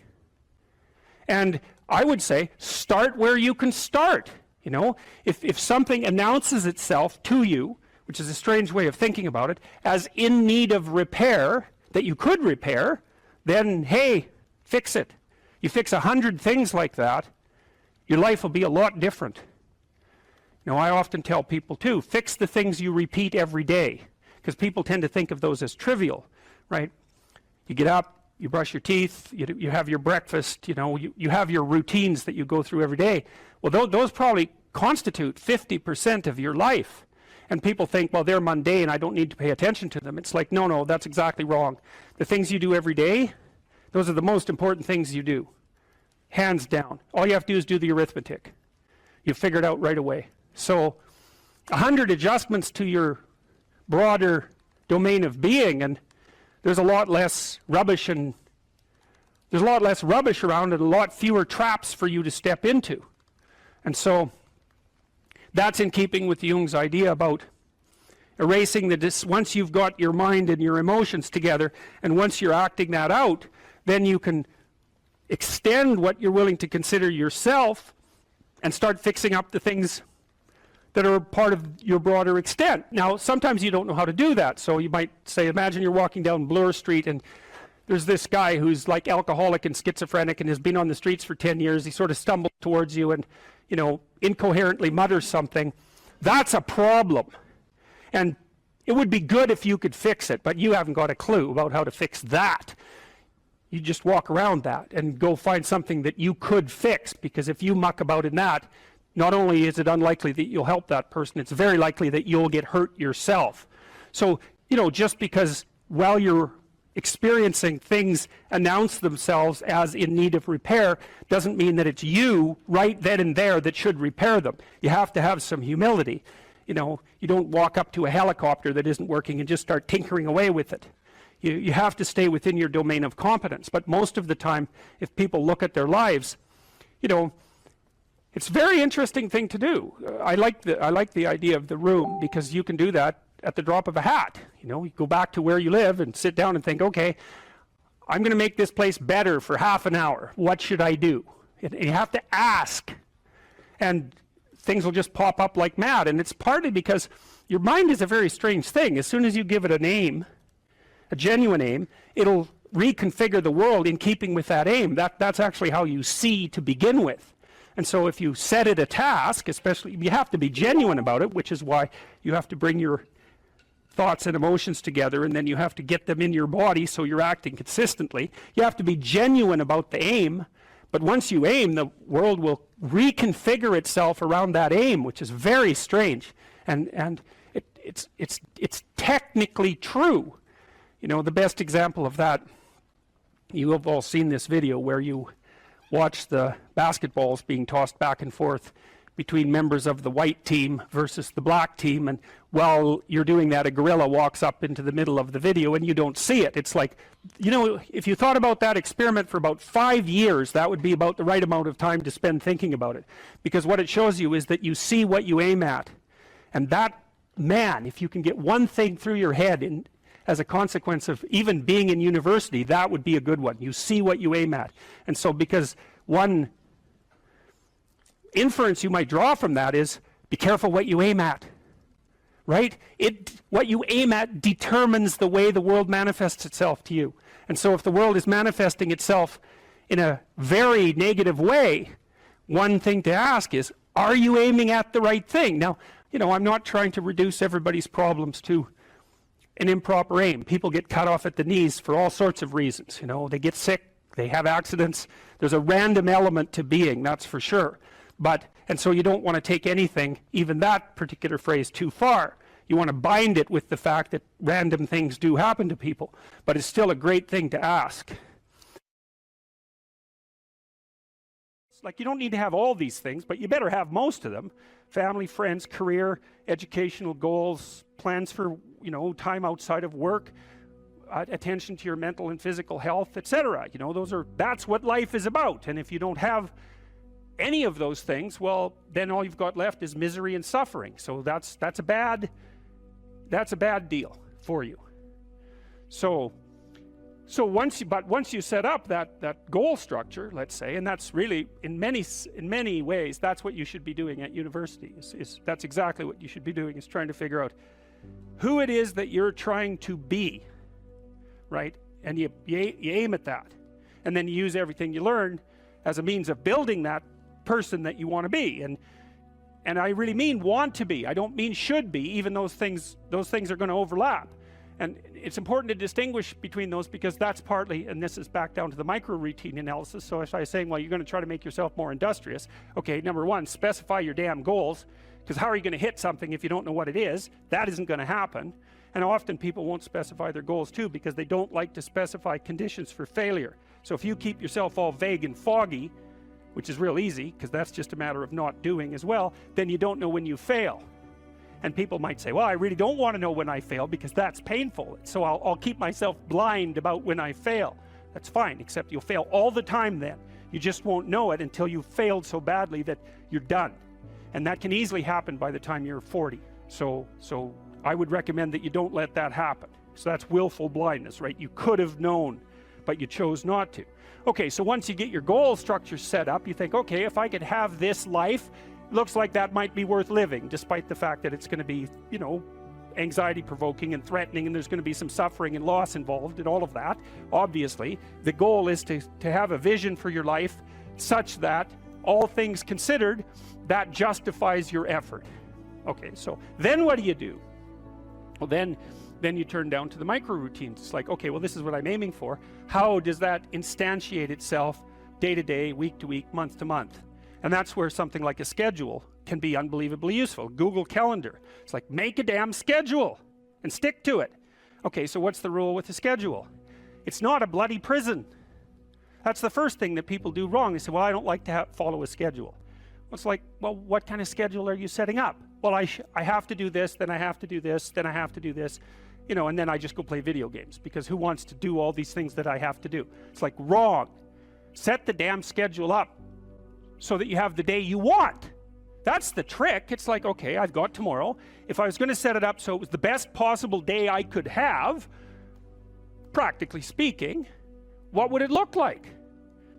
And I would say, start where you can start. You know, if something announces itself to you, which is a strange way of thinking about it, as in need of repair, that you could repair, then, hey, fix it. You fix 100 things like that, your life will be a lot different. Now, I often tell people too, fix the things you repeat every day, because people tend to think of those as trivial, right? You get up, you brush your teeth, you have your breakfast, you know, you have your routines that you go through every day. Well, those probably constitute 50% of your life. And people think, well, they're mundane, I don't need to pay attention to them. It's like, no, that's exactly wrong. The things you do every day, those are the most important things you do. Hands down. All you have to do is do the arithmetic. You figure it out right away. So 100 adjustments to your broader domain of being, and there's a lot less rubbish, and there's a lot less rubbish around, and a lot fewer traps for you to step into. And so that's in keeping with Jung's idea about erasing once you've got your mind and your emotions together, and once you're acting that out, then you can extend what you're willing to consider yourself and start fixing up the things that are part of your broader extent. Now, sometimes you don't know how to do that. So you might say, imagine you're walking down Bloor Street and there's this guy who's like alcoholic and schizophrenic and has been on the streets for 10 years. He sort of stumbles towards you and, you know, incoherently mutters something. That's a problem. And it would be good if you could fix it, but you haven't got a clue about how to fix that. You just walk around that and go find something that you could fix, because if you muck about in that, not only is it unlikely that you'll help that person, it's very likely that you'll get hurt yourself. So, you know, just because while you're experiencing things announce themselves as in need of repair doesn't mean that it's you right then and there that should repair them. You have to have some humility. You know, you don't walk up to a helicopter that isn't working and just start tinkering away with it. You have to stay within your domain of competence. But most of the time, if people look at their lives, you know, it's a very interesting thing to do. I like the idea of the room, because you can do that at the drop of a hat. You know, you go back to where you live and sit down and think, okay, I'm going to make this place better for half an hour. What should I do? And you have to ask, and things will just pop up like mad. And it's partly because your mind is a very strange thing. As soon as you give it a name, a genuine aim, it'll reconfigure the world in keeping with that aim. That's actually how you see to begin with. And so if you set it a task, especially, you have to be genuine about it, which is why you have to bring your thoughts and emotions together, and then you have to get them in your body so you're acting consistently. You have to be genuine about the aim, but once you aim, the world will reconfigure itself around that aim, which is very strange. And it's technically true. You know, the best example of that, you have all seen this video where you watch the basketballs being tossed back and forth between members of the white team versus the black team, and while you're doing that, a gorilla walks up into the middle of the video and you don't see it. It's like, you know, if you thought about that experiment for about 5 years, that would be about the right amount of time to spend thinking about it, because what it shows you is that you see what you aim at. And that, man, if you can get one thing through your head as a consequence of even being in university, that would be a good one. You see what you aim at. And so, because one inference you might draw from that is, be careful what you aim at, right? What you aim at determines the way the world manifests itself to you. And so if the world is manifesting itself in a very negative way, one thing to ask is, are you aiming at the right thing? Now, you know, I'm not trying to reduce everybody's problems to an improper aim. People get cut off at the knees for all sorts of reasons. You know, they get sick, they have accidents. There's a random element to being, that's for sure. And so you don't want to take anything, even that particular phrase, too far. You want to bind it with the fact that random things do happen to people, but it's still a great thing to ask. It's like, you don't need to have all these things, but you better have most of them. Family, friends, career, educational goals, plans for, you know, time outside of work, attention to your mental and physical health, etc. You know, that's what life is about. And if you don't have any of those things, well, then all you've got left is misery and suffering. So that's a bad deal for you. So once you set up that goal structure, let's say, and that's really in many ways that's what you should be doing at university. That's exactly what you should be doing, is trying to figure out who it is that you're trying to be, right? And you aim at that, and then you use everything you learn as a means of building that person that you want to be. And I really mean want to be. I don't mean should be, even those things are going to overlap. And it's important to distinguish between those, because that's partly, and this is back down to the micro routine analysis. So as I was saying, well, you're going to try to make yourself more industrious. Okay, number one, specify your damn goals, because how are you going to hit something if you don't know what it is? That isn't going to happen. And often people won't specify their goals too, because they don't like to specify conditions for failure. So if you keep yourself all vague and foggy, which is real easy, because that's just a matter of not doing as well, then you don't know when you fail. And people might say, well, I really don't want to know when I fail, because that's painful. So I'll keep myself blind about when I fail. That's fine, except you'll fail all the time then. You just won't know it until you've failed so badly that you're done. And that can easily happen by the time you're 40. So I would recommend that you don't let that happen. So that's willful blindness, right? You could have known, but you chose not to. Okay, so once you get your goal structure set up, you think, okay, if I could have this life, looks like that might be worth living, despite the fact that it's going to be, you know, anxiety provoking and threatening, and there's going to be some suffering and loss involved and all of that. Obviously, the goal is to have a vision for your life such that, all things considered, that justifies your effort. Okay, so then what do? Well, then you turn down to the micro routines. It's like, okay, well, this is what I'm aiming for. How does that instantiate itself day to day, week to week, month to month? And that's where something like a schedule can be unbelievably useful. Google Calendar. It's like, make a damn schedule and stick to it. Okay, so what's the rule with the schedule? It's not a bloody prison. That's the first thing that people do wrong. They say, well, I don't like to follow a schedule. Well, it's like, well, what kind of schedule are you setting up? Well, I have to do this, then I have to do this, then I have to do this. you know, and then I just go play video games, because who wants to do all these things that I have to do? It's like, wrong. Set the damn schedule up so that you have the day you want. That's the trick. It's like, okay, I've got tomorrow. If I was going to set it up so it was the best possible day I could have, practically speaking, what would it look like?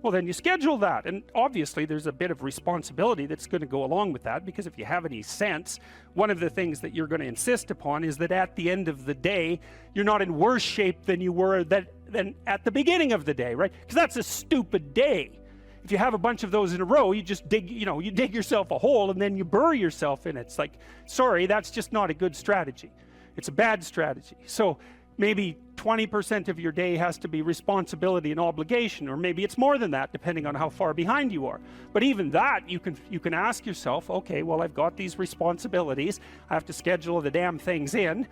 Well, then you schedule that, and obviously there's a bit of responsibility that's going to go along with that, because if you have any sense, one of the things that you're going to insist upon is that at the end of the day, you're not in worse shape than you were than at the beginning of the day, right? Because that's a stupid day. If you have a bunch of those in a row, you just dig, you know, you dig yourself a hole and then you bury yourself in it. It's like, sorry, that's just not a good strategy. It's a bad strategy. So maybe 20% of your day has to be responsibility and obligation, or maybe it's more than that, depending on how far behind you are. But even that, you can ask yourself, okay, well, I've got these responsibilities. I have to schedule the damn things in.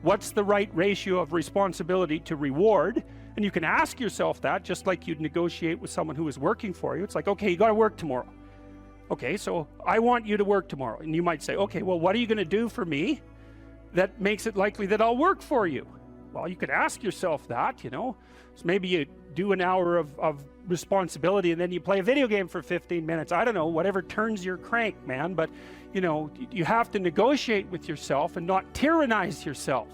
What's the right ratio of responsibility to reward? And you can ask yourself that, just like you'd negotiate with someone who is working for you. It's like, okay, you got to work tomorrow. Okay, so I want you to work tomorrow. And you might say, okay, well, what are you going to do for me that makes it likely that I'll work for you? Well, you could ask yourself that, you know. So maybe you do an hour of responsibility and then you play a video game for 15 minutes. I don't know, whatever turns your crank, man. But, you know, you have to negotiate with yourself and not tyrannize yourself.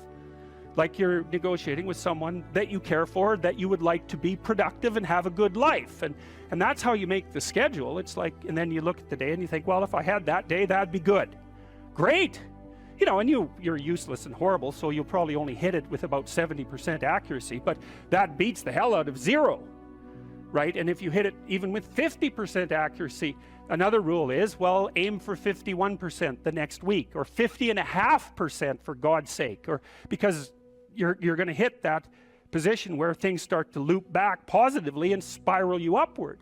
Like you're negotiating with someone that you care for, that you would like to be productive and have a good life. And that's how you make the schedule. It's like, and then you look at the day and you think, well, if I had that day, that'd be good. Great. You know, and you're useless and horrible, so you'll probably only hit it with about 70% accuracy, but that beats the hell out of 0, right? And if you hit it even with 50% accuracy, another rule is, well, aim for 51% the next week, or 50.5% for God's sake, or because you're going to hit that position where things start to loop back positively and spiral you upward.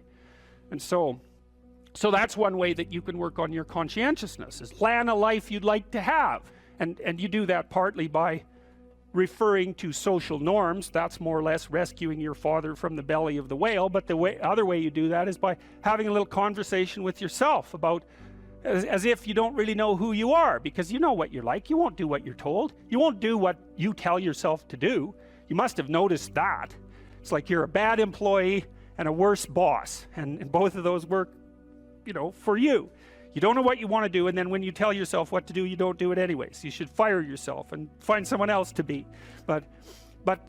And so that's one way that you can work on your conscientiousness, is plan a life you'd like to have. And you do that partly by referring to social norms. That's more or less rescuing your father from the belly of the whale. But the other way you do that is by having a little conversation with yourself about, as if you don't really know who you are, because you know what you're like. You won't do what you're told. You won't do what you tell yourself to do. You must have noticed that. It's like you're a bad employee and a worse boss, and both of those work, you know, for you. You don't know what you want to do, and then when you tell yourself what to do, you don't do it anyways. You should fire yourself and find someone else to be. But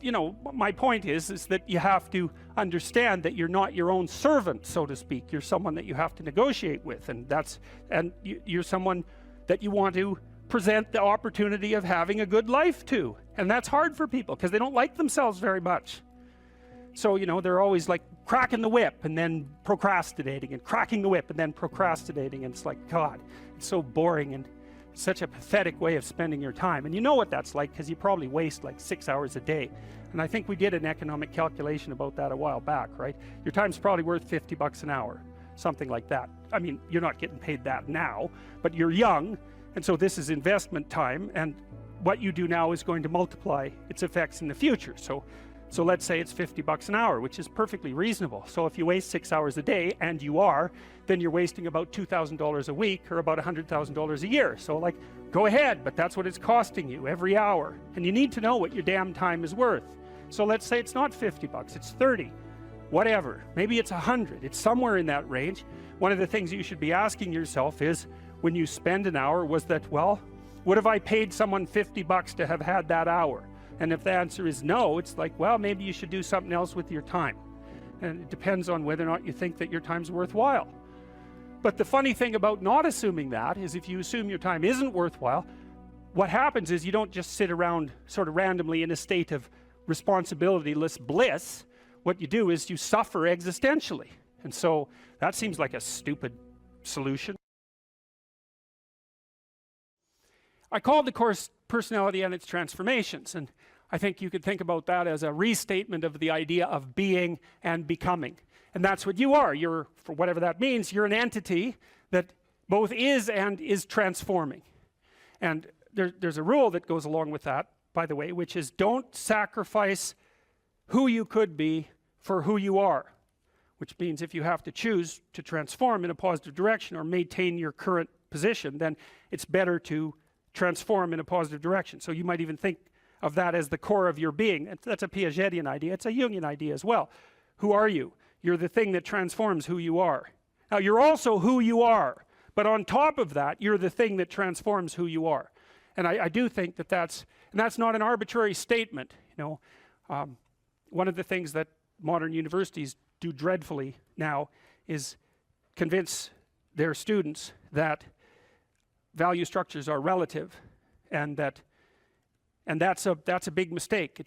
you know, my point is that you have to understand that you're not your own servant, so to speak. You're someone that you have to negotiate with, and you're someone that you want to present the opportunity of having a good life to. And that's hard for people because they don't like themselves very much. So, you know, they're always like cracking the whip and then procrastinating, and cracking the whip and then procrastinating. And it's like, God, it's so boring and such a pathetic way of spending your time. And you know what that's like, because you probably waste like 6 hours a day. And I think we did an economic calculation about that a while back, right? Your time's probably worth $50 an hour, something like that. I mean, you're not getting paid that now, but you're young, and so this is investment time, and what you do now is going to multiply its effects in the future. So let's say it's $50 an hour, which is perfectly reasonable. So if you waste 6 hours a day, and you are, then you're wasting about $2,000 a week, or about $100,000 a year. So like, go ahead, but that's what it's costing you every hour. And you need to know what your damn time is worth. So let's say it's not $50, it's 30, whatever. Maybe it's 100, it's somewhere in that range. One of the things you should be asking yourself is, when you spend an hour, was that, well, would have I paid someone $50 to have had that hour? And if the answer is no, it's like, well, maybe you should do something else with your time. And it depends on whether or not you think that your time's worthwhile. But the funny thing about not assuming that is, if you assume your time isn't worthwhile, what happens is you don't just sit around sort of randomly in a state of responsibilityless bliss. What you do is you suffer existentially. And so that seems like a stupid solution. I called the course Personality and Its Transformations, and I think you could think about that as a restatement of the idea of being and becoming. And that's what you are. You're, for whatever that means, you're an entity that both is and is transforming. And there's a rule that goes along with that, by the way, which is, don't sacrifice who you could be for who you are. Which means if you have to choose to transform in a positive direction or maintain your current position, then it's better to transform in a positive direction. So you might even think of that as the core of your being. That's a Piagetian idea. It's a Jungian idea as well. Who are you? You're the thing that transforms who you are. Now, you're also who you are, but on top of that, you're the thing that transforms who you are. And I do think that that's not an arbitrary statement. You know, one of the things that modern universities do dreadfully now is convince their students that value structures are relative, and that's a big mistake.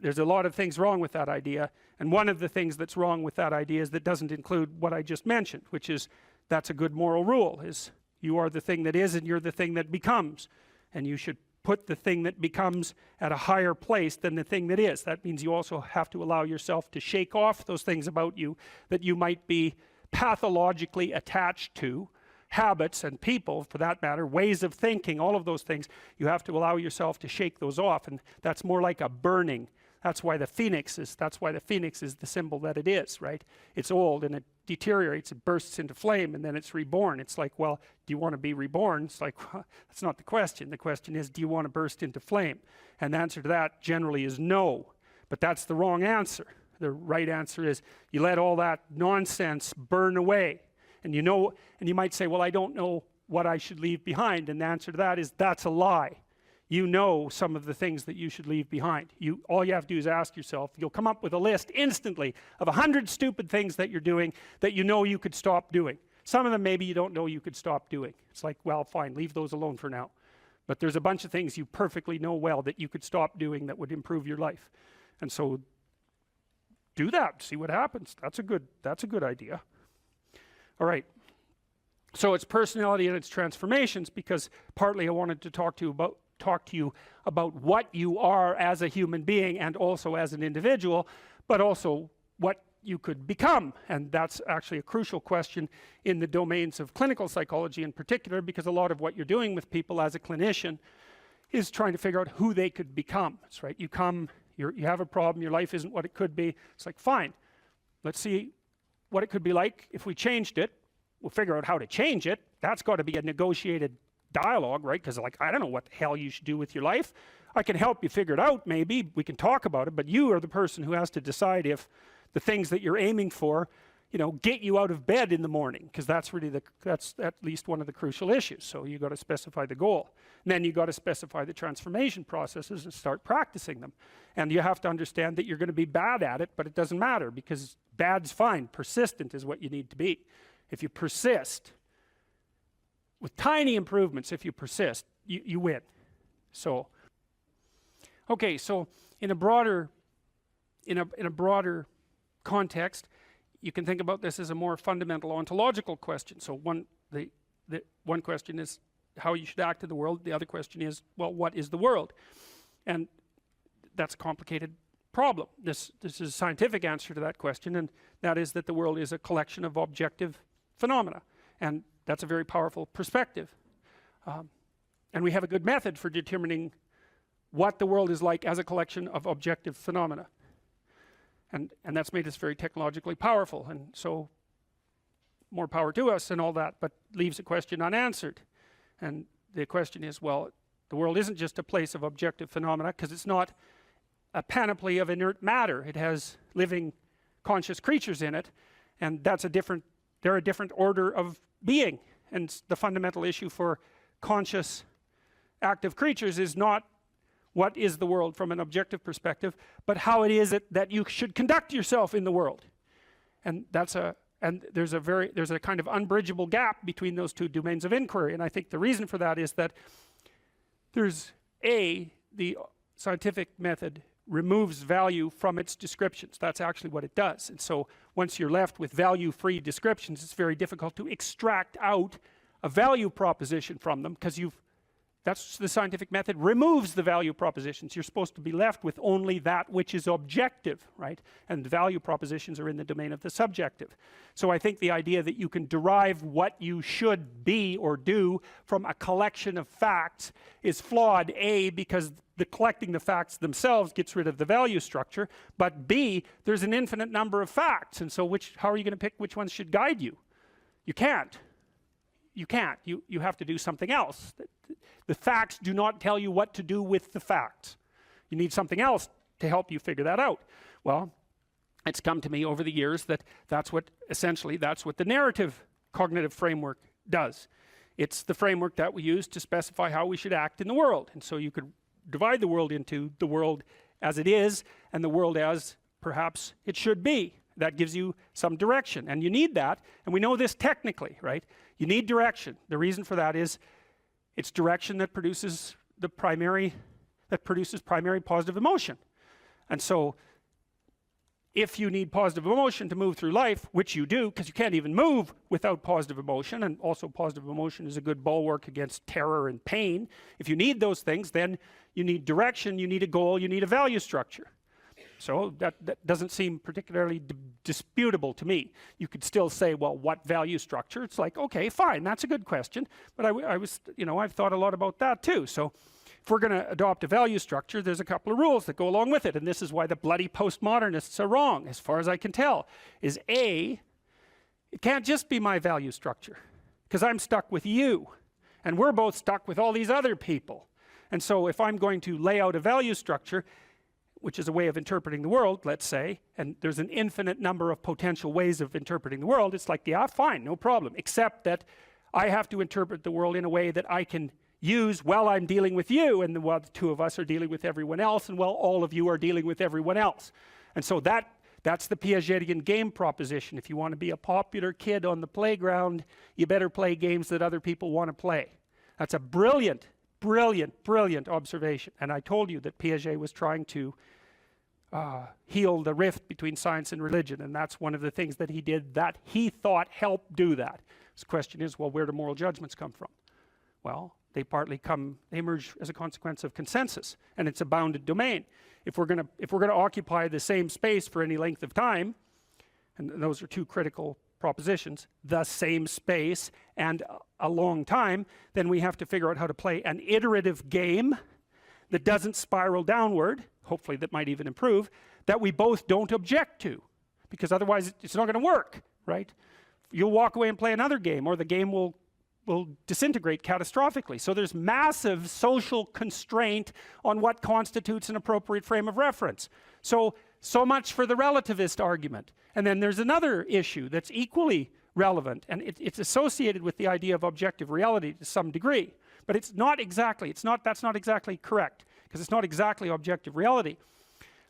There's a lot of things wrong with that idea, and one of the things that's wrong with that idea is that doesn't include what I just mentioned, which is that's a good moral rule, is you are the thing that is and you're the thing that becomes, and you should put the thing that becomes at a higher place than the thing that is. That means you also have to allow yourself to shake off those things about you that you might be pathologically attached to, habits and people for that matter, ways of thinking, all of those things. You have to allow yourself to shake those off, and that's more like a burning. That's why the phoenix is the symbol that it is, right? It's old and it deteriorates, it bursts into flame, and then it's reborn. It's like, well, do you want to be reborn? It's like, well, that's not the question. The question is, do you want to burst into flame? And the answer to that generally is no, but that's the wrong answer. The right answer is you let all that nonsense burn away. And you know, and you might say, well, I don't know what I should leave behind. And the answer to that is that's a lie. You know some of the things that you should leave behind. All you have to do is ask yourself. You'll come up with a list instantly of 100 stupid things that you're doing that you know you could stop doing. Some of them maybe you don't know you could stop doing. It's like, well, fine, leave those alone for now. But there's a bunch of things you perfectly know well that you could stop doing that would improve your life. And so do that, see what happens. That's a good idea. All right. So it's personality and its transformations, because partly I wanted to talk to you about what you are as a human being and also as an individual, but also what you could become. And that's actually a crucial question in the domains of clinical psychology in particular, because a lot of what you're doing with people as a clinician is trying to figure out who they could become. That's right. You have a problem, your life isn't what it could be. It's like, fine, let's see what it could be like if we changed it. We'll figure out how to change it. That's got to be a negotiated dialogue, right? Because like, I don't know what the hell you should do with your life. I can help you figure it out, maybe. We can talk about it, but you are the person who has to decide if the things that you're aiming for, you know, get you out of bed in the morning, because that's at least one of the crucial issues. So you got to specify the goal. And then you got to specify the transformation processes and start practicing them. And you have to understand that you're going to be bad at it, but it doesn't matter, because bad's fine. Persistent is what you need to be. If you persist, with tiny improvements, if you persist, you win. So, okay, so in a broader context, you can think about this as a more fundamental ontological question. So one question is how you should act in the world. The other question is, well, what is the world? And that's a complicated problem. This is a scientific answer to that question, and that is that the world is a collection of objective phenomena. And that's a very powerful perspective. And we have a good method for determining what the world is like as a collection of objective phenomena. And that's made us very technologically powerful. And so more power to us and all that, but leaves a question unanswered. And the question is, well, the world isn't just a place of objective phenomena, because it's not a panoply of inert matter. It has living conscious creatures in it, and they're a different order of being. And the fundamental issue for conscious active creatures is not what is the world from an objective perspective, but how it is that you should conduct yourself in the world. And there's a kind of unbridgeable gap between those two domains of inquiry. And I think the reason for that is that the scientific method removes value from its descriptions. That's actually what it does. And so once you're left with value-free descriptions, it's very difficult to extract out a value proposition from them, because that's the scientific method removes the value propositions. You're supposed to be left with only that which is objective, right? And the value propositions are in the domain of the subjective. So I think the idea that you can derive what you should be or do from a collection of facts is flawed, A, because collecting the facts themselves gets rid of the value structure, but B, there's an infinite number of facts, and so how are you going to pick which ones should guide you? You can't. You have to do something else. The facts do not tell you what to do with the facts. You need something else to help you figure that out. Well, it's come to me over the years that that's what the narrative cognitive framework does. It's the framework that we use to specify how we should act in the world. And so you could divide the world into the world as it is and the world as perhaps it should be. That gives you some direction, and you need that, and we know this technically, right? You need direction. The reason for that is it's direction that produces primary positive emotion. And so if you need positive emotion to move through life, which you do, because you can't even move without positive emotion, and also positive emotion is a good bulwark against terror and pain. If you need those things, then you need direction, you need a goal, you need a value structure. So that doesn't seem particularly disputable to me. You could still say, well, what value structure? It's like, okay, fine, that's a good question. But I've thought a lot about that too. So if we're going to adopt a value structure, there's a couple of rules that go along with it. And this is why the bloody postmodernists are wrong, as far as I can tell, is A, it can't just be my value structure, because I'm stuck with you. And we're both stuck with all these other people. And so if I'm going to lay out a value structure, which is a way of interpreting the world, let's say, and there's an infinite number of potential ways of interpreting the world, it's like, yeah, fine, no problem, except that I have to interpret the world in a way that I can use while I'm dealing with you, and while the two of us are dealing with everyone else, and while all of you are dealing with everyone else. And so that's the Piagetian game proposition. If you want to be a popular kid on the playground, you better play games that other people want to play. That's a brilliant, brilliant, brilliant observation. And I told you that Piaget was trying to heal the rift between science and religion, and that's one of the things that he did that he thought helped do that. So the question is, well, where do moral judgments come from? Well, they emerge as a consequence of consensus, and it's a bounded domain. If we're going to occupy the same space for any length of time, and those are two critical propositions, the same space and a long time, then we have to figure out how to play an iterative game that doesn't spiral downward, hopefully that might even improve, that we both don't object to, because otherwise it's not going to work, right? You'll walk away and play another game, or the game will disintegrate catastrophically. So there's massive social constraint on what constitutes an appropriate frame of reference. So much for the relativist argument. And then there's another issue that's equally relevant, and it's associated with the idea of objective reality to some degree. But that's not exactly correct, because it's not exactly objective reality.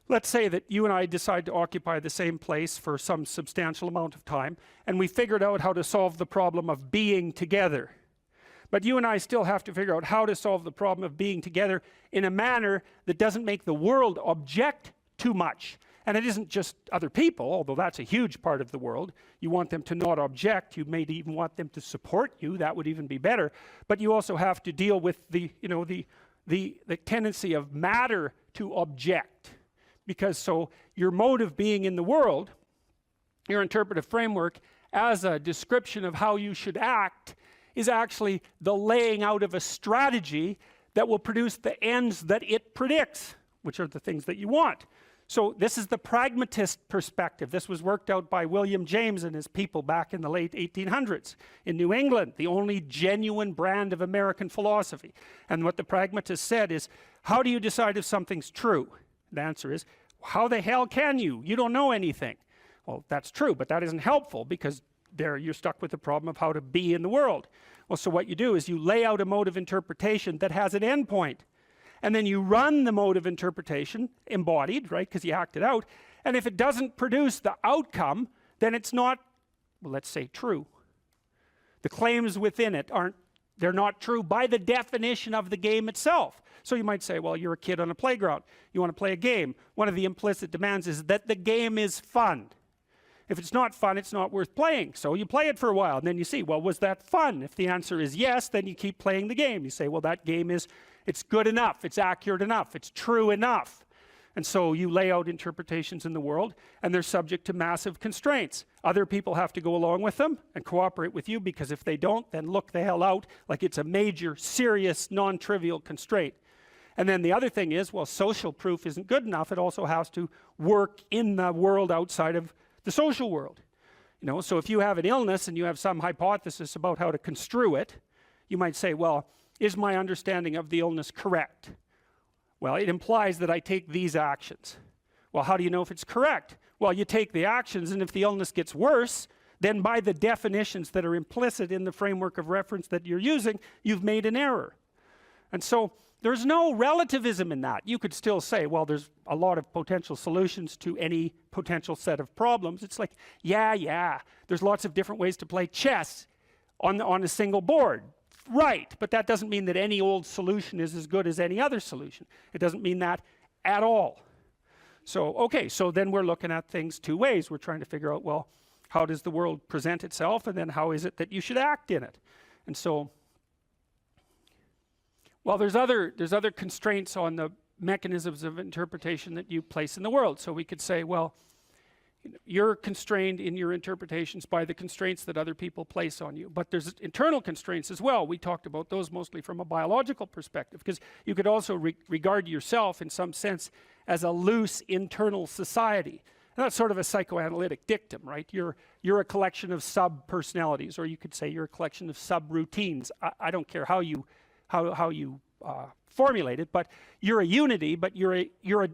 Let's say that you and I decide to occupy the same place for some substantial amount of time, and we figured out how to solve the problem of being together. But you and I still have to figure out how to solve the problem of being together in a manner that doesn't make the world object too much. And it isn't just other people, although that's a huge part of the world. You want them to not object. You may even want them to support you. That would even be better. But you also have to deal with the tendency of matter to object. Because so your mode of being in the world, your interpretive framework, as a description of how you should act, is actually the laying out of a strategy that will produce the ends that it predicts, which are the things that you want. So this is the pragmatist perspective. This was worked out by William James and his people back in the late 1800s in New England, the only genuine brand of American philosophy. And what the pragmatist said is, how do you decide if something's true? The answer is, how the hell can you? You don't know anything. Well, that's true, but that isn't helpful, because there you're stuck with the problem of how to be in the world. Well, so what you do is you lay out a mode of interpretation that has an endpoint. And then you run the mode of interpretation, embodied, right, because you act it out. And if it doesn't produce the outcome, then it's not, well, let's say, true. The claims within it they're not true by the definition of the game itself. So you might say, well, you're a kid on a playground. You want to play a game. One of the implicit demands is that the game is fun. If it's not fun, it's not worth playing. So you play it for a while, and then you see, well, was that fun? If the answer is yes, then you keep playing the game. You say, well, that game it's good enough, it's accurate enough, it's true enough. And so you lay out interpretations in the world, and they're subject to massive constraints. Other people have to go along with them and cooperate with you, because if they don't, then look the hell out, like it's a major, serious, non-trivial constraint. And then the other thing is, well, social proof isn't good enough. It also has to work in the world outside of the social world. So if you have an illness and you have some hypothesis about how to construe it, you might say, well, is my understanding of the illness correct? Well, it implies that I take these actions. Well, how do you know if it's correct? Well, you take the actions, and if the illness gets worse, then by the definitions that are implicit in the framework of reference that you're using, you've made an error. And so there's no relativism in that. You could still say, well, there's a lot of potential solutions to any potential set of problems. It's like, yeah, there's lots of different ways to play chess on a single board. Right, but that doesn't mean that any old solution is as good as any other solution. It doesn't mean that at all. So, okay, so then we're looking at things two ways. We're trying to figure out, well, how does the world present itself, and then how is it that you should act in it? And so, well, there's other constraints on the mechanisms of interpretation that you place in the world. So we could say, well, you're constrained in your interpretations by the constraints that other people place on you. But there's internal constraints as well. We talked about those mostly from a biological perspective, because you could also regard yourself in some sense as a loose internal society. And that's sort of a psychoanalytic dictum, right? You're a collection of sub-personalities, or you could say you're a collection of sub-routines. I don't care how you formulate it, but you're a unity, but you're a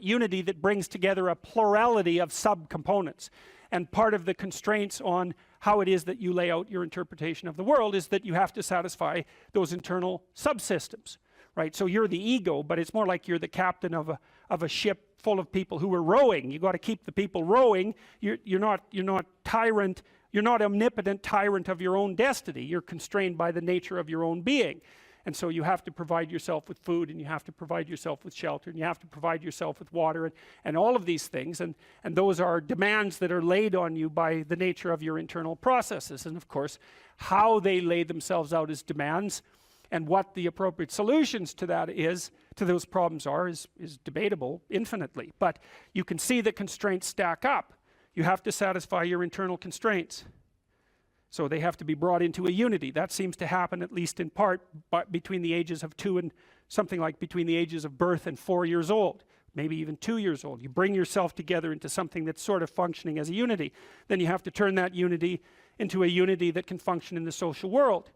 unity that brings together a plurality of subcomponents. And part of the constraints on how it is that you lay out your interpretation of the world is that you have to satisfy those internal subsystems, right? So you're the ego, but it's more like you're the captain of a ship full of people who are rowing. You got to keep the people rowing. You're not tyrant. You're not omnipotent tyrant of your own destiny. You're constrained by the nature of your own being. And so you have to provide yourself with food, and you have to provide yourself with shelter, and you have to provide yourself with water, and all of these things. And those are demands that are laid on you by the nature of your internal processes. And of course, how they lay themselves out as demands and what the appropriate solutions to that is, to those problems are, is debatable infinitely. But you can see the constraints stack up. You have to satisfy your internal constraints. So they have to be brought into a unity. That seems to happen, at least in part, between the ages of 2 and something like between the ages of birth and 4 years old, maybe even 2 years old. You bring yourself together into something that's sort of functioning as a unity. Then you have to turn that unity into a unity that can function in the social world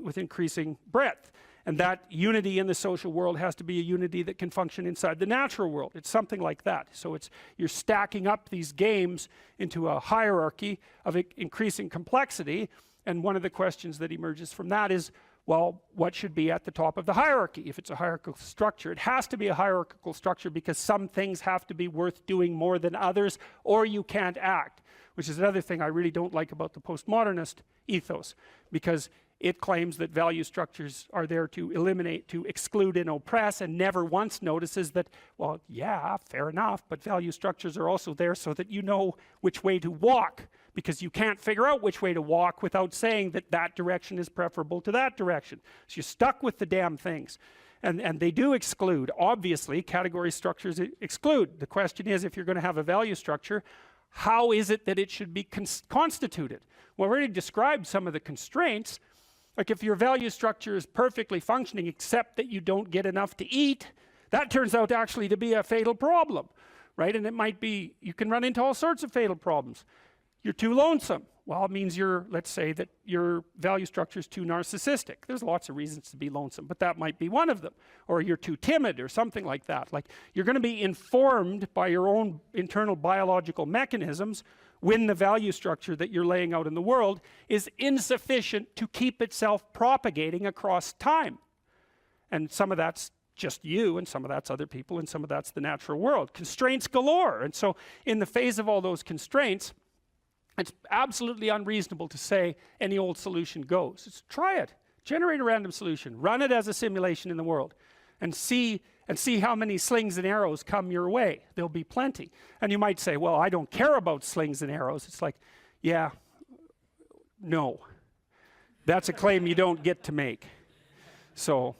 with increasing breadth. And that unity in the social world has to be a unity that can function inside the natural world. It's something like that. So you're stacking up these games into a hierarchy of increasing complexity. And one of the questions that emerges from that is, well, what should be at the top of the hierarchy? If it's a hierarchical structure, it has to be a hierarchical structure because some things have to be worth doing more than others, or you can't act, which is another thing I really don't like about the postmodernist ethos, because it claims that value structures are there to eliminate, to exclude and oppress, and never once notices that, well, yeah, fair enough, but value structures are also there so that you know which way to walk, because you can't figure out which way to walk without saying that that direction is preferable to that direction. So you're stuck with the damn things. And they do exclude. Obviously, category structures exclude. The question is, if you're going to have a value structure, how is it that it should be constituted? Well, I already described some of the constraints. Like if your value structure is perfectly functioning except that you don't get enough to eat, that turns out actually to be a fatal problem, right? And it might be, you can run into all sorts of fatal problems. You're too lonesome. Well, it means let's say that your value structure is too narcissistic. There's lots of reasons to be lonesome, but that might be one of them. Or you're too timid or something like that. Like you're going to be informed by your own internal biological mechanisms when the value structure that you're laying out in the world is insufficient to keep itself propagating across time. And some of that's just you, and some of that's other people, and some of that's the natural world. Constraints galore. And so in the face of all those constraints, it's absolutely unreasonable to say any old solution goes. Just try it. Generate a random solution. Run it as a simulation in the world. And see how many slings and arrows come your way. There'll be plenty. And you might say, well, I don't care about slings and arrows. It's like, yeah, no. That's a claim you don't get to make. So,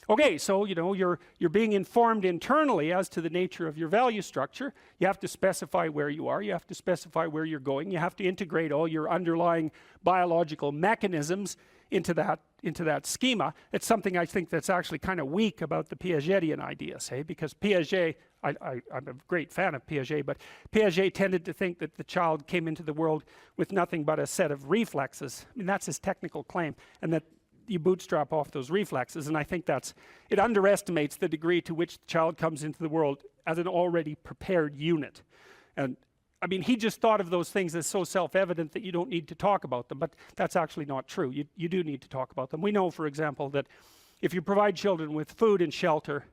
okay, so you're being informed internally as to the nature of your value structure. You have to specify where you are. You have to specify where you're going. You have to integrate all your underlying biological mechanisms into that schema. It's something I think that's actually kind of weak about the Piagetian ideas, because Piaget, I'm a great fan of Piaget, but Piaget tended to think that the child came into the world with nothing but a set of reflexes. I mean, that's his technical claim, and that you bootstrap off those reflexes, and I think it underestimates the degree to which the child comes into the world as an already prepared unit. And I mean, he just thought of those things as so self-evident that you don't need to talk about them, but that's actually not true. You do need to talk about them. We know, for example, that if you provide children with food and shelter,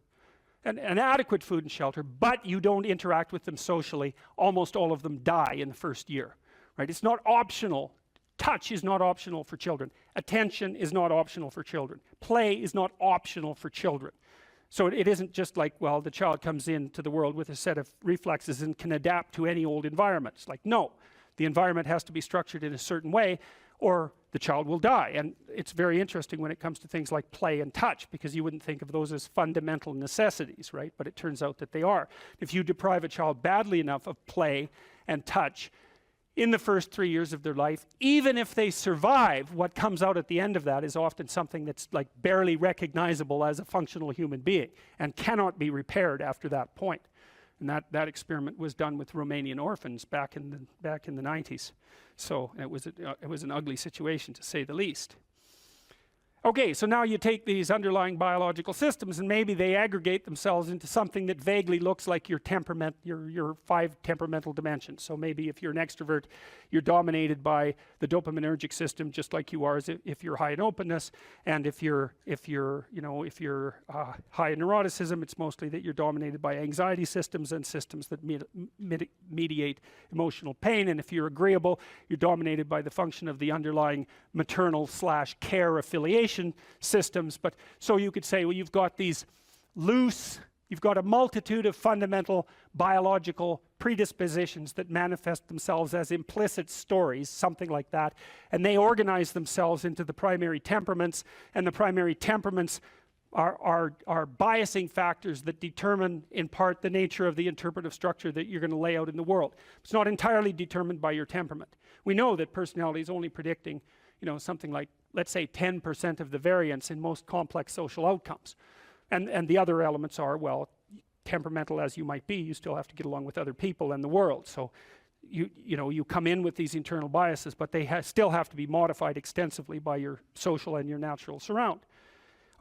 and adequate food and shelter, but you don't interact with them socially, almost all of them die in the first year, right? It's not optional. Touch is not optional for children. Attention is not optional for children. Play is not optional for children. So it isn't just like, well, the child comes into the world with a set of reflexes and can adapt to any old environment. It's like, no, the environment has to be structured in a certain way or the child will die. And it's very interesting when it comes to things like play and touch, because you wouldn't think of those as fundamental necessities, right? But it turns out that they are. If you deprive a child badly enough of play and touch in the first 3 years of their life, even if they survive, what comes out at the end of that is often something that's like barely recognizable as a functional human being and cannot be repaired after that point. And that experiment was done with Romanian orphans back in the 90s. So it was an ugly situation, to say the least. Okay, so now you take these underlying biological systems and maybe they aggregate themselves into something that vaguely looks like your temperament, your 5 temperamental dimensions. So maybe if you're an extrovert, you're dominated by the dopaminergic system, just like you are if you're high in openness. And if you're high in neuroticism, it's mostly that you're dominated by anxiety systems and systems that mediate emotional pain. And if you're agreeable, you're dominated by the function of the underlying maternal/care affiliation systems. But so you could say, well, you've got a multitude of fundamental biological predispositions that manifest themselves as implicit stories, something like that, and they organize themselves into the primary temperaments, and the primary temperaments are biasing factors that determine in part the nature of the interpretive structure that you're going to lay out in the world. It's not entirely determined by your temperament. We know that personality is only predicting, something like, let's say, 10% of the variance in most complex social outcomes. And the other elements are, well, temperamental as you might be, you still have to get along with other people and the world. So you come in with these internal biases, but they still have to be modified extensively by your social and your natural surround.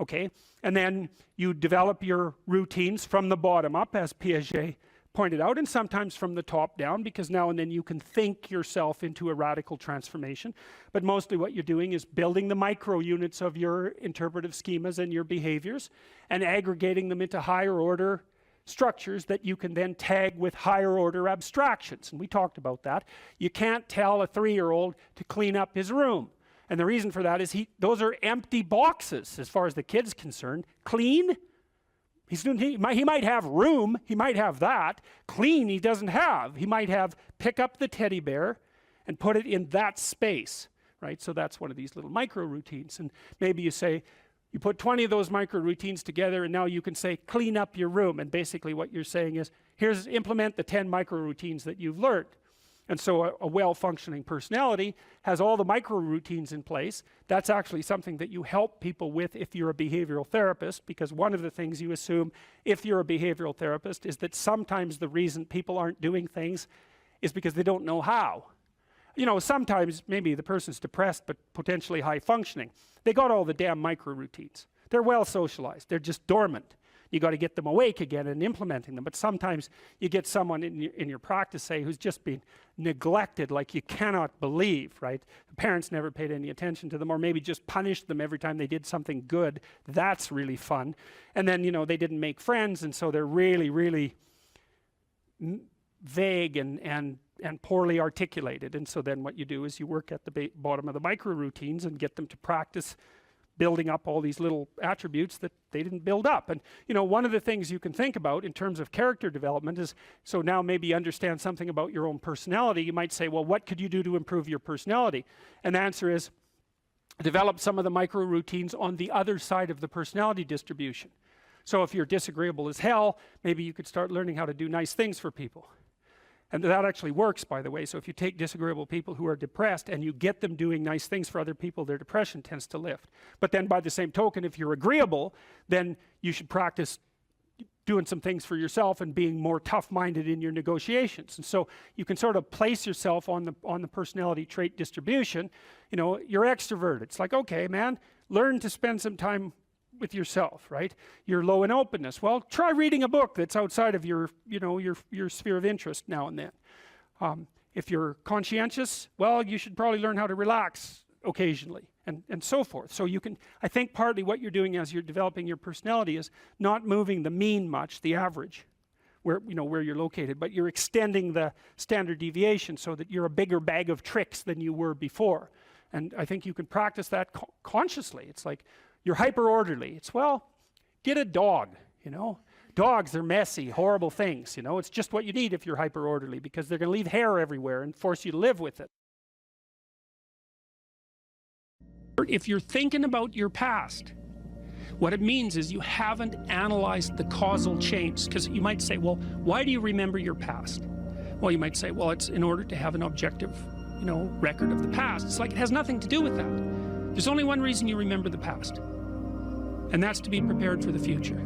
Okay, and then you develop your routines from the bottom up, as Piaget pointed out, and sometimes from the top down, because now and then you can think yourself into a radical transformation. But mostly what you're doing is building the micro units of your interpretive schemas and your behaviors and aggregating them into higher order structures that you can then tag with higher order abstractions. And we talked about that. You can't tell a 3-year-old to clean up his room. And the reason for that is those are empty boxes as far as the kid's concerned. Clean? He might have room, he might have that. Clean he doesn't have. He might have pick up the teddy bear and put it in that space, right? So that's one of these little micro routines. And maybe you say, you put 20 of those micro routines together and now you can say, clean up your room. And basically what you're saying is, implement the 10 micro routines that you've learned. And so a well-functioning personality has all the micro routines in place. That's actually something that you help people with if you're a behavioral therapist, because one of the things you assume if you're a behavioral therapist is that sometimes the reason people aren't doing things is because they don't know how. Sometimes maybe the person's depressed but potentially high functioning. They got all the damn micro routines. They're well socialized. They're just dormant. You got to get them awake again and implementing them. But sometimes you get someone in your practice, say, who's just been neglected like you cannot believe, right? The parents never paid any attention to them, or maybe just punished them every time they did something good. That's really fun. And then, they didn't make friends, and so they're really, really vague and poorly articulated. And so then what you do is you work at the bottom of the micro routines and get them to practice building up all these little attributes that they didn't build up. And one of the things you can think about in terms of character development is, so now maybe you understand something about your own personality. You might say, well, what could you do to improve your personality? And the answer is, develop some of the micro routines on the other side of the personality distribution. So if you're disagreeable as hell, maybe you could start learning how to do nice things for people. And that actually works, by the way. So if you take disagreeable people who are depressed and you get them doing nice things for other people, their depression tends to lift. But then by the same token, if you're agreeable, then you should practice doing some things for yourself and being more tough-minded in your negotiations. And so you can sort of place yourself on the personality trait distribution. You know, you're extroverted. It's like, okay, man, learn to spend some time with yourself, right? You're low in openness. Well, try reading a book that's outside of your, you know, your sphere of interest now and then. If you're conscientious, well, you should probably learn how to relax occasionally, and so forth. So you can, I think partly what you're doing as you're developing your personality is not moving the mean much, the average, where, you know, where you're located, but you're extending the standard deviation so that you're a bigger bag of tricks than you were before. And I think you can practice that consciously. It's like, you're hyper orderly. It's, well, get a dog, you know. Dogs are messy, horrible things, you know. It's just what you need if you're hyper orderly, because they're going to leave hair everywhere and force you to live with it. If you're thinking about your past, what it means is you haven't analyzed the causal chains. Because you might say, well, why do you remember your past? Well, you might say, well, it's in order to have an objective, you know, record of the past. It's like, it has nothing to do with that. There's only one reason you remember the past, and that's to be prepared for the future.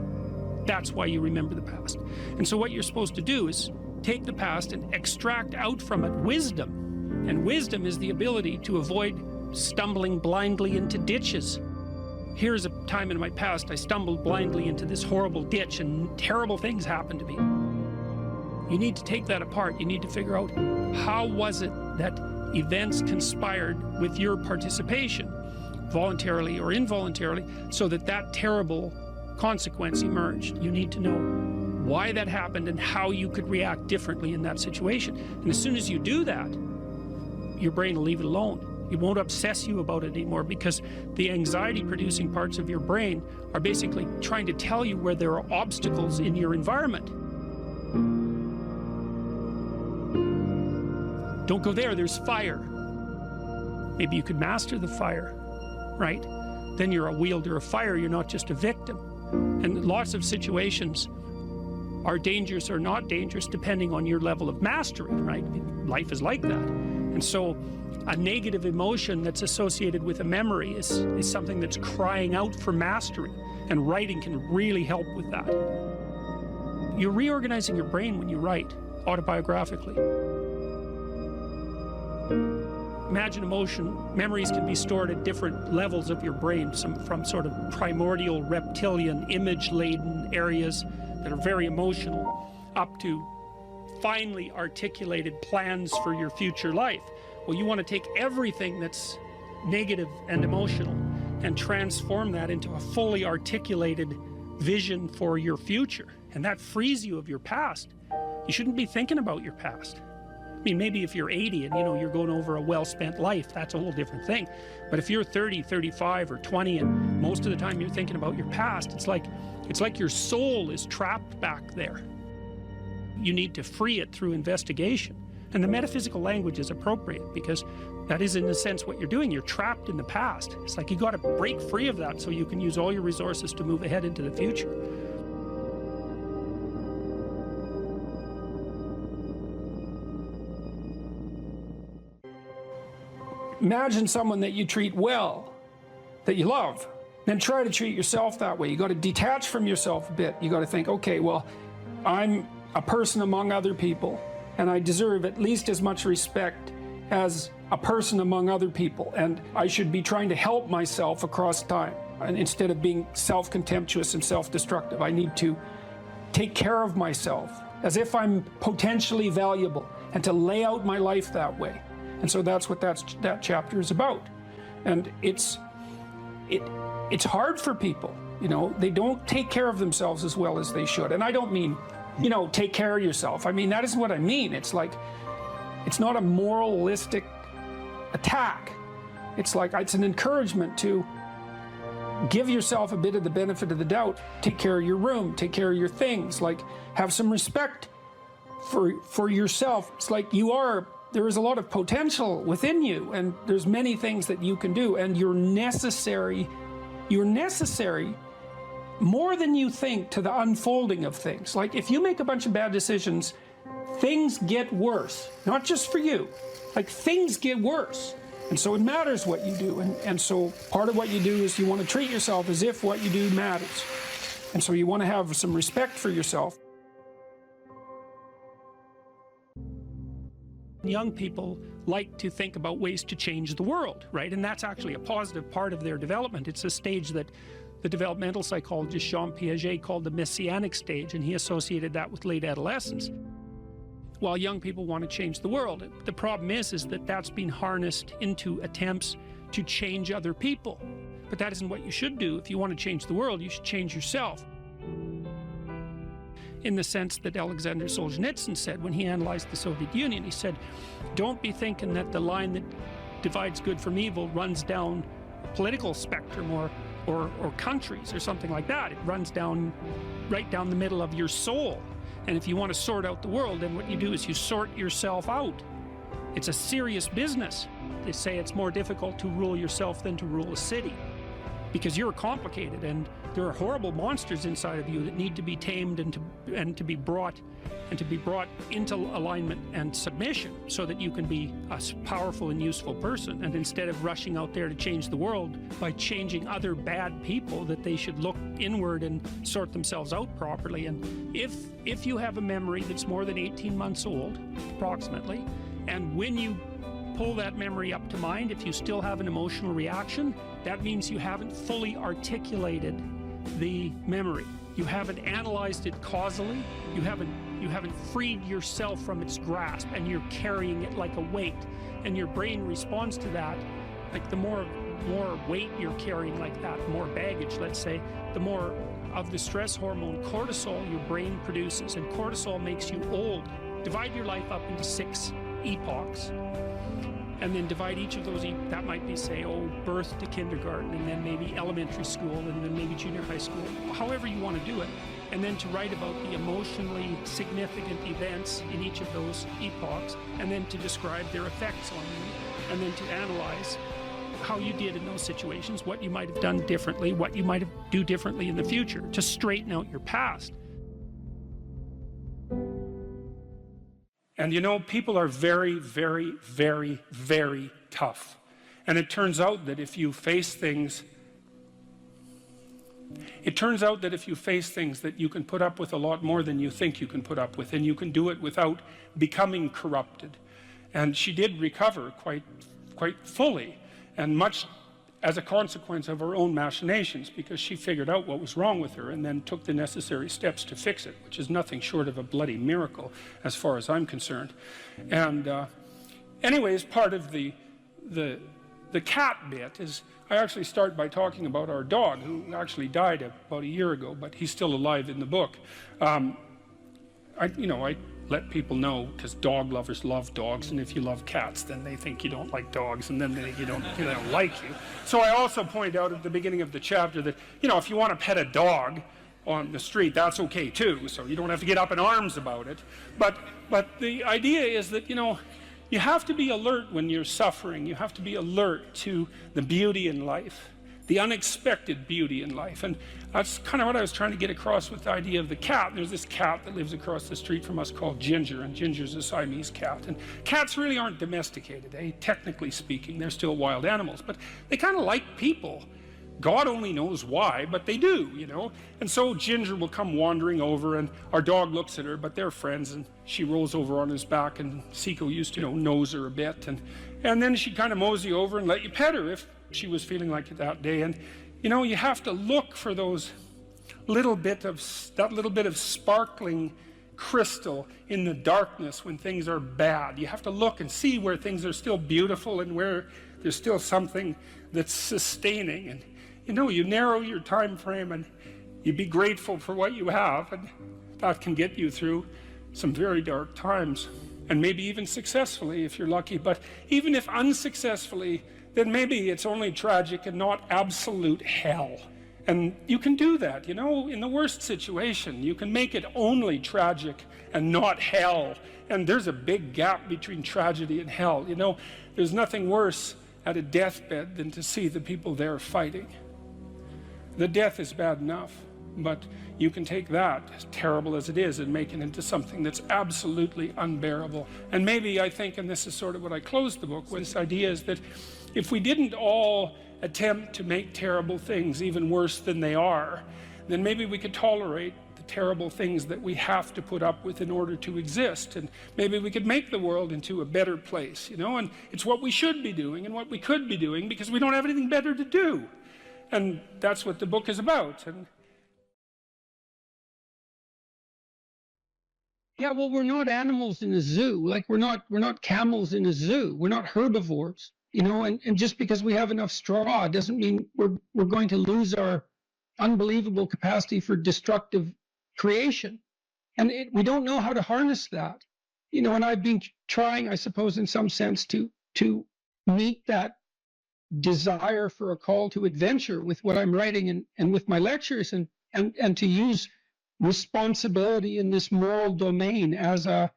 That's why you remember the past. And so what you're supposed to do is take the past and extract out from it wisdom. And wisdom is the ability to avoid stumbling blindly into ditches. Here's a time in my past I stumbled blindly into this horrible ditch and terrible things happened to me. You need to take that apart. You need to figure out, how was it that events conspired with your participation, voluntarily or involuntarily, so that that terrible consequence emerged. You need to know why that happened and how you could react differently in that situation. And as soon as you do that, your brain will leave it alone. It won't obsess you about it anymore, because the anxiety-producing parts of your brain are basically trying to tell you where there are obstacles in your environment. Don't go there, there's fire. Maybe you could master the fire, right? Then you're a wielder of fire, you're not just a victim. And lots of situations are dangerous or not dangerous depending on your level of mastery, right? Life is like that. And so a negative emotion that's associated with a memory is something that's crying out for mastery, and writing can really help with that. You're reorganizing your brain when you write autobiographically. Imagine emotion, memories can be stored at different levels of your brain, from sort of primordial reptilian image-laden areas that are very emotional, up to finely articulated plans for your future life. Well, you want to take everything that's negative and emotional and transform that into a fully articulated vision for your future. And that frees you of your past. You shouldn't be thinking about your past. I mean, maybe if you're 80 and, you know, you're going over a well-spent life, that's a whole different thing. But if you're 30, 35, or 20, and most of the time you're thinking about your past, it's like your soul is trapped back there. You need to free it through investigation. And the metaphysical language is appropriate, because that is, in a sense, what you're doing. You're trapped in the past. It's like you got to break free of that so you can use all your resources to move ahead into the future. Imagine someone that you treat well, that you love, then try to treat yourself that way. You got to detach from yourself a bit. You got to think, okay, well, I'm a person among other people, and I deserve at least as much respect as a person among other people, and I should be trying to help myself across time. And instead of being self-contemptuous and self-destructive, I need to take care of myself as if I'm potentially valuable, and to lay out my life that way. And so that's what that chapter is about. And it's hard for people, you know. They don't take care of themselves as well as they should. And I don't mean, you know, take care of yourself. I mean, that isn't what I mean. It's like, it's not a moralistic attack. It's like, it's an encouragement to give yourself a bit of the benefit of the doubt. Take care of your room, take care of your things, like have some respect for yourself. It's like there is a lot of potential within you, and there's many things that you can do, and you're necessary more than you think to the unfolding of things. Like, if you make a bunch of bad decisions, things get worse, not just for you, like things get worse. And so it matters what you do, and so part of what you do is you want to treat yourself as if what you do matters. And so you want to have some respect for yourself. Young people like to think about ways to change the world, right? And that's actually a positive part of their development. It's a stage that the developmental psychologist Jean Piaget called the messianic stage, and he associated that with late adolescence. While young people want to change the world, the problem is that that's been harnessed into attempts to change other people. But that isn't what you should do. If you want to change the world, you should change yourself. In the sense that Alexander Solzhenitsyn said when he analyzed the Soviet Union, he said, don't be thinking that the line that divides good from evil runs down a political spectrum or countries or something like that. It runs down, right down the middle of your soul. And if you want to sort out the world, then what you do is you sort yourself out. It's a serious business. They say it's more difficult to rule yourself than to rule a city, because you're complicated and there are horrible monsters inside of you that need to be tamed and to be brought into alignment and submission so that you can be a powerful and useful person. And instead of rushing out there to change the world by changing other bad people, that they should look inward and sort themselves out properly. And if you have a memory that's more than 18 months old, approximately, and when you pull that memory up to mind, if you still have an emotional reaction, that means you haven't fully articulated the memory. You haven't analyzed it causally. You haven't freed yourself from its grasp, and you're carrying it like a weight. And your brain responds to that. Like the more weight you're carrying like that, more baggage, let's say, the more of the stress hormone cortisol your brain produces. And cortisol makes you old. Divide your life up into 6 epochs. And then divide each of those, that might be, say, birth to kindergarten, and then maybe elementary school, and then maybe junior high school, however you want to do it. And then to write about the emotionally significant events in each of those epochs, and then to describe their effects on you, and then to analyze how you did in those situations, what you might have done differently, what you might do differently in the future, to straighten out your past. And you know, people are very, very, very, very tough. And it turns out that if you face things, that you can put up with a lot more than you think you can put up with, and you can do it without becoming corrupted. And she did recover quite fully, and much as a consequence of her own machinations, because she figured out what was wrong with her and then took the necessary steps to fix it, which is nothing short of a bloody miracle as far as I'm concerned. And anyways, part of the cat bit is, I actually start by talking about our dog, who actually died about a year ago, but he's still alive in the book. I let people know, because dog lovers love dogs, and if you love cats, then they think you don't like dogs, and then they don't like you. So I also point out at the beginning of the chapter that, if you want to pet a dog on the street, that's okay too, so you don't have to get up in arms about it. But the idea is that, you have to be alert when you're suffering. You have to be alert to the beauty in life, the unexpected beauty in life. And that's kind of what I was trying to get across with the idea of the cat. There's this cat that lives across the street from us called Ginger, and Ginger's a Siamese cat. And cats really aren't domesticated, technically speaking. They're still wild animals, but they kind of like people. God only knows why, but they do, And so Ginger will come wandering over, and our dog looks at her, but they're friends, and she rolls over on his back, and Seiko used to, nose her a bit, and then she'd kind of mosey over and let you pet her if she was feeling like it that day. And you have to look for that little bit of sparkling crystal in the darkness when things are bad. You have to look and see where things are still beautiful and where there's still something that's sustaining. And you narrow your time frame, and you be grateful for what you have, and that can get you through some very dark times, and maybe even successfully if you're lucky. But even if unsuccessfully, then maybe it's only tragic and not absolute hell. And you can do that, in the worst situation. You can make it only tragic and not hell. And there's a big gap between tragedy and hell. There's nothing worse at a deathbed than to see the people there fighting. The death is bad enough, but you can take that, as terrible as it is, and make it into something that's absolutely unbearable. And maybe I think, and this is sort of what I closed the book with, this idea is that if we didn't all attempt to make terrible things even worse than they are, then maybe we could tolerate the terrible things that we have to put up with in order to exist, and maybe we could make the world into a better place, you know. And it's what we should be doing and what we could be doing, because we don't have anything better to do. And that's what the book is about. And yeah, well, we're not animals in a zoo. Like, we're not camels in a zoo. We're not herbivores, you know. And just because we have enough straw doesn't mean we're going to lose our unbelievable capacity for destructive creation. And we don't know how to harness that, you know. And I've been trying, I suppose, in some sense, to meet that desire for a call to adventure with what I'm writing and with my lectures, and to use responsibility in this moral domain as a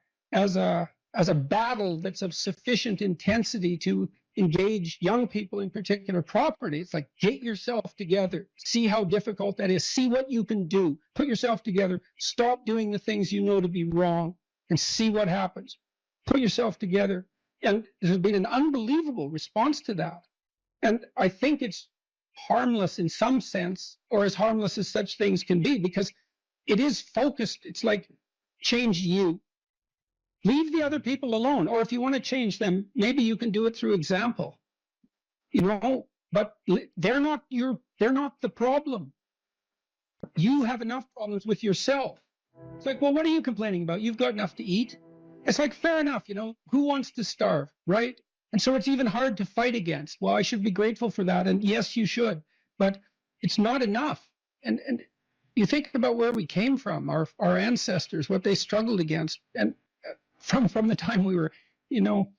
battle that's of sufficient intensity to engage young people in particular property. It's like, get yourself together, see how difficult that is, see what you can do, put yourself together, stop doing the things you know to be wrong, and see what happens. Put yourself together. And there's been an unbelievable response to that. And I think it's harmless in some sense, or as harmless as such things can be, because it is focused. It's like, change you. Leave the other people alone. Or if you want to change them, maybe you can do it through example. You know, but they're not the problem. You have enough problems with yourself. It's like, well, what are you complaining about? You've got enough to eat. It's like, fair enough, you know, who wants to starve, right? And so it's even hard to fight against. Well, I should be grateful for that. And yes, you should, but it's not enough. And you think about where we came from, our ancestors, what they struggled against, and from the time we were, you know,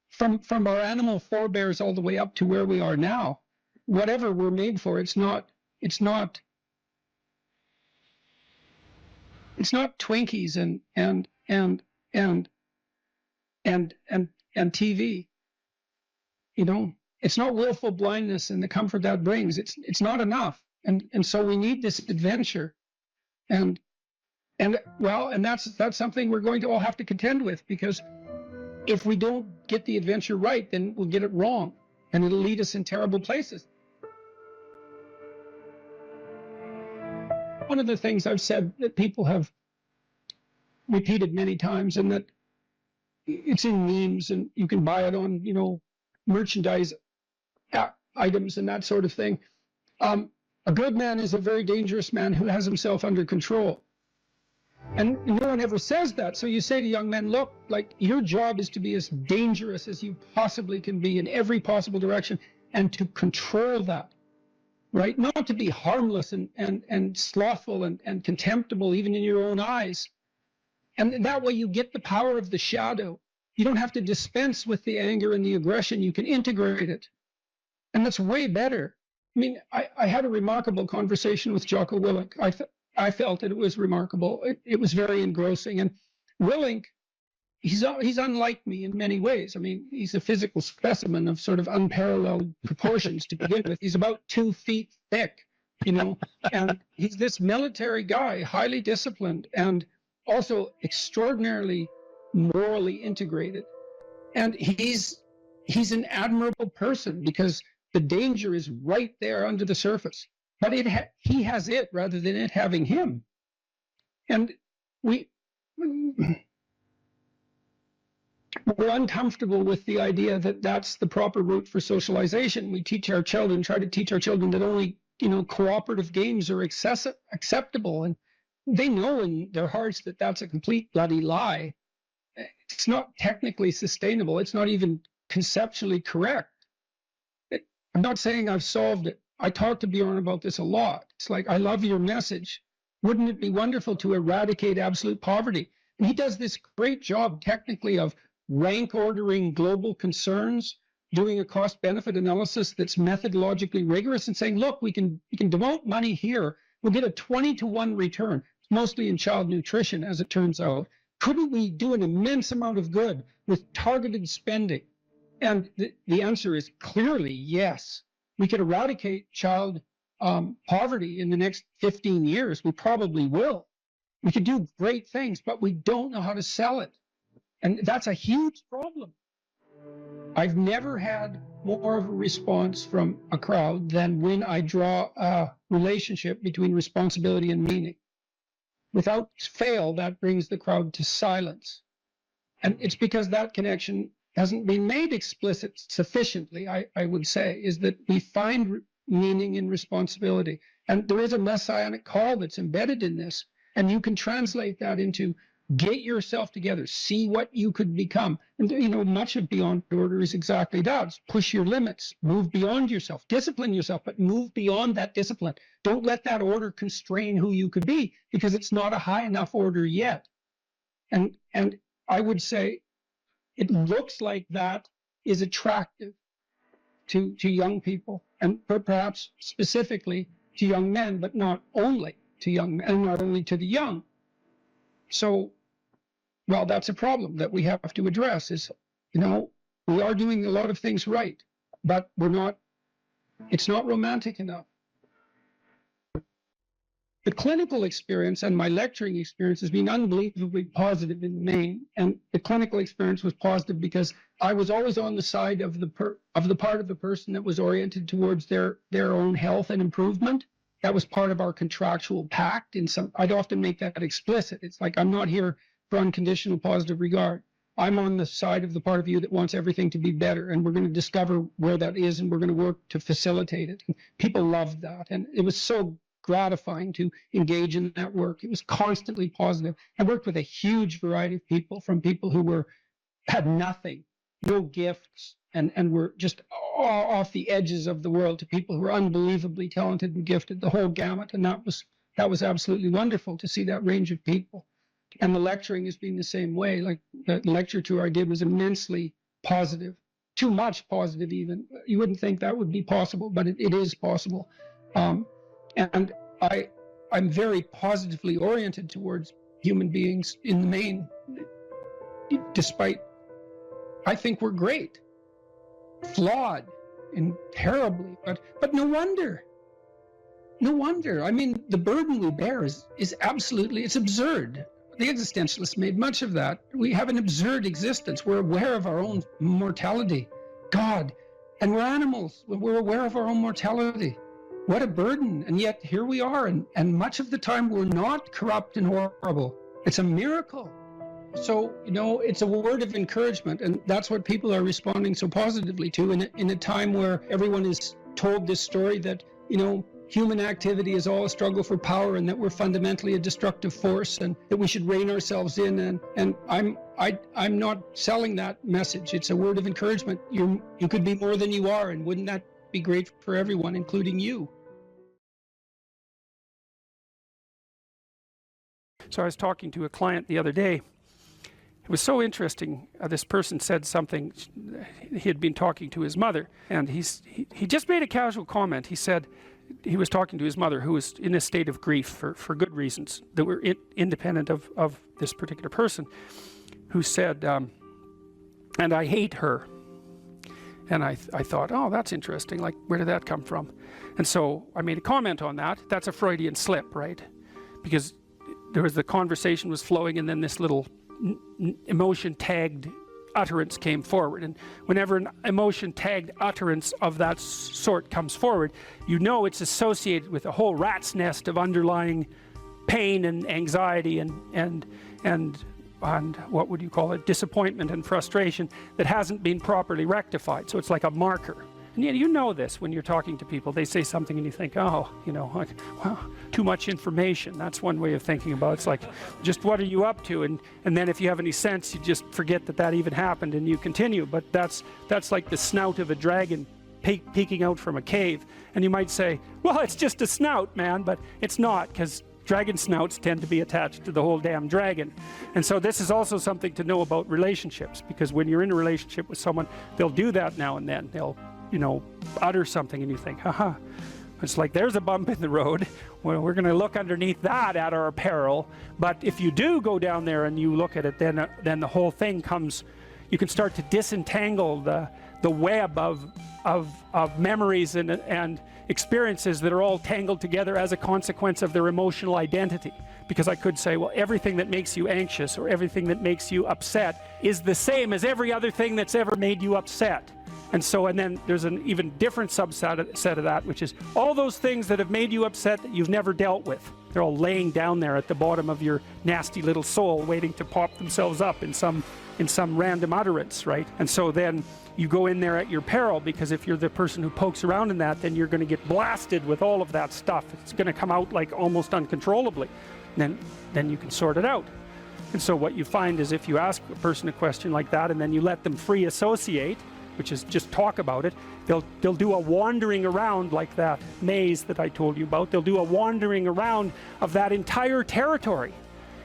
from our animal forebears all the way up to where we are now. Whatever we're made for, it's not Twinkies and TV. You know, it's not willful blindness and the comfort that brings. It's not enough. And so we need this adventure. And that's something we're going to all have to contend with, because if we don't get the adventure right, then we'll get it wrong, and it'll lead us in terrible places. One of the things I've said that people have repeated many times, and that it's in memes, and you can buy it on, you know, merchandise items and that sort of thing. A good man is a very dangerous man who has himself under control. And no one ever says that. So you say to young men, look, like, your job is to be as dangerous as you possibly can be in every possible direction, and to control that, right? Not to be harmless and slothful and contemptible even in your own eyes. And that way you get the power of the shadow. You don't have to dispense with the anger and the aggression. You can integrate it. And that's way better. I mean, I had a remarkable conversation with Jocko Willink. I felt that it was remarkable. It was very engrossing. And Willink, he's unlike me in many ways. I mean, he's a physical specimen of sort of unparalleled proportions to begin with. He's about 2 feet thick, you know, and he's this military guy, highly disciplined, and also extraordinarily morally integrated. And he's an admirable person, because the danger is right there under the surface. But he has it rather than it having him. And we're uncomfortable with the idea that that's the proper route for socialization. We try to teach our children that only, you know, cooperative games are acceptable. And they know in their hearts that that's a complete bloody lie. It's not technically sustainable. It's not even conceptually correct. I'm not saying I've solved it. I talk to Bjorn about this a lot. It's like, I love your message. Wouldn't it be wonderful to eradicate absolute poverty? And he does this great job technically of rank ordering global concerns, doing a cost-benefit analysis that's methodologically rigorous, and saying, look, we can devote money here. We'll get a 20-to-1 return, mostly in child nutrition, as it turns out. Couldn't we do an immense amount of good with targeted spending? And the answer is clearly yes. We could eradicate child poverty in the next 15 years. We probably will. We could do great things, but we don't know how to sell it. And that's a huge problem. I've never had more of a response from a crowd than when I draw a relationship between responsibility and meaning. Without fail, that brings the crowd to silence. And it's because that connection hasn't been made explicit sufficiently, I would say, is that we find meaning in responsibility. And there is a messianic call that's embedded in this. And you can translate that into get yourself together, see what you could become. And, you know, much of Beyond Order is exactly that. Push your limits, move beyond yourself, discipline yourself, but move beyond that discipline. Don't let that order constrain who you could be, because it's not a high enough order yet. And I would say it looks like that is attractive to young people, and perhaps specifically to young men, but not only to young men, and not only to the young. So, well, that's a problem that we have to address is, you know, we are doing a lot of things right, but it's not romantic enough. The clinical experience and my lecturing experience has been unbelievably positive in the main. And the clinical experience was positive because I was always on the side of the part of the person that was oriented towards their own health and improvement. That was part of our contractual pact. I'd often make that explicit. It's like, I'm not here for unconditional positive regard. I'm on the side of the part of you that wants everything to be better, and we're going to discover where that is, and we're going to work to facilitate it. And people loved that, and it was so gratifying to engage in that work. It was constantly positive. I worked with a huge variety of people, from people who had nothing, no gifts, and were just off the edges of the world, to people who were unbelievably talented and gifted, the whole gamut. And that was absolutely wonderful to see that range of people. And the lecturing has been the same way. Like the lecture tour I did was immensely positive, too much positive even. You wouldn't think that would be possible, but it is possible. And I'm very positively oriented towards human beings in the main, despite I think we're great, flawed and terribly, but no wonder. No wonder. I mean, the burden we bear is absolutely, it's absurd. The existentialists made much of that. We have an absurd existence. We're aware of our own mortality. God, and we're animals. We're aware of our own mortality. What a burden. And yet here we are. And much of the time we're not corrupt and horrible. It's a miracle. So, you know, it's a word of encouragement. And that's what people are responding so positively to in a time where everyone is told this story that, you know, human activity is all a struggle for power, and that we're fundamentally a destructive force, and that we should rein ourselves in. And I'm not selling that message. It's a word of encouragement. You could be more than you are, and wouldn't that be great for everyone, including you? So I was talking to a client the other day. It was so interesting. This person said something. He had been talking to his mother, and he just made a casual comment. He said he was talking to his mother, who was in a state of grief for good reasons that were independent of this particular person, who said, and I hate her. And I thought, oh, that's interesting. Like, where did that come from? And so I made a comment on that. That's a Freudian slip, right? Because the conversation was flowing, and then this little emotion tagged utterance came forward. And whenever an emotion tagged utterance of that sort comes forward, you know it's associated with a whole rat's nest of underlying pain and anxiety and what would you call it, disappointment and frustration that hasn't been properly rectified. So it's like a marker. And you know this when you're talking to people. They say something and you think, oh, you know, like, wow, too much information. That's one way of thinking about it. It's like, just what are you up to? And then if you have any sense, you just forget that even happened and you continue. But that's like the snout of a dragon peeking out from a cave. And you might say, well, it's just a snout, man. But it's not, because dragon snouts tend to be attached to the whole damn dragon. And so this is also something to know about relationships, because when you're in a relationship with someone, they'll do that now and then. They'll, you know, utter something and you think, haha, it's like, there's a bump in the road. Well, we're going to look underneath that at our peril. But if you do go down there and you look at it, then the whole thing comes, you can start to disentangle the web of memories and experiences that are all tangled together as a consequence of their emotional identity. Because I could say, well, everything that makes you anxious or everything that makes you upset is the same as every other thing that's ever made you upset. And then there's an even different subset of that, which is all those things that have made you upset that you've never dealt with. They're all laying down there at the bottom of your nasty little soul, waiting to pop themselves up in some random utterance, right? And so then you go in there at your peril, because if you're the person who pokes around in that, then you're going to get blasted with all of that stuff. It's going to come out like almost uncontrollably. Then you can sort it out. And so what you find is, if you ask a person a question like that and then you let them free associate, which is just talk about it, they'll do a wandering around like that maze that I told you about. They'll do a wandering around of that entire territory.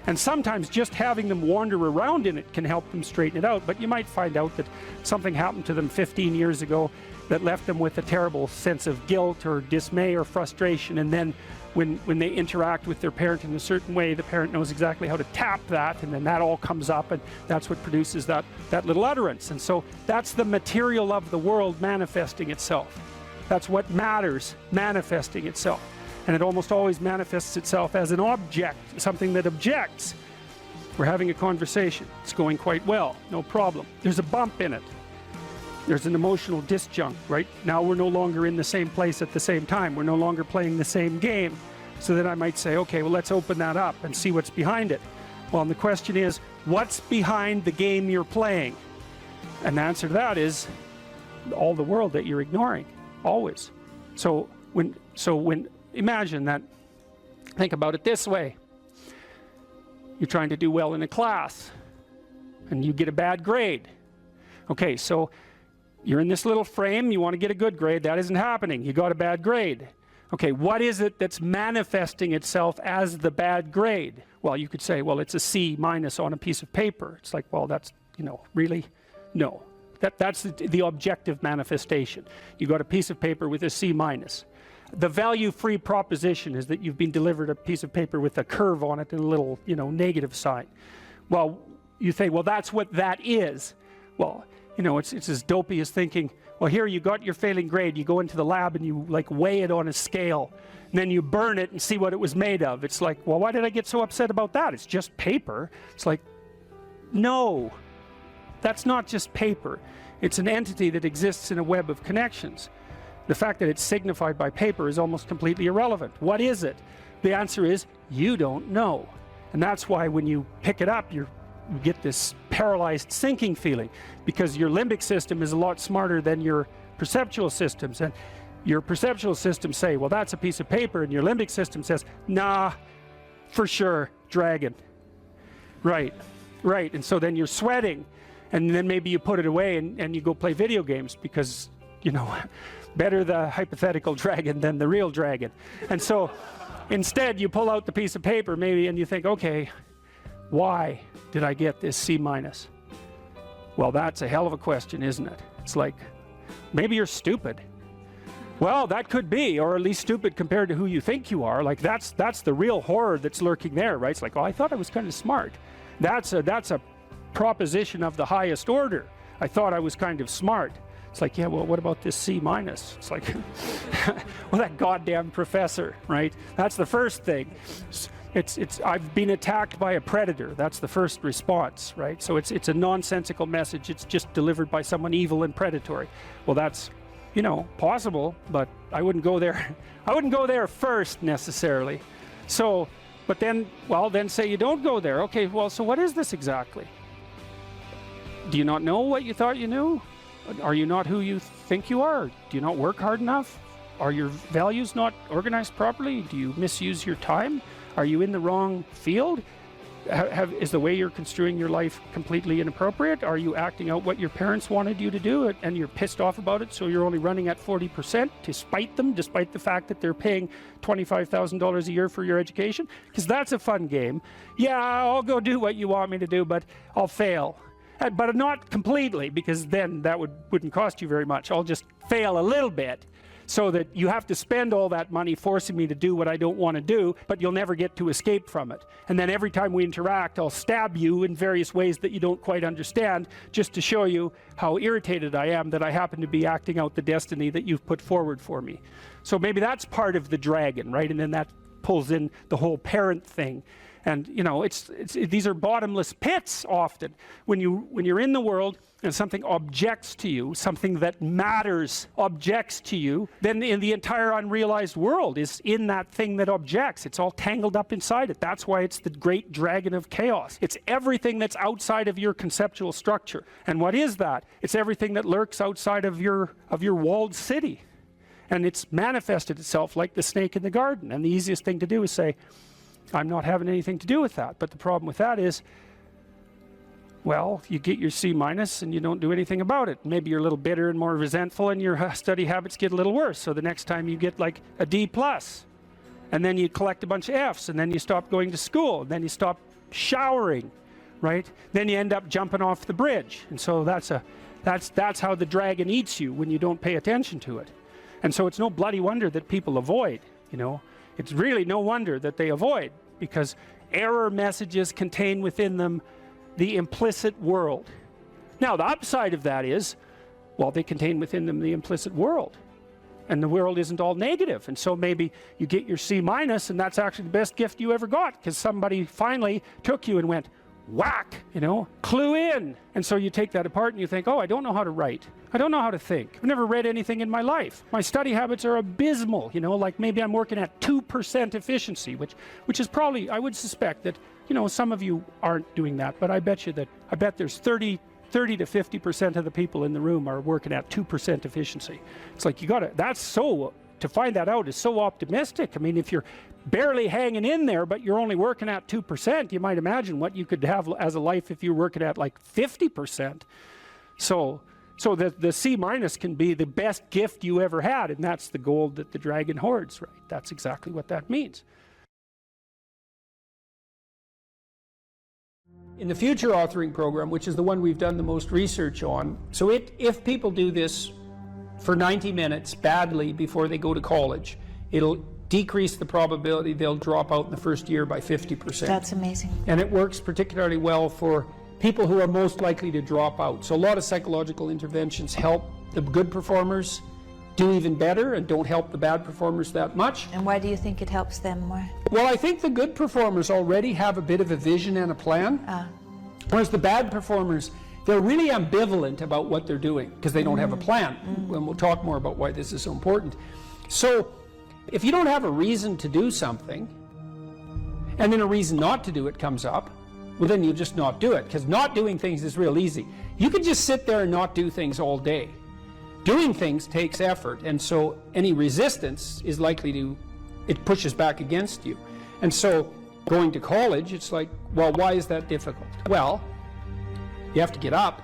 And sometimes just having them wander around in it can help them straighten it out. But you might find out that something happened to them 15 years ago that left them with a terrible sense of guilt or dismay or frustration. And then when they interact with their parent in a certain way, the parent knows exactly how to tap that, and then that all comes up, and that's what produces that little utterance. And so that's the material of the world manifesting itself. That's what matters manifesting itself. And it almost always manifests itself as an object, something that objects. We're having a conversation. It's going quite well, no problem. There's a bump in it. There's an emotional disjunct, right? Now we're no longer in the same place at the same time. We're no longer playing the same game. So then I might say, okay, well, let's open that up and see what's behind it. Well, and the question is, what's behind the game you're playing? And the answer to that is all the world that you're ignoring, always. So when imagine that, think about it this way. You're trying to do well in a class and you get a bad grade. Okay, so you're in this little frame, you want to get a good grade, that isn't happening, you got a bad grade. Okay, what is it that's manifesting itself as the bad grade? Well, you could say, well, it's a C- on a piece of paper. It's like, well, that's, really? No. That's the objective manifestation. You got a piece of paper with a C-. The value-free proposition is that you've been delivered a piece of paper with a curve on it and a little, negative sign. Well, you think, well, that's what that is. Well, it's as dopey as thinking, well, here you got your failing grade, you go into the lab and you weigh it on a scale, and then you burn it and see what it was made of. It's like, well, why did I get so upset about that? It's just paper. It's like, no, that's not just paper. It's an entity that exists in a web of connections. The fact that it's signified by paper is almost completely irrelevant. What is it? The answer is, you don't know. And that's why when you pick it up, you get this paralyzed sinking feeling, because your limbic system is a lot smarter than your perceptual systems. And your perceptual systems say, well, that's a piece of paper, and your limbic system says, nah, for sure, dragon. Right. And so then you're sweating, and then maybe you put it away and you go play video games, because, better the hypothetical dragon than the real dragon. And so instead you pull out the piece of paper maybe and you think, okay, why did I get this C-? Well, that's a hell of a question, isn't it? It's like, maybe you're stupid. Well, that could be, or at least stupid compared to who you think you are. Like that's the real horror that's lurking there, right? It's like, oh, I thought I was kind of smart. That's a proposition of the highest order. I thought I was kind of smart. It's like, yeah, well, what about this C-? It's like, well, that goddamn professor, right? That's the first thing. I've been attacked by a predator. That's the first response, right? So it's a nonsensical message. It's just delivered by someone evil and predatory. Well, that's, possible, but I wouldn't go there. I wouldn't go there first necessarily. So, but then say you don't go there. Okay, well, so what is this exactly? Do you not know what you thought you knew? Are you not who you think you are? Do you not work hard enough? Are your values not organized properly? Do you misuse your time? Are you in the wrong field? Is the way you're construing your life completely inappropriate? Are you acting out what your parents wanted you to do and you're pissed off about it, so you're only running at 40% to spite them, despite the fact that they're paying $25,000 a year for your education? Because that's a fun game. Yeah, I'll go do what you want me to do, but I'll fail. But not completely, because then that wouldn't cost you very much. I'll just fail a little bit. so that you have to spend all that money forcing me to do what I don't want to do, but you'll never get to escape from it. And then every time we interact, I'll stab you in various ways that you don't quite understand, just to show you how irritated I am that I happen to be acting out the destiny that you've put forward for me. So maybe that's part of the dragon, right? And then that pulls in the whole parent thing. And you know, these are bottomless pits often. When you're in the world and something objects to you, something that matters objects to you, then in the entire unrealized world is in that thing that objects. It's all tangled up inside it. That's why it's the great dragon of chaos. It's everything that's outside of your conceptual structure. And what is that? It's everything that lurks outside of your walled city. And it's manifested itself like the snake in the garden. And the easiest thing to do is say, I'm not having anything to do with that. But the problem with that is, well, you get your C- and you don't do anything about it. Maybe you're a little bitter and more resentful, and your study habits get a little worse. So the next time you get like a D+, and then you collect a bunch of Fs, and then you stop going to school, and then you stop showering, right? Then you end up jumping off the bridge. And so that's how the dragon eats you when you don't pay attention to it. And so it's no bloody wonder that people avoid, you know. It's really no wonder that they avoid, because error messages contain within them the implicit world. Now, the upside of that is, well, they contain within them the implicit world. And the world isn't all negative. And so maybe you get your C-, and that's actually the best gift you ever got, because somebody finally took you and went, whack, you know, clue in. And so you take that apart and you think, oh, I don't know how to write. I don't know how to think. I've never read anything in my life. My study habits are abysmal, you know, like maybe I'm working at 2% efficiency, which is probably, I would suspect that, you know, some of you aren't doing that, but I bet there's 30 to 50% of the people in the room are working at 2% efficiency. It's like, to find that out is so optimistic. I mean, if you're barely hanging in there, but you're only working at 2%, you might imagine what you could have as a life if you're working at like 50%. So the C- can be the best gift you ever had, and that's the gold that the dragon hoards, right? That's exactly what that means. In the future authoring program, which is the one we've done the most research on, so if people do this for 90 minutes badly before they go to college, it'll decrease the probability they'll drop out in the first year by 50%. That's amazing. And it works particularly well for people who are most likely to drop out. So a lot of psychological interventions help the good performers do even better and don't help the bad performers that much. And why do you think it helps them more? Well, I think the good performers already have a bit of a vision and a plan, whereas the bad performers, they're really ambivalent about what they're doing because they don't have a plan. And we'll talk more about why this is so important. So if you don't have a reason to do something, and then a reason not to do it comes up, well, then you just not do it, because not doing things is real easy. You can just sit there and not do things all day. Doing things takes effort, and so any resistance is likely it pushes back against you. And so going to college, it's like, well, why is that difficult? Well, you have to get up,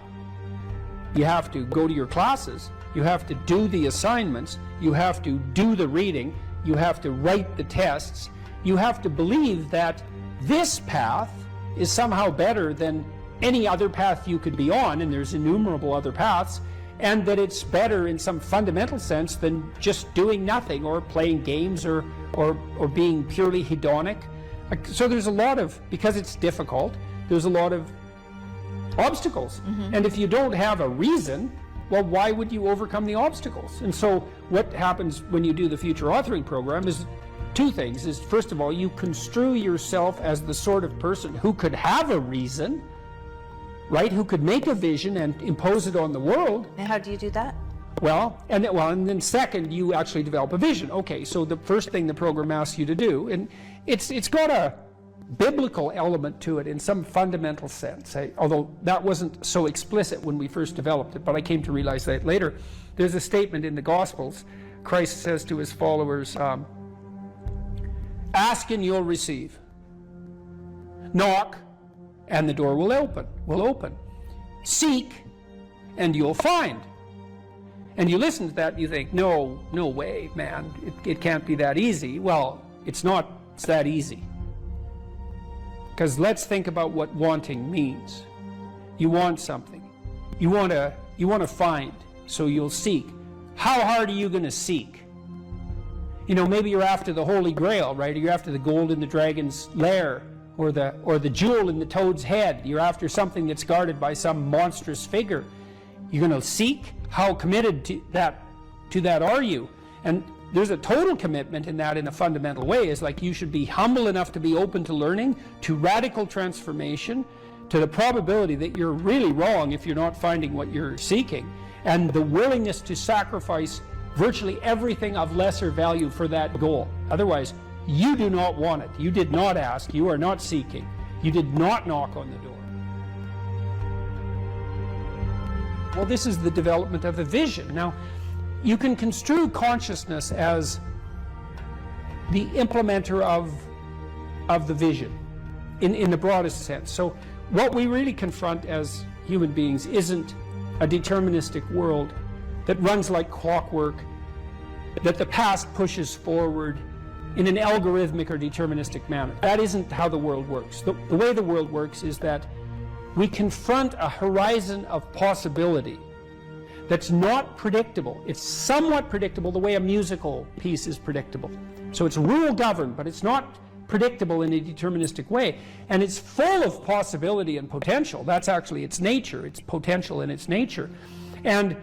you have to go to your classes, you have to do the assignments, you have to do the reading, you have to write the tests, you have to believe that this path is somehow better than any other path you could be on, and there's innumerable other paths, and that it's better in some fundamental sense than just doing nothing or playing games or being purely hedonic. So there's a lot of, because it's difficult, there's a lot of obstacles. And if you don't have a reason, well, why would you overcome the obstacles? And so what happens when you do the future authoring program is two things. Is first of all, you construe yourself as the sort of person who could have a reason, right? Who could make a vision and impose it on the world. And how do you do that? Well, and then second, you actually develop a vision. Okay, so the first thing the program asks you to do, and it's got a biblical element to it in some fundamental sense, although that wasn't so explicit when we first developed it, but I came to realize that later. There's a statement in the Gospels. Christ says to his followers, ask and you'll receive. Knock and the door will open. Seek and you'll find. And you listen to that and you think, no way, man, it can't be that easy. Well, it's that easy. Because let's think about what wanting means. You want something. You want to find, so you'll seek. How hard are you going to seek? You know, maybe you're after the Holy Grail, right? Or you're after the gold in the dragon's lair, or the jewel in the toad's head. You're after something that's guarded by some monstrous figure. You're going to seek. How committed to that are you? And there's a total commitment in that in a fundamental way. It's like you should be humble enough to be open to learning, to radical transformation, to the probability that you're really wrong if you're not finding what you're seeking, and the willingness to sacrifice virtually everything of lesser value for that goal. Otherwise, you do not want it. You did not ask. You are not seeking. You did not knock on the door. Well, this is the development of a vision. Now, you can construe consciousness as the implementer of the vision in the broadest sense. So what we really confront as human beings isn't a deterministic world that runs like clockwork, that the past pushes forward in an algorithmic or deterministic manner. That isn't how the world works. The way the world works is that we confront a horizon of possibility that's not predictable. It's somewhat predictable the way a musical piece is predictable. So it's rule governed, but it's not predictable in a deterministic way. And it's full of possibility and potential. That's actually its nature. It's potential in its nature. And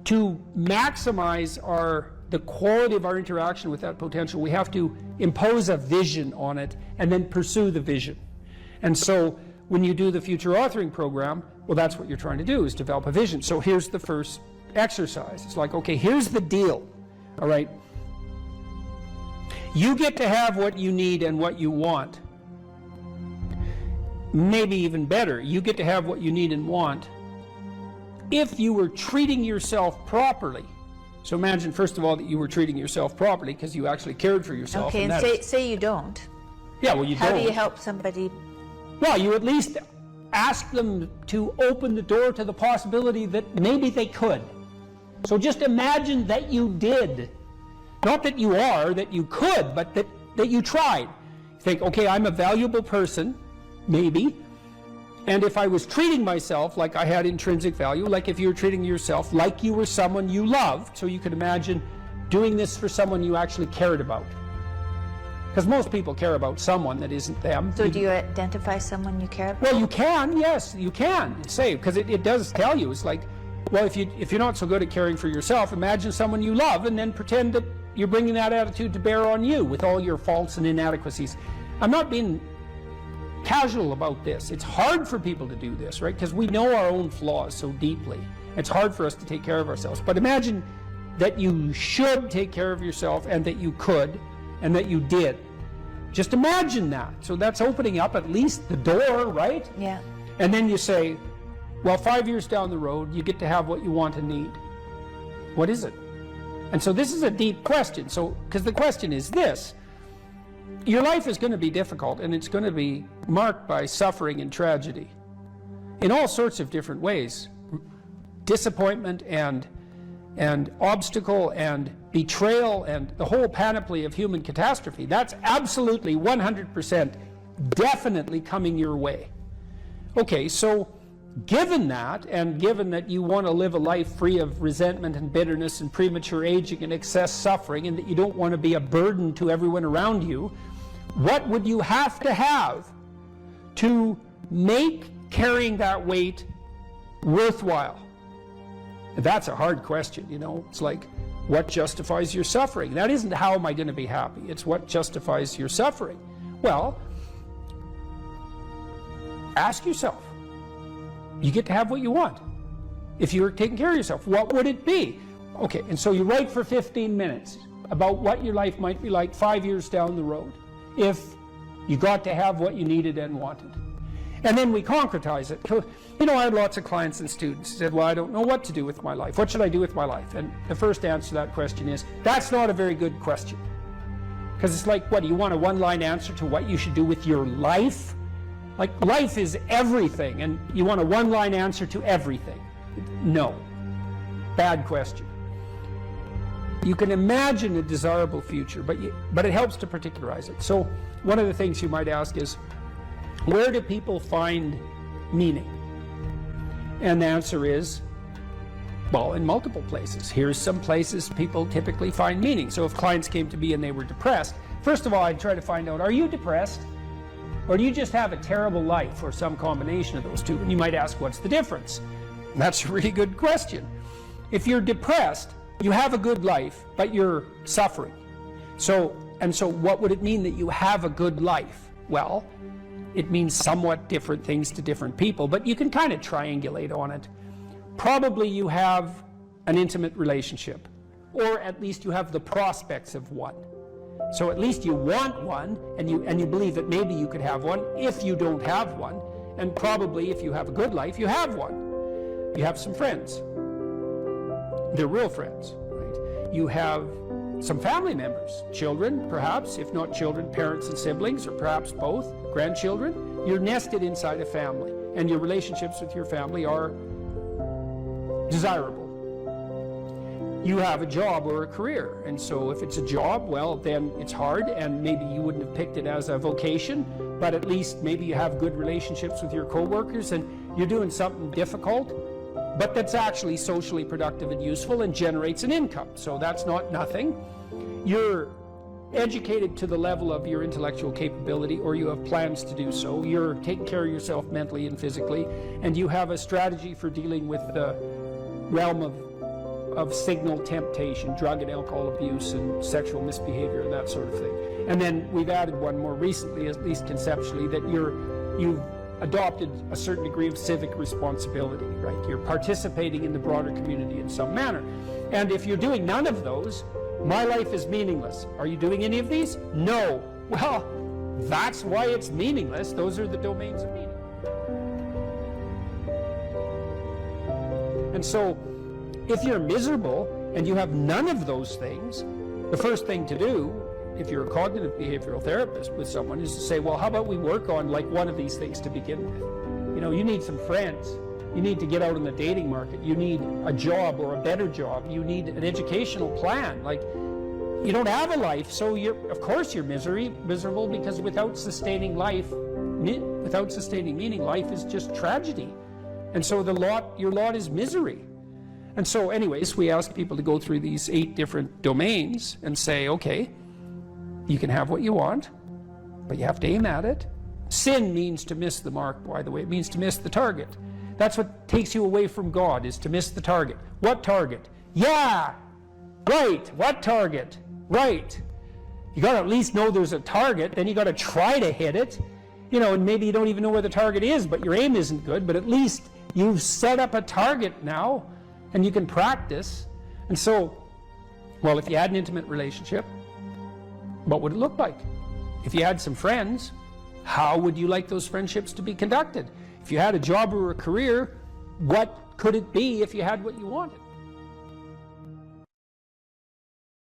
to maximize the quality of our interaction with that potential, we have to impose a vision on it and then pursue the vision. And so when you do the future authoring program, well, that's what you're trying to do, is develop a vision. So here's the first exercise. It's like, okay, here's the deal, all right? You get to have what you need and what you want. Maybe even better, you get to have what you need and want if you were treating yourself properly. So imagine, first of all, that you were treating yourself properly because you actually cared for yourself. Okay, and say you don't. Yeah, well, you don't. How do you help somebody? Well, you at least ask them to open the door to the possibility that maybe they could. So just imagine that you did. Not that you are, that you could, but that you tried. Think, okay, I'm a valuable person, maybe. And if I was treating myself like I had intrinsic value, like if you were treating yourself like you were someone you loved, so you could imagine doing this for someone you actually cared about. Because most people care about someone that isn't them. So do you identify someone you care about? Well, you can, yes, you can say, because it does tell you. It's like, well, if you're not so good at caring for yourself, imagine someone you love and then pretend that you're bringing that attitude to bear on you with all your faults and inadequacies. I'm not being casual about this. It's hard for people to do this, right? Because we know our own flaws so deeply. It's hard for us to take care of ourselves. But imagine that you should take care of yourself and that you could and that you did. Just imagine that. So that's opening up at least the door, right? Yeah. And then you say, well, 5 years down the road, you get to have what you want and need. What is it? And so this is a deep question. So, because the question is this: your life is going to be difficult, and it's going to be marked by suffering and tragedy in all sorts of different ways. Disappointment and obstacle and betrayal and the whole panoply of human catastrophe. That's absolutely 100% definitely coming your way. Okay, so given that, and given that you want to live a life free of resentment and bitterness and premature aging and excess suffering, and that you don't want to be a burden to everyone around you, what would you have to make carrying that weight worthwhile? That's a hard question, you know. It's like, what justifies your suffering? That isn't how am I going to be happy. It's what justifies your suffering. Well, ask yourself. You get to have what you want. If you're taking care of yourself, what would it be? Okay, and so you write for 15 minutes about what your life might be like 5 years down the road if you got to have what you needed and wanted. And then we concretize it. You know, I had lots of clients and students who said, well, I don't know what to do with my life. What should I do with my life? And the first answer to that question is, that's not a very good question. Because it's like, what, do you want a one-line answer to what you should do with your life? Like, life is everything, and you want a one-line answer to everything. No. Bad question. You can imagine a desirable future, but it helps to particularize it. So one of the things you might ask is, where do people find meaning? And the answer is, Well, in multiple places. Here's some places people typically find meaning. So if clients came to me and they were depressed, first of all, I'd try to find out, are you depressed? Or do you just have a terrible life, or some combination of those two? And you might ask, what's the difference? And that's a really good question. If you're depressed, you have a good life, but you're suffering. So what would it mean that you have a good life? Well, it means somewhat different things to different people, but you can kind of triangulate on it. Probably you have an intimate relationship, or at least you have the prospects of one. So at least you want one, and you believe that maybe you could have one if you don't have one, and probably if you have a good life, you have one. You have some friends. They're real friends, right? You have some family members, children perhaps, if not children, parents and siblings, or perhaps both, grandchildren. You're nested inside a family, and your relationships with your family are desirable. You have a job or a career, and so if it's a job, well, then it's hard, and maybe you wouldn't have picked it as a vocation, but at least maybe you have good relationships with your coworkers, and you're doing something difficult, but that's actually socially productive and useful and generates an income. So that's not nothing. You're educated to the level of your intellectual capability, or you have plans to do so. You're taking care of yourself mentally and physically, and you have a strategy for dealing with the realm of signal temptation, drug and alcohol abuse and sexual misbehavior and that sort of thing. And then we've added one more recently, at least conceptually, that you've adopted a certain degree of civic responsibility, right? You're participating in the broader community in some manner. And if you're doing none of those, my life is meaningless. Are you doing any of these? No. Well, that's why it's meaningless. Those are the domains of meaning. And so, if you're miserable and you have none of those things, the first thing to do, if you're a cognitive behavioral therapist with someone, is to say, well, how about we work on like one of these things to begin with? You know, you need some friends. You need to get out in the dating market. You need a job or a better job. You need an educational plan. Like, you don't have a life, so of course you're miserable, because without sustaining meaning, life is just tragedy. And so your lot is misery. And so anyways, we ask people to go through these 8 different domains and say, okay, you can have what you want, but you have to aim at it. Sin means to miss the mark, by the way. It means to miss the target. That's what takes you away from God, is to miss the target. What target? Yeah, right. What target? Right. You got to at least know there's a target, then you got to try to hit it. You know, and maybe you don't even know where the target is, but your aim isn't good, but at least you've set up a target now, and you can practice. And so, well, if you had an intimate relationship, what would it look like? If you had some friends, how would you like those friendships to be conducted? If you had a job or a career, what could it be if you had what you wanted?